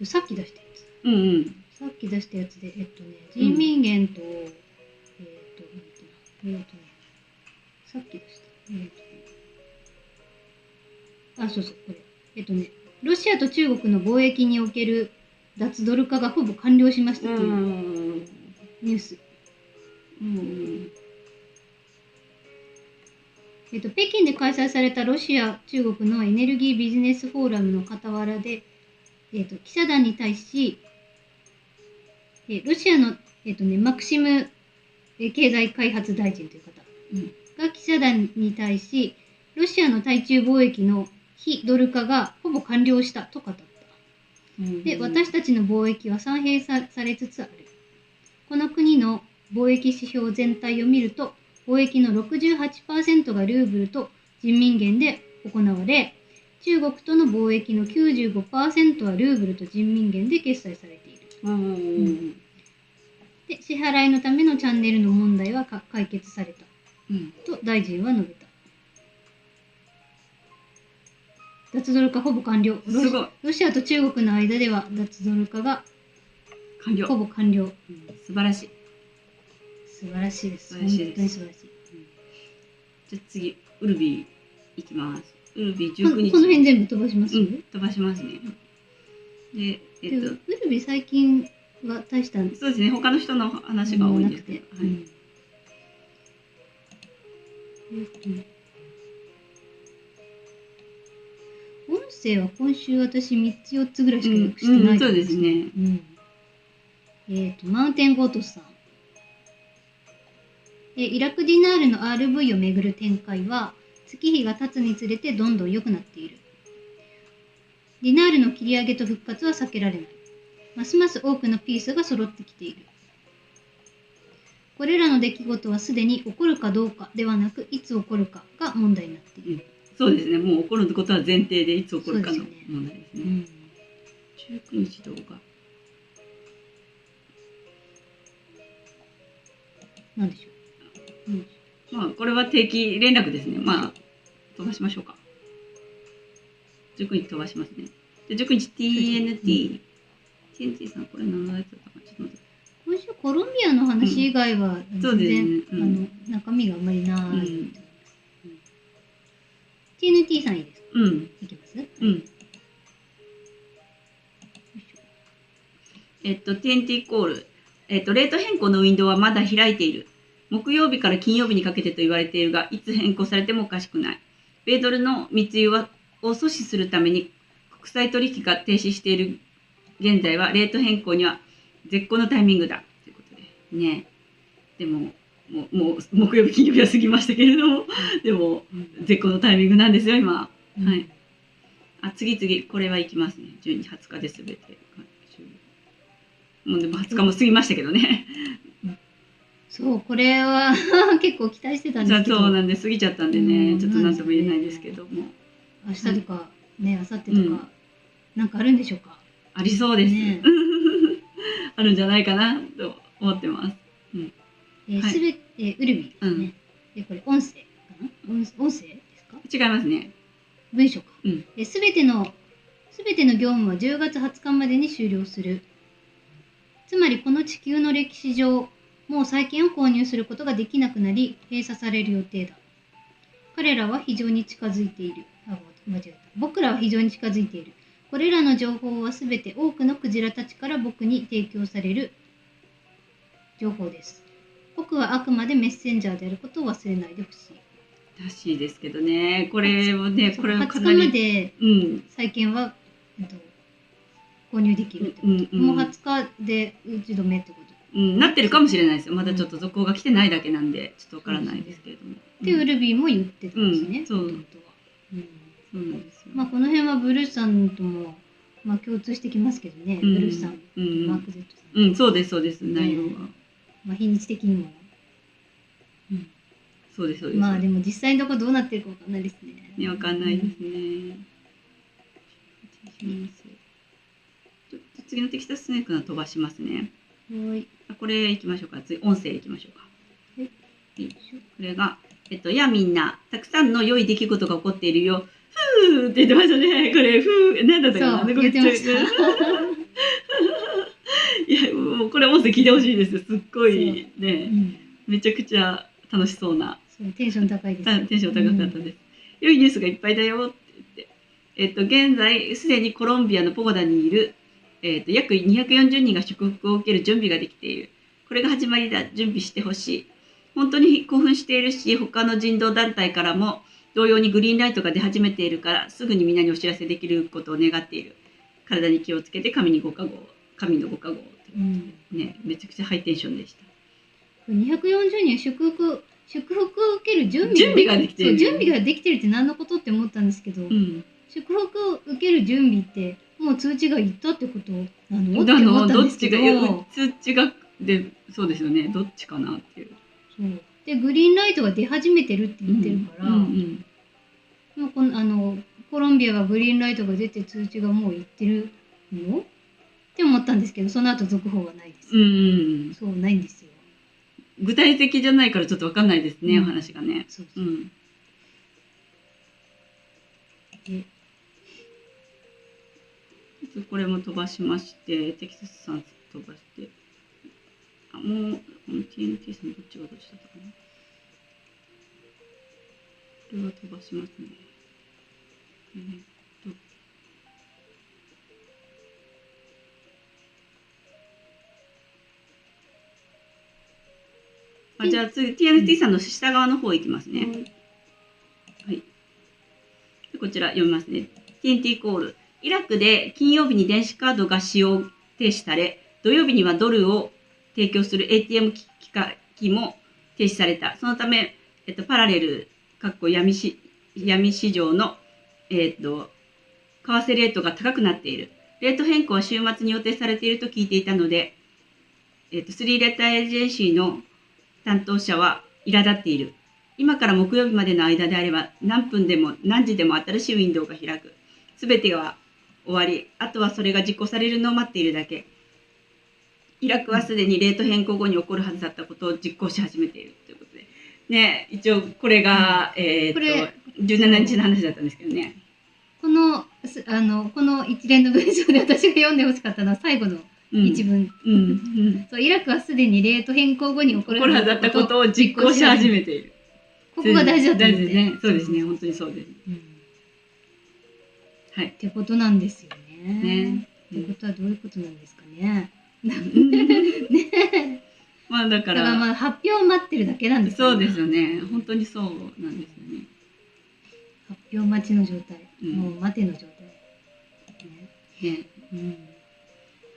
さっき出したやつ。さっき出したやつで、人民元と、さっき出した。そう、これ。ロシアと中国の貿易における脱ドル化がほぼ完了しましたというニュース。北京で開催されたロシア、中国のエネルギービジネスフォーラムの傍らで、記者団に対し、ロシアの、マクシム経済開発大臣という方が記者団に対し、ロシアの対中貿易の非ドル化がほぼ完了したと語った。で、私たちの貿易は散平されつつある。この国の貿易指標全体を見ると、貿易の 68% がルーブルと人民元で行われ、中国との貿易の 95% はルーブルと人民元で決済されている。で、支払いのためのチャンネルの問題は解決された。と大臣は述べた。脱ドル化ほぼ完了。ロシアと中国の間では脱ドル化がほぼ完了。素晴らしい。素晴らしいです。本当に素晴らしい。じゃあ次、ウルビーいきます。ウルビこの辺全部飛ばします？飛ばしますね。で、ウルビ最近は大した。そうですね。他の人の話が多いんですけど。はい。音声は今週私3つ4つぐらいしか訳してない、そうですね。マウンテンゴートさん。イラクディナールの RV をめぐる展開は月日が経つにつれてどんどん良くなっている。ディナールの切り上げと復活は避けられない。ますます多くのピースが揃ってきている。これらの出来事はすでに起こるかどうかではなく、いつ起こるかが問題になっている。そうですね。もう起こることは前提でいつ起こるかの問題ですね。19日動画。なんでしょう。まあこれは定期連絡ですね。まあ飛ばしましょうか。19日飛ばしますね。で19日 TNT。TNT さんこれ何のやつだったかちょっと待って。今週コロンビアの話以外は全然、中身があんまりない。TNT さんいいですか？いきます？TNT コール。レート変更のウィンドウはまだ開いている。木曜日から金曜日にかけてと言われているが、いつ変更されてもおかしくない。米ドルの密輸を阻止するために国際取引が停止している現在は、レート変更には絶好のタイミングだ。ということで。ね。でも、もう木曜日、金曜日は過ぎましたけれども、でも、絶好のタイミングなんですよ、今。はい。次、これはいきますね。12、20日で全て。もうでも20日も過ぎましたけどね。そう、これは結構期待してたんですけど。そうなんで過ぎちゃったんでね、ちょっと何とも言えないですけども。明日とか、ね、明後日とか、なんかあるんでしょうか？ありそうです。あるんじゃないかなと思ってます。すべて、ウルビですね。これ音声かな？音声ですか？違いますね。文章か。すべての業務は10月20日までに終了する。つまりこの地球の歴史上、もう債券を購入することができなくなり、閉鎖される予定だ。彼らは非常に近づいている。間違えた。僕らは非常に近づいている。これらの情報はすべて多くのクジラたちから僕に提供される情報です。僕はあくまでメッセンジャーであることを忘れないでほしい。らしいですけどね。これをね、これはかなり20日まで債券は、購入できるってこと。もう20日で打ち止めってこと。なってるかもしれないですよ。まだちょっと続行が来てないだけなんで、ちょっとわからないですけれども。で、ウルビーも言ってたんですね。そうなんですよ。まあこの辺はブルースさんともまあ共通してきますけどね。ブルースさん、マーク Z さん。そうです。内容は。まあ日にち的にも。そうです。まあでも実際のところどうなってるかわかんないですね。ね、わかんないですね。次のテキサススネークの飛ばしますね。これいきましょうか。次、音声いきましょうか。これが、やみんな、たくさんの良い出来事が起こっているよ。ふーって言ってましたね。これ、ふー、なんだったかな。言ってました。いや、もうこれ音声聞いてほしいです。すっごいね、めちゃくちゃ楽しそうな。テンション高いです。テンション高かったです。良いニュースがいっぱいだよって言って。現在、すでにコロンビアのポゴダにいる、約240人が祝福を受ける準備ができている。これが始まりだ。準備してほしい。本当に興奮しているし、他の人道団体からも同様にグリーンライトが出始めているから、すぐにみんなにお知らせできることを願っている。体に気をつけて神のご加護。ね、めちゃくちゃハイテンションでした。240人祝福を受ける準備ができてる。準備ができてるって何のことって思ったんですけど、祝福を受ける準備ってもう通知がいったってことなのって思ったんですけど、通知がでそうですよね。どっちかなっていう。そうでグリーンライトが出始めてるって言ってるから、もうコロンビアがグリーンライトが出て通知がもういってるのって思ったんですけど、その後続報はないです。そうないんですよ。具体的じゃないからちょっと分かんないですね、お話がね。これも飛ばしまして、テキサスさん飛ばして、もう TNT さんどっちだったかな。これは飛ばしますね。じゃあ次 TNT さんの下側の方行きますね。はい。こちら読みますね。TNT コール。イラクで金曜日に電子カードが使用停止され、土曜日にはドルを提供する ATM 機も停止された。そのため、パラレル、闇市場の、為替レートが高くなっている。レート変更は週末に予定されていると聞いていたので、スリーレターエージェンシーの担当者は苛立っている。今から木曜日までの間であれば何分でも何時でも新しいウィンドウが開く。すべてが終わり、あとはそれが実行されるのを待っているだけ。イラクはすでにレート変更後に起こるはずだったことを実行し始めているということで。ね、一応これが、17日の話だったんですけどね。この一連の文章で私が読んでほしかったのは最後の一文。そう、イラクはすでにレート変更後に起こるはずだったことを実行し始めている。ここが大事だったんですね。そうですね。本当にそうです。はい。ってことなんですよね。ってことはどういうことなんですかね。ね。まあだからまあ発表を待ってるだけなんですよね。そうですよね。本当にそうなんですよね。発表待ちの状態。もう待ての状態。ね。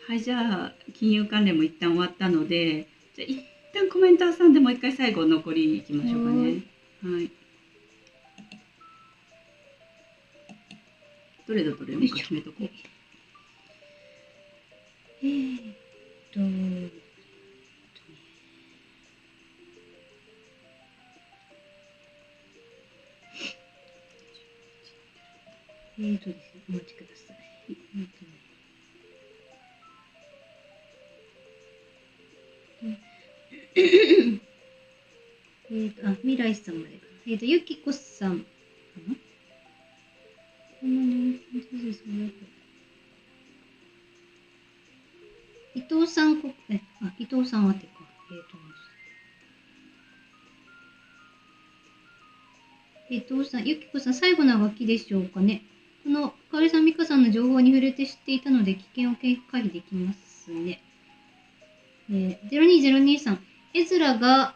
はい、じゃあ金融関連も一旦終わったので、じゃあ一旦コメンターさんでもう一回最後残りいきましょうかね。はい。どれだと読むか決めとこう。ですね、お待ちください。未来さんまでかな。ゆきこさんかな。伊藤さん伊藤さんはてか。伊藤さん、ゆきこさん、最後のあがきでしょうかね。この、かおりさん、みかさんの情報に触れて知っていたので、危険を回避できますね。0202さん、エズラが、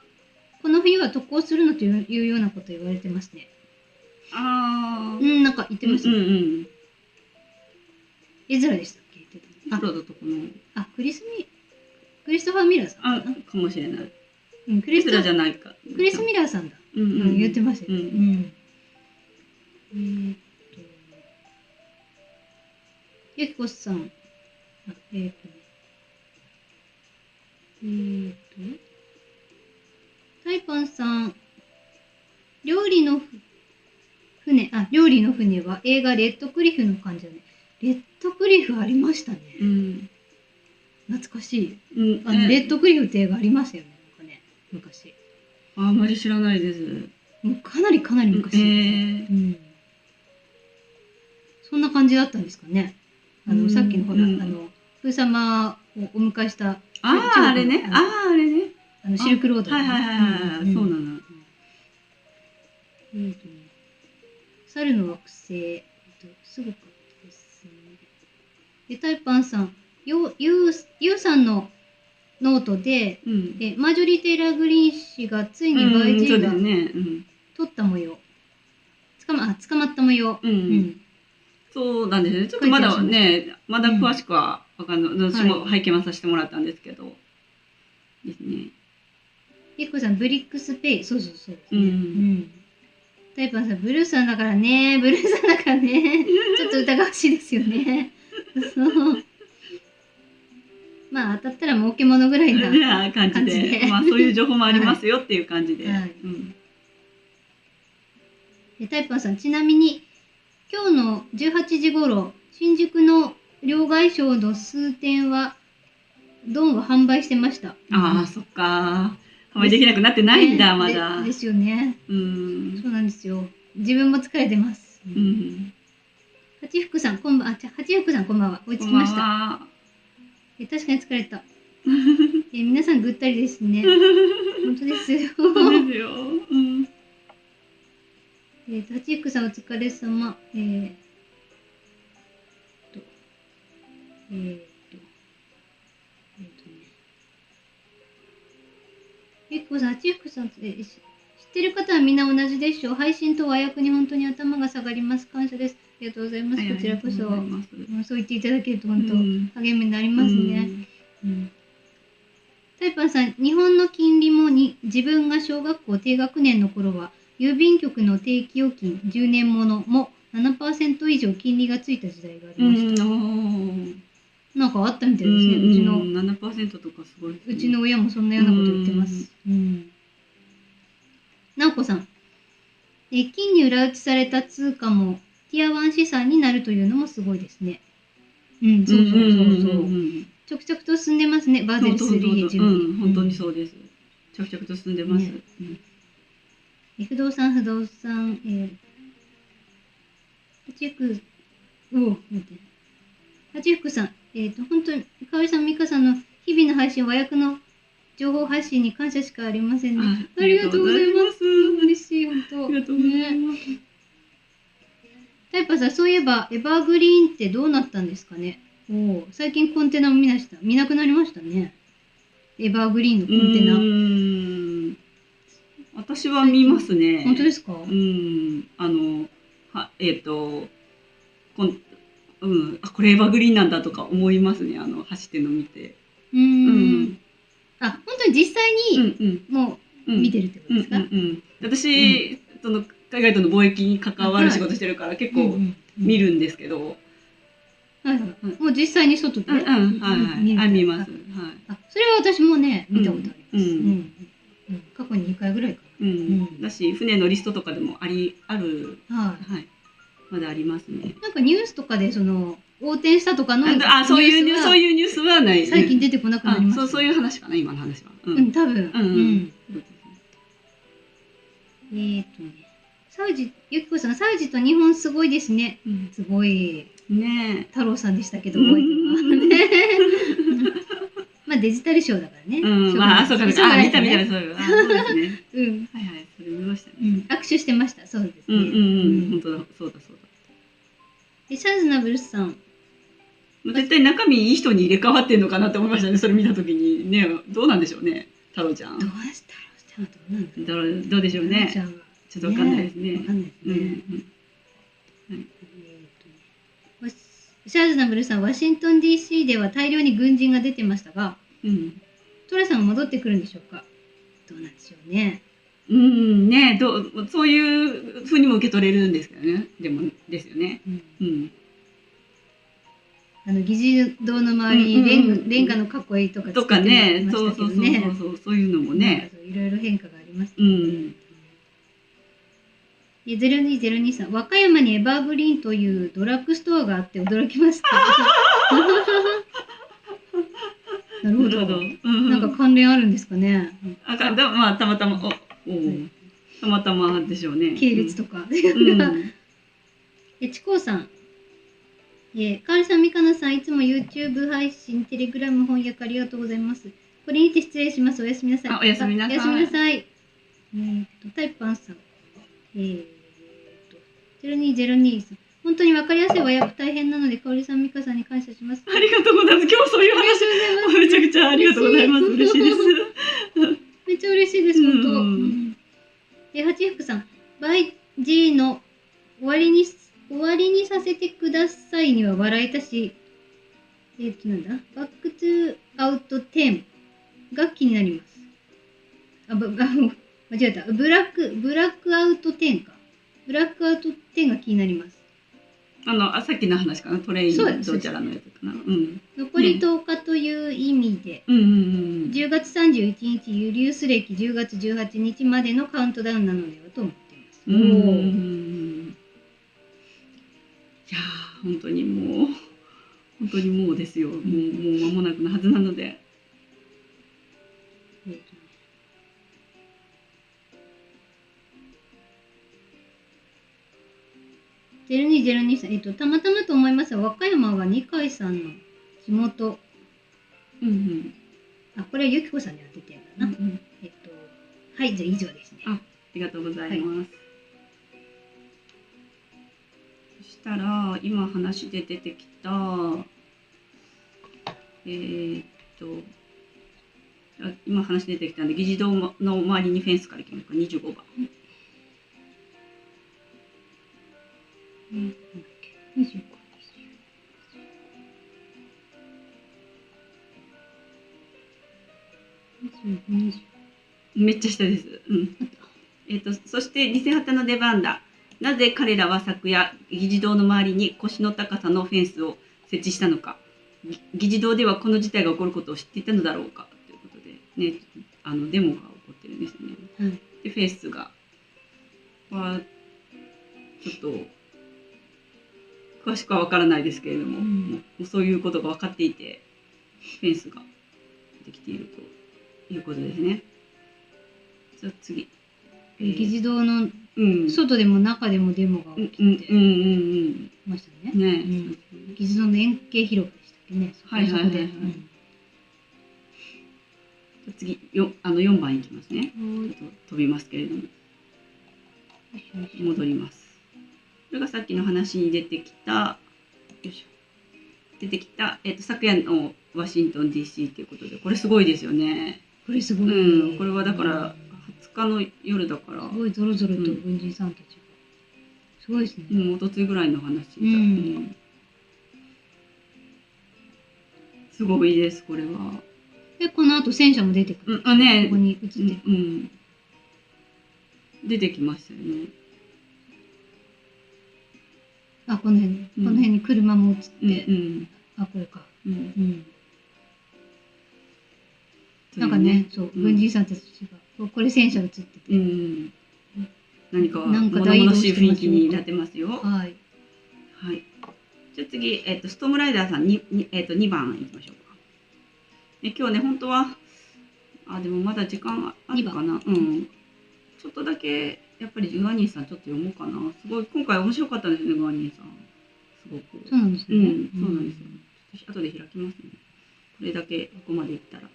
この冬は渡航するのというようなこと言われてますね。なんか言ってましたね。エズラでしたっけ？言ってた。プロだとこの。クリストファー・ミラーさんかもしれない。クリスラじゃないか。クリス・ミラーさんだ。言ってましたよね。ゆきこさん。タイパンさん。料理の船は映画レッドクリフの感じだね。レッドクリフありましたね。懐かしい。レッドクリフって映画ありましたよね。なんかね、昔。あんまり知らないです。もうかなり昔。そんな感じだったんですかね。さっきのほら、プー様をお迎えした。あれね。あれね。シルクロード。そうなの。猿の惑星。すごかったですね。で、タイパンさん、ゆうさんのノートで、マージョリー・テイラー・グリーン氏がついに YG が取った模様。捕まった模様。そうなんですね。ちょっとまだね、まだ詳しくは分かんない。私も拝見はさせてもらったんですけど。ですね。ゆきこさん、ブリックスペイ。そうですね。タイパンさん、ブルーさんだからね。ちょっと疑わしいですよね。そう。まあ当たったら儲けものぐらいな感じで、まあそういう情報もありますよっていう感じで。タイパンさん、ちなみに今日の18時頃、新宿の両替商の数店はドンを販売してました。そっか。販売できなくなってないんだ、まだ。ですよね。そうなんですよ。自分も疲れてます。八福さん、こんばんは。追いつきました。確かに疲れた。皆さんぐったりですね。本当ですよ。そうですよ。八福さんお疲れ様。えーっと、ゆきこさん、ちふくさん、知ってる方はみんな同じでしょう。配信と和訳に本当に頭が下がります。感謝です。ありがとうございます。こちらこそ、そう言っていただけると本当、励みになりますね。タイパンさん、日本の金利も自分が小学校低学年の頃は、郵便局の定期預金10年ものも 7% 以上金利がついた時代がありました。なんかあったみたいですね。うちの 7% とかすごい、うちの親もそんなようなこと言ってます。なおこさん、金に裏打ちされた通貨もティア1資産になるというのもすごいですね。そう。着々と進んでますね、バーゼル3へ準備。本当にそうです。着々と進んでます。不動産、八福さん、本当に、かおりさん、みかさんの日々の配信、和訳の情報発信に感謝しかありませんね。ありがとうございます。嬉しい、本当。ありがとうございます。タイパさん、そういえば、エバーグリーンってどうなったんですかね。最近コンテナも見なくなりましたね。エバーグリーンのコンテナ。私は見ますね。本当ですか？これエバーグリーンなんだとか思いますね。走ってるの見て。本当に実際にもう見てるってことですか？私、海外との貿易に関わる仕事してるから結構見るんですけど。もう実際に外で見ます。それは私もね、見たことあります。過去に2回ぐらいかな。だし、船のリストとかでもある。まだありますね。なんかニュースとかで横転したとかのそういうニュースはない。最近出てこなくなりました。そういう話かな、今の話は。多分。ゆきこさん、サウジと日本すごいですね。すごい。ね、太郎さんでしたけど覚えてます。まあデジタルショーだからね。そうか、見たそうですね。そうですね。それ見ましたね。握手してました。そうですね。本当だ、そうだ。シャズナブルスさん。絶対中身いい人に入れ替わってんのかなって思いましたね。それ見たときにね、どうなんでしょうね、太郎ちゃん。どうでしょうね。ちょっとわかんないですね。シャーズナブルさん、ワシントン DC では大量に軍人が出てましたが、トラさんは戻ってくるんでしょうか。どうなんでしょうね。そういうふうにも受け取れるんですけどね。ですよね。議事堂の周りにレンガの囲いとか作ってましたけどね。そういうのもね。いろいろ変化がありますけどね。0202さん、和歌山にエバーグリーンというドラッグストアがあって驚きました。なるほど。なんか関連あるんですかね。たまたまでしょうね。系列とか。ちこうさん。かおりさん、みかなさん、いつも YouTube 配信、テレグラム翻訳ありがとうございます。これにて失礼します。おやすみなさい。おやすみなさい。タイパンさん。0202さん。本当に分かりやすい和訳大変なので、かおりさん、みかさんに感謝します。ありがとうございます。今日そういう話、めちゃくちゃありがとうございます。嬉しいです。めっちゃ嬉しいです、本当。八福さん、バイ G の終わりにさせてくださいには笑えたし、なんだバックトゥアウト10が気になります。間違えた。ブラックアウト10か。ブラックアウト10が気になります。さっきの話かな、トレインどちらのやつかな。残り10日という意味で、10月31日、ユリウス歴10月18日までのカウントダウンなのではと思っています。いや本当にもうですよ。もう間もなくのはずなので。0202さん、たまたまと思いますが、和歌山は二階さんの地元。これはゆきこさんに当ててるんだな。はい、じゃあ以上ですね。ありがとうございます。そしたら、今話で出てきた、今話出てきたんで、議事堂の周りにフェンスからいきますか、25番。めっちゃ下です。そして偽旗の出番だ。なぜ彼らは昨夜、議事堂の周りに腰の高さのフェンスを設置したのか。議事堂ではこの事態が起こることを知っていたのだろうかということで、ね、デモが起こってるんですね。で、フェンスが、ちょっと、詳しくは分からないですけれども、もうそういうことが分かっていて、フェンスができているということですね。じゃあ次。議事堂の外でも中でもデモが起きてましたね。議事堂の円形広場でしたっけね。はいはいはい。次4番いきますね。ちょっと飛びますけれども。戻ります。これがさっきの話に出てきた、昨夜のワシントン DC ということで、これすごいですよね。これすごい。これはだから、20日の夜だから。すごいゾロゾロと軍人さんたちが。すごいですね。おとついぐらいの話。すごいです、これは。で、この後戦車も出てくる。ここに映ってる。出てきましたよね。この辺に車も映って、これか。なんかね、そう、軍人さんたちが、これ戦車映ってて。何か物々しい雰囲気になってますよ。はい。じゃあ次、ストームライダーさん2番いきましょうか。今日ね、本当は、でもまだ時間あるかな。ちょっとだけ、やっぱりグアニーさんちょっと読もうかな。すごい、今回面白かったですね、グアニーさん。すごく。そうなんですね。そうなんですよ。後で開きますね。これだけ、ここまでいったら。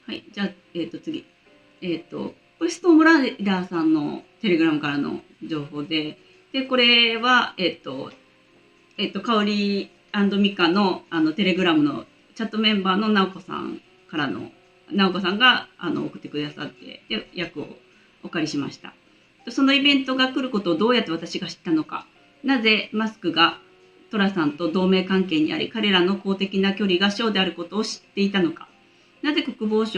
はい、じゃあ、次。これストームライダーさんのテレグラムからの情報で、これは、香り&ミカのテレグラムのチャットメンバーの直子さんからの、直子さんが送ってくださって、で、役をお借りしました。そのイベントが来ることをどうやって私が知ったのか、なぜマスクがトラさんと同盟関係にあり、彼らの公的な距離が小であることを知っていたのか、なぜ国防総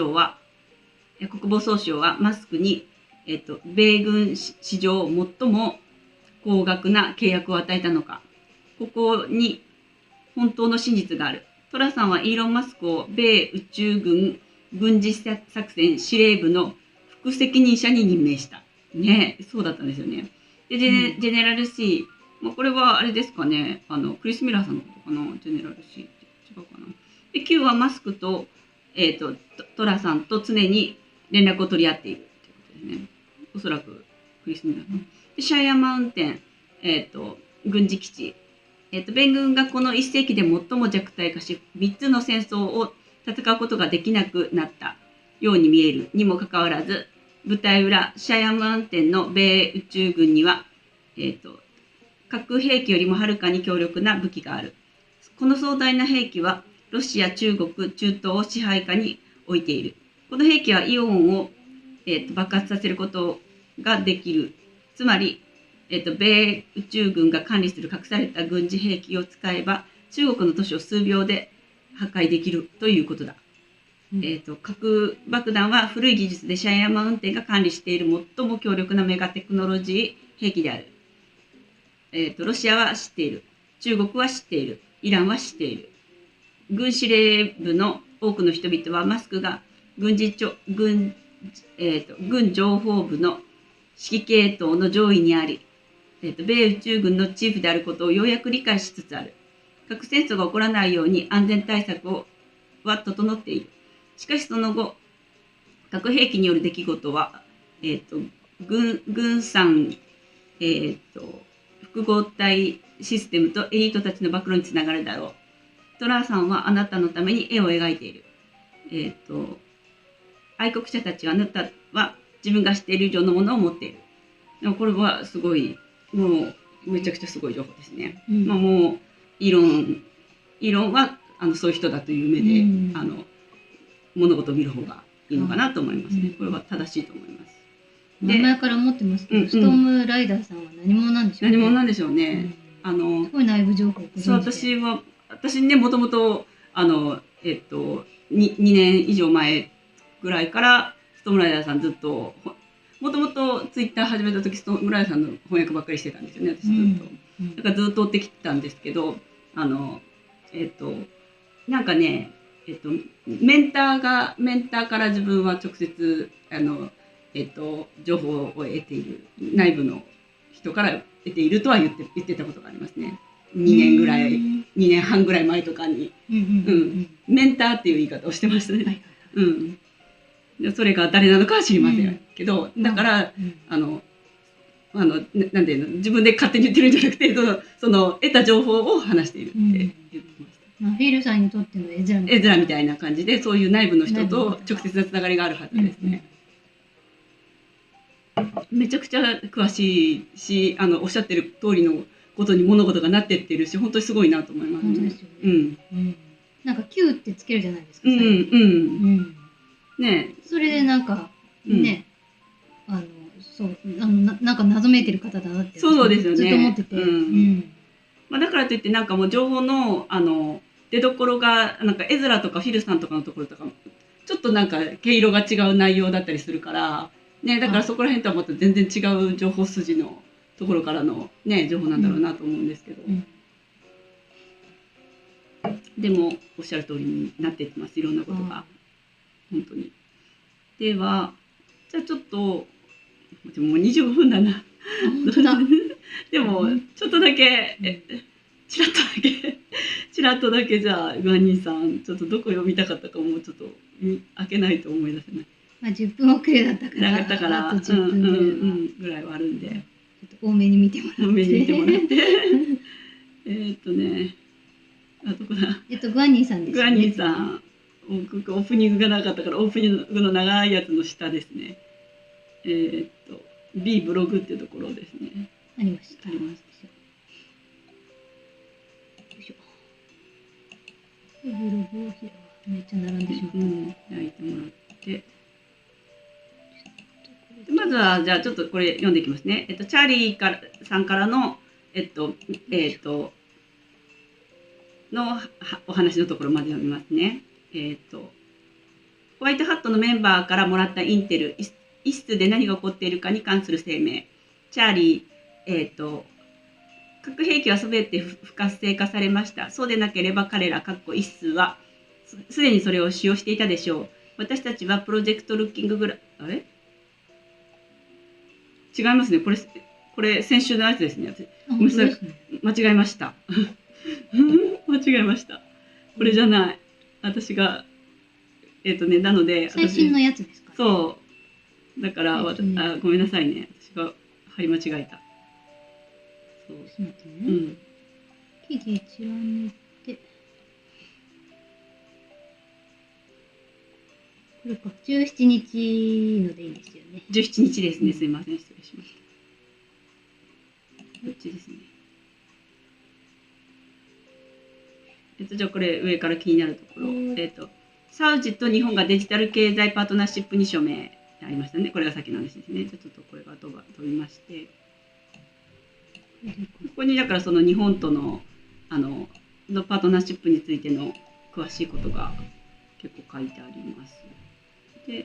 省はマスクに、米軍史上最も高額な契約を与えたのか、ここに本当の真実がある。トラさんはイーロン・マスクを米宇宙軍軍事作戦司令部の副責任者に任命した。ね、そうだったんですよね。で、ジェネラル C、これはあれですかね、クリス・ミラーさんのことかな、ジェネラル C って違うかな。で、Q はマスクと、トラさんと常に連絡を取り合っているということですね。おそらくクリス・ミラーさん。で、シャイアマウンテン、軍事基地。米軍がこの1世紀で最も弱体化し、3つの戦争を戦うことができなくなったように見えるにもかかわらず、舞台裏、シャイアマウンテンの米宇宙軍には、核兵器よりもはるかに強力な武器がある。この壮大な兵器は、ロシア、中国、中東を支配下に置いている。この兵器はイオンを、爆発させることができる。つまり、米宇宙軍が管理する隠された軍事兵器を使えば、中国の都市を数秒で破壊できるということだ。核爆弾は古い技術でシャイアマウンテンが管理している最も強力なメガテクノロジー兵器である。ロシアは知っている。中国は知っている。イランは知っている。軍司令部の多くの人々はマスクが軍情報部の指揮系統の上位にあり、米宇宙軍のチーフであることをようやく理解しつつある。核戦争が起こらないように安全対策は整っている。しかしその後、核兵器による出来事は、軍産、複合体システムとエリートたちの暴露につながるだろう。トラーさんはあなたのために絵を描いている。愛国者たちはあなたは自分が知っている以上のものを持っている。でもこれはすごい、もうめちゃくちゃすごい情報ですね。もうイーロンはそういう人だという目で、物事を見る方がいいのかなと思いますね。これは正しいと思います。名前から持ってますけど、ストームライダーさんは何者なんでしょうね。何者なんでしょうね。すごい内部情報をご存知で。私ね、もともと、2年以上前ぐらいから、ストームライダーさんずっと、もともとツイッター始めた時、ストームライダーさんの翻訳ばっかりしてたんですよね、私ずっと。だからずっと追ってきたんですけど、なんかね、メンターから自分は直接、情報を得ている、内部の人から得ているとは言ってたことがありますね。2年半ぐらい前とかに。メンターっていう言い方をしてましたね。それが誰なのかは知りませんけど、だから、なんていうの、自分で勝手に言ってるんじゃなくて、得た情報を話しているって言ってました。フィルさんにとっての絵面みたいな感じで、そういう内部の人と直接なつながりがあるはずですね。めちゃくちゃ詳しいし、おっしゃってる通りのことに物事がなってってるし、本当にすごいなと思いますね。本当ですよね。なんか Q ってつけるじゃないですか。ね、それでなんかね、なんか謎めいてる方だなってそうですよね。ずっと思ってて。だからといってなんかもう情報の出どころがなんかエズラとかフィルさんとかのところとかちょっとなんか毛色が違う内容だったりするから。ね、だからそこら辺とはまた全然違う情報筋のところからの、ね、情報なんだろうなと思うんですけど、でもおっしゃる通りになっていってます、いろんなことが本当に。ではじゃあちょっとでももう25分だな。でもちょっとだけちらっとだけじゃあグアニーさんちょっとどこ読みたかったかもうちょっと開けないと思い出せない。10分遅れだったからあと10分ぐらいはあるんで、ちょっと多めに見てもらって。どこだ。グアニーさんです。グアニーさん、オープニングがなかったからオープニングの長いやつの下ですね。B ブログっていうところですね。ありました。よいしょ。ブログをめっちゃ並んでしまった。開いてもらって。まずはじゃあちょっとこれ読んでいきますね。チャーリーさんからののお話のところまで読みますね。ホワイトハットのメンバーからもらったインテル一室で何が起こっているかに関する声明。チャーリー、核兵器はすべて不活性化されました。そうでなければ彼ら一室はすでにそれを使用していたでしょう。私たちはプロジェクトルッキングあれ違いますね。これ先週のやつですね。ごめんなさい。間違えました。間違えました。これじゃない。私がなので最新のやつですか。そう。だからごめんなさいね。私が貼り間違えた。そう。記事一覧にて。これか17日のでいいんですよね。17日ですね。すいません、失礼しました。こっちですね。じゃあこれ上から気になるところ。サウジと日本がデジタル経済パートナーシップに署名ありましたね。これが先の話ですね。じゃあちょっとこれが飛びまして、ここにだからその日本とののパートナーシップについての詳しいことが結構書いてあります。で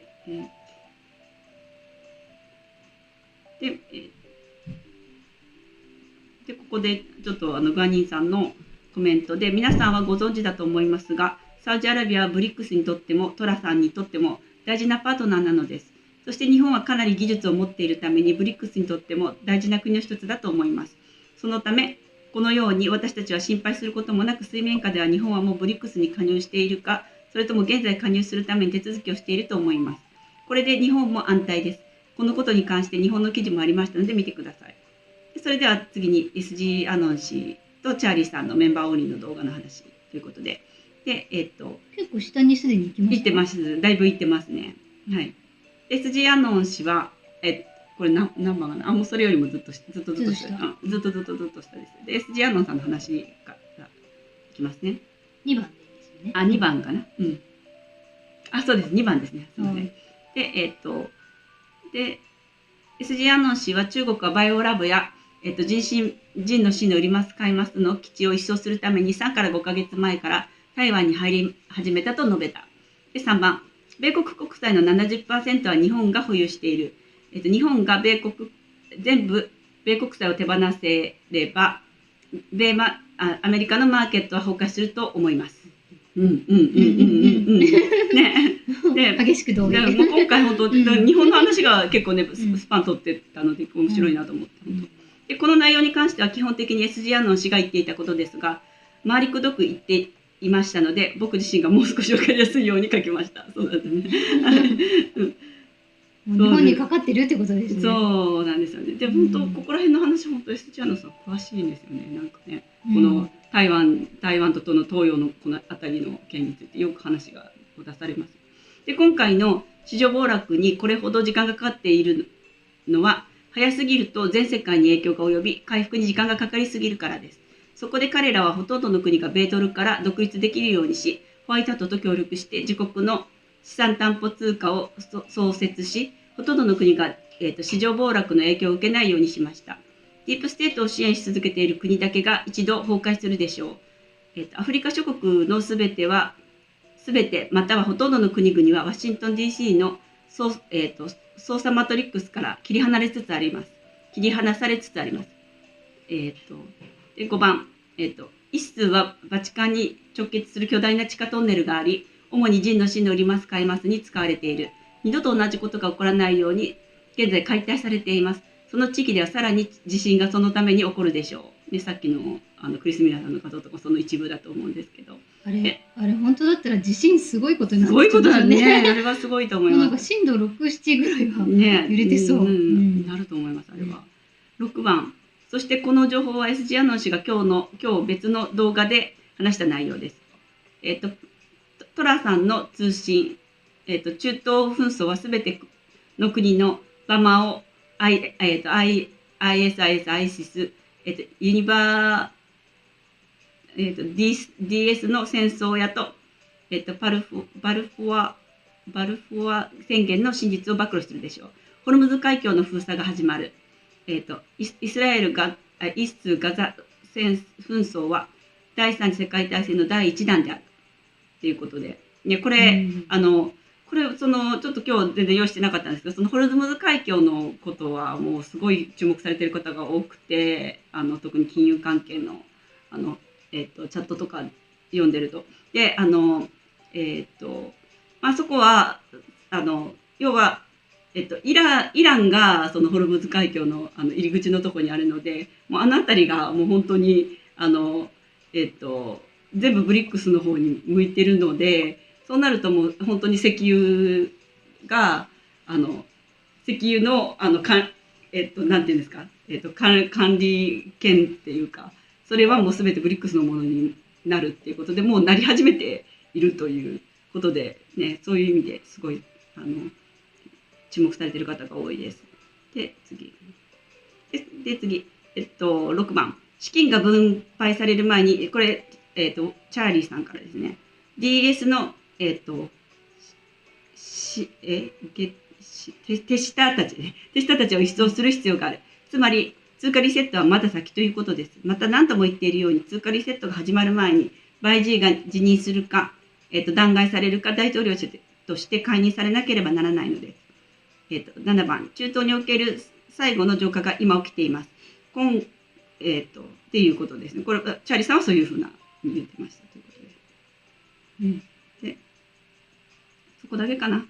ここでちょっとガニーさんのコメントで、皆さんはご存知だと思いますが、サウジアラビアはブリックスにとってもトラさんにとっても大事なパートナーなのです。そして日本はかなり技術を持っているためにブリックスにとっても大事な国の一つだと思います。そのためこのように私たちは心配することもなく、水面下では日本はもうブリックスに加入しているか、それとも現在加入するために手続きをしていると思います。これで日本も安泰です。このことに関して日本の記事もありましたので見てください。それでは次に SG アノン氏とチャーリーさんのメンバーオンリーの動画の話ということで、結構下にすでに行きました。行ってます。だいぶ行ってますね。はい。SG アノン氏はこれ何番かな。もうそれよりもずっと下です。で SG アノンさんの話からいきますね。2番でいいですね。あ、2番かな。うん。あ、そうです。2番ですね。そうね。で、で、SG アノン氏は中国はバイオラブや、人の死の売ります買いますの基地を一掃するために3から5ヶ月前から台湾に入り始めたと述べた。で、3番、米国国債の 70% は日本が保有している。日本が全部米国債を手放せれば、アメリカのマーケットは崩壊すると思います。ね。で、激しく同意。もう今回本当、日本の話が結構ね、スパン取ってたので面白いなと思って。で、この内容に関しては基本的に SG アノン氏が言っていたことですが、回りくどく言っていましたので、僕自身がもう少し分かりやすいように書きました。そうだね。日本にかかってるってことですね。そうなんですよね。で、本当、ここら辺の話、本当 SG アノンさん詳しいんですよね。なんかね、この台湾との東洋のこの辺りの件についてよく話が出されます。で、今回の市場暴落にこれほど時間がかかっているのは、早すぎると全世界に影響が及び、回復に時間がかかりすぎるからです。そこで彼らはほとんどの国が米ドルから独立できるようにし、ホワイトハットと協力して自国の資産担保通貨を創設し、ほとんどの国が、市場暴落の影響を受けないようにしました。ディープステートを支援し続けている国だけが一度崩壊するでしょう。アフリカ諸国のすべてまたはほとんどの国々はワシントン DC の操作マトリックスから切り離されつつあります。で5番、イスはバチカンに直結する巨大な地下トンネルがあり、主に人の死の売ります買いますに使われている。二度と同じことが起こらないように現在解体されています。その地域ではさらに地震がそのために起こるでしょう。で、さっきのクリス・ミラーさんの方とかその一部だと思うんですけど。あれ本当だったら地震すごいことになってすごいことだね。あれはすごいと思います。なんか震度6、7ぐらいは揺れてそう。なると思います、あれは。6番。そしてこの情報は SG アノン氏が今日別の動画で話した内容です。トラさんの通信、中東紛争はすべての国のバマをISIS、ISIS、ユニバー、DS の戦争やと、バルフォア宣言の真実を暴露するでしょう。ホルムズ海峡の封鎖が始まる。イスラエルがイスガザ紛争は第三次世界大戦の第一弾であるということで、ね、これ、ちょっと今日全然用意してなかったんですけど、そのホルムズ海峡のことはもうすごい注目されている方が多くて、特に金融関係のチャットとか読んでると。で、そこは要はイランがそのホルムズ海峡の入り口のところにあるので、もうあの辺りがもう本当に全部ブリックスの方に向いてるので、そうなるともう本当に石油が石油のなんていうんですか、管理権っていうか、それはもう全てブリックスのものになるっていうことでもうなり始めているということでね、そういう意味ですごい注目されている方が多いです。で次、6番、資金が分配される前にこれチャーリーさんからですね、DS の手下たちを一掃する必要がある。つまり通貨リセットはまだ先ということです。また何度も言っているように通貨リセットが始まる前にバイジーが辞任するか、弾劾されるか大統領として解任されなければならないのです。7番、中東における最後の浄化が今起きています。っていうことですね。これチャーリーさんはそういうふうな言ってましたということで。で、そこだけかな。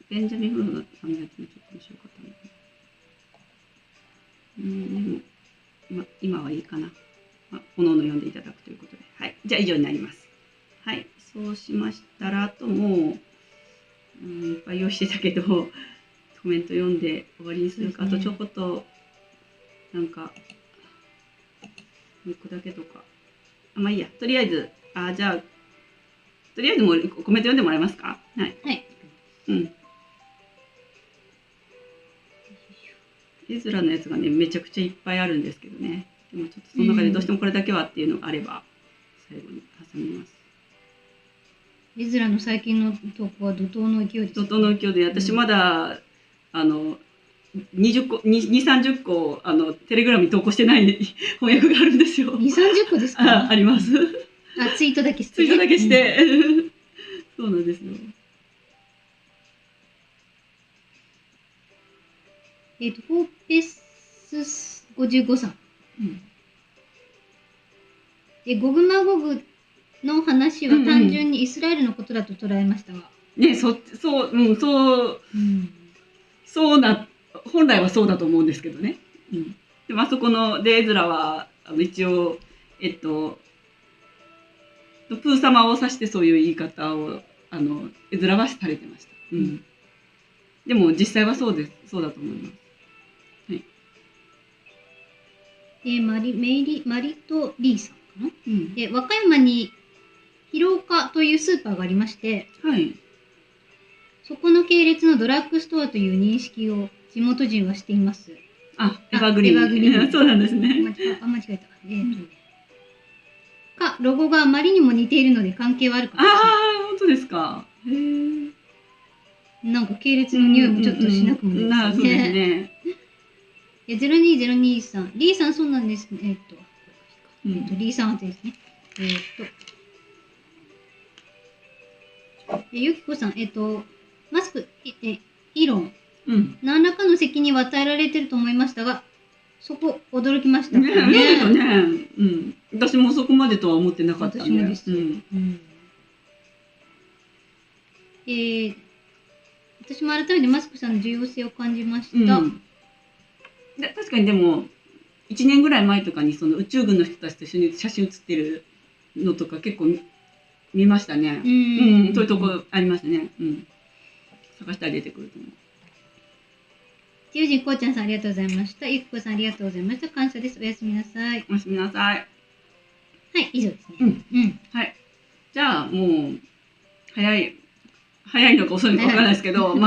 ベンジャミン・フロードさんのやつもちょっと面白かったので。でも、今はいいかな。おのおの読んでいただくということで。はい。じゃあ以上になります。はい。そうしましたら、あともう、いっぱい用意してたけど、コメント読んで終わりにするか、あとちょこっと、なんか、1個だけとか。まあいいや。とりあえず、じゃあ、とりあえずもうコメント読んでもらえますか？はい。はい。で絵面のやつがね、めちゃくちゃいっぱいあるんですけどね。でもちょっとその中でどうしてもこれだけはっていうのがあれば、最後に挟みます。絵面の最近の投稿は怒涛の勢いです、ね。怒涛の勢いで、私まだ、20個、2、30個、テレグラムに投稿してない翻訳があるんですよ。2、30個ですか？あります。ツイートだけして。ツイートだけして。そうなんですよ。フォーペス55さん。ゴグマゴグの話は単純にイスラエルのことだと捉えましたが。本来はそうだと思うんですけどね。でもあそこのエズラは一応プー様を指してそういう言い方を絵面はされてました。でも実際はそうだと思います。マリトリーさんかな、和歌山に広岡というスーパーがありまして、そこの系列のドラッグストアという認識を地元人はしています。エバーグリーン。そうなんですね。間違えた。ロゴがあまりにも似ているので関係はあるかもしれない。本当ですか。なんか系列の匂いもちょっとしなくもないですね。0202さん、リーさんそうなんですね。リーさん宛てですね。ゆきこさん、マスク、イーロン、何らかの責任は与えられてると思いましたが、そこ驚きましたね。私もそこまでとは思ってなかったんで。私もです。私も改めてマスクさんの重要性を感じました。確かにでも1年ぐらい前とかにその宇宙軍の人たちと一緒に写真写ってるのとか結構見ましたね。そういうとこありましたね。探したら出てくると思う。友人こうちゃんさんありがとうございました。ゆきこさんありがとうございました。感謝です。おやすみなさい。おやすみなさい。はい、以上ですね。はい。じゃあもう早いのか遅いのかわからないですけど、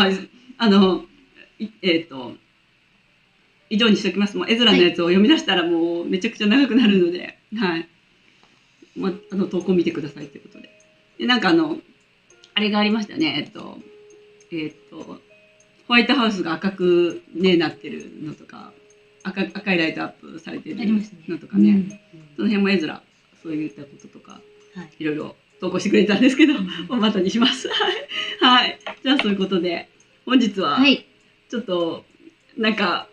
以上にしておきます。もう絵面のやつを読み出したらもうめちゃくちゃ長くなるので、投稿見てくださいということで。なんかあれがありましたね。ホワイトハウスが赤くなってるのとか、赤いライトアップされてるのとかね。その辺も絵面、そういったこととか、いろいろ投稿してくれたんですけど、またにします。はい。じゃあそういうことで、本日はちょっと、なんか、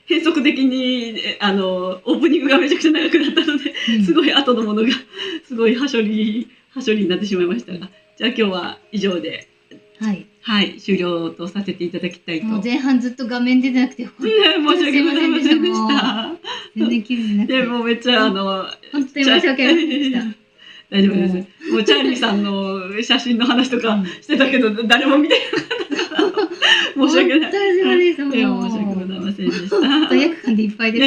変則的にオープニングがめちゃくちゃ長くなったので、すごい後のものがすごいはしょりになってしまいましたが、じゃあ今日は以上で、終了とさせていただきたいと。もう前半ずっと画面出てなくて申し訳ございませんでした。全然気になくて。でもめっちゃ本当に申し訳ありませんでした。大丈夫です。もうチャーリーさんの写真の話とかしてたけど、誰も見てなかった。申し訳ない。大丈夫です。申し訳ございませんでした。罪悪感でいっぱいです。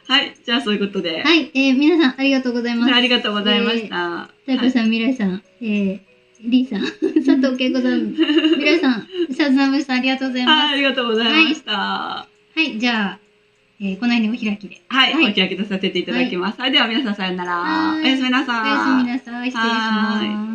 はい、じゃあそういうことで。はい、皆さんありがとうございます。ありがとうございました。たこさん、みらいさん、リーさん、佐藤恵子さん、みらいさん、さずなむさん、ありがとうございます。ありがとうございました。はい、じゃあ、この辺にお開きで。はい、お開きとさせていただきます。では皆さんさようなら。おやすみなさい。おやすみなさい。失礼します。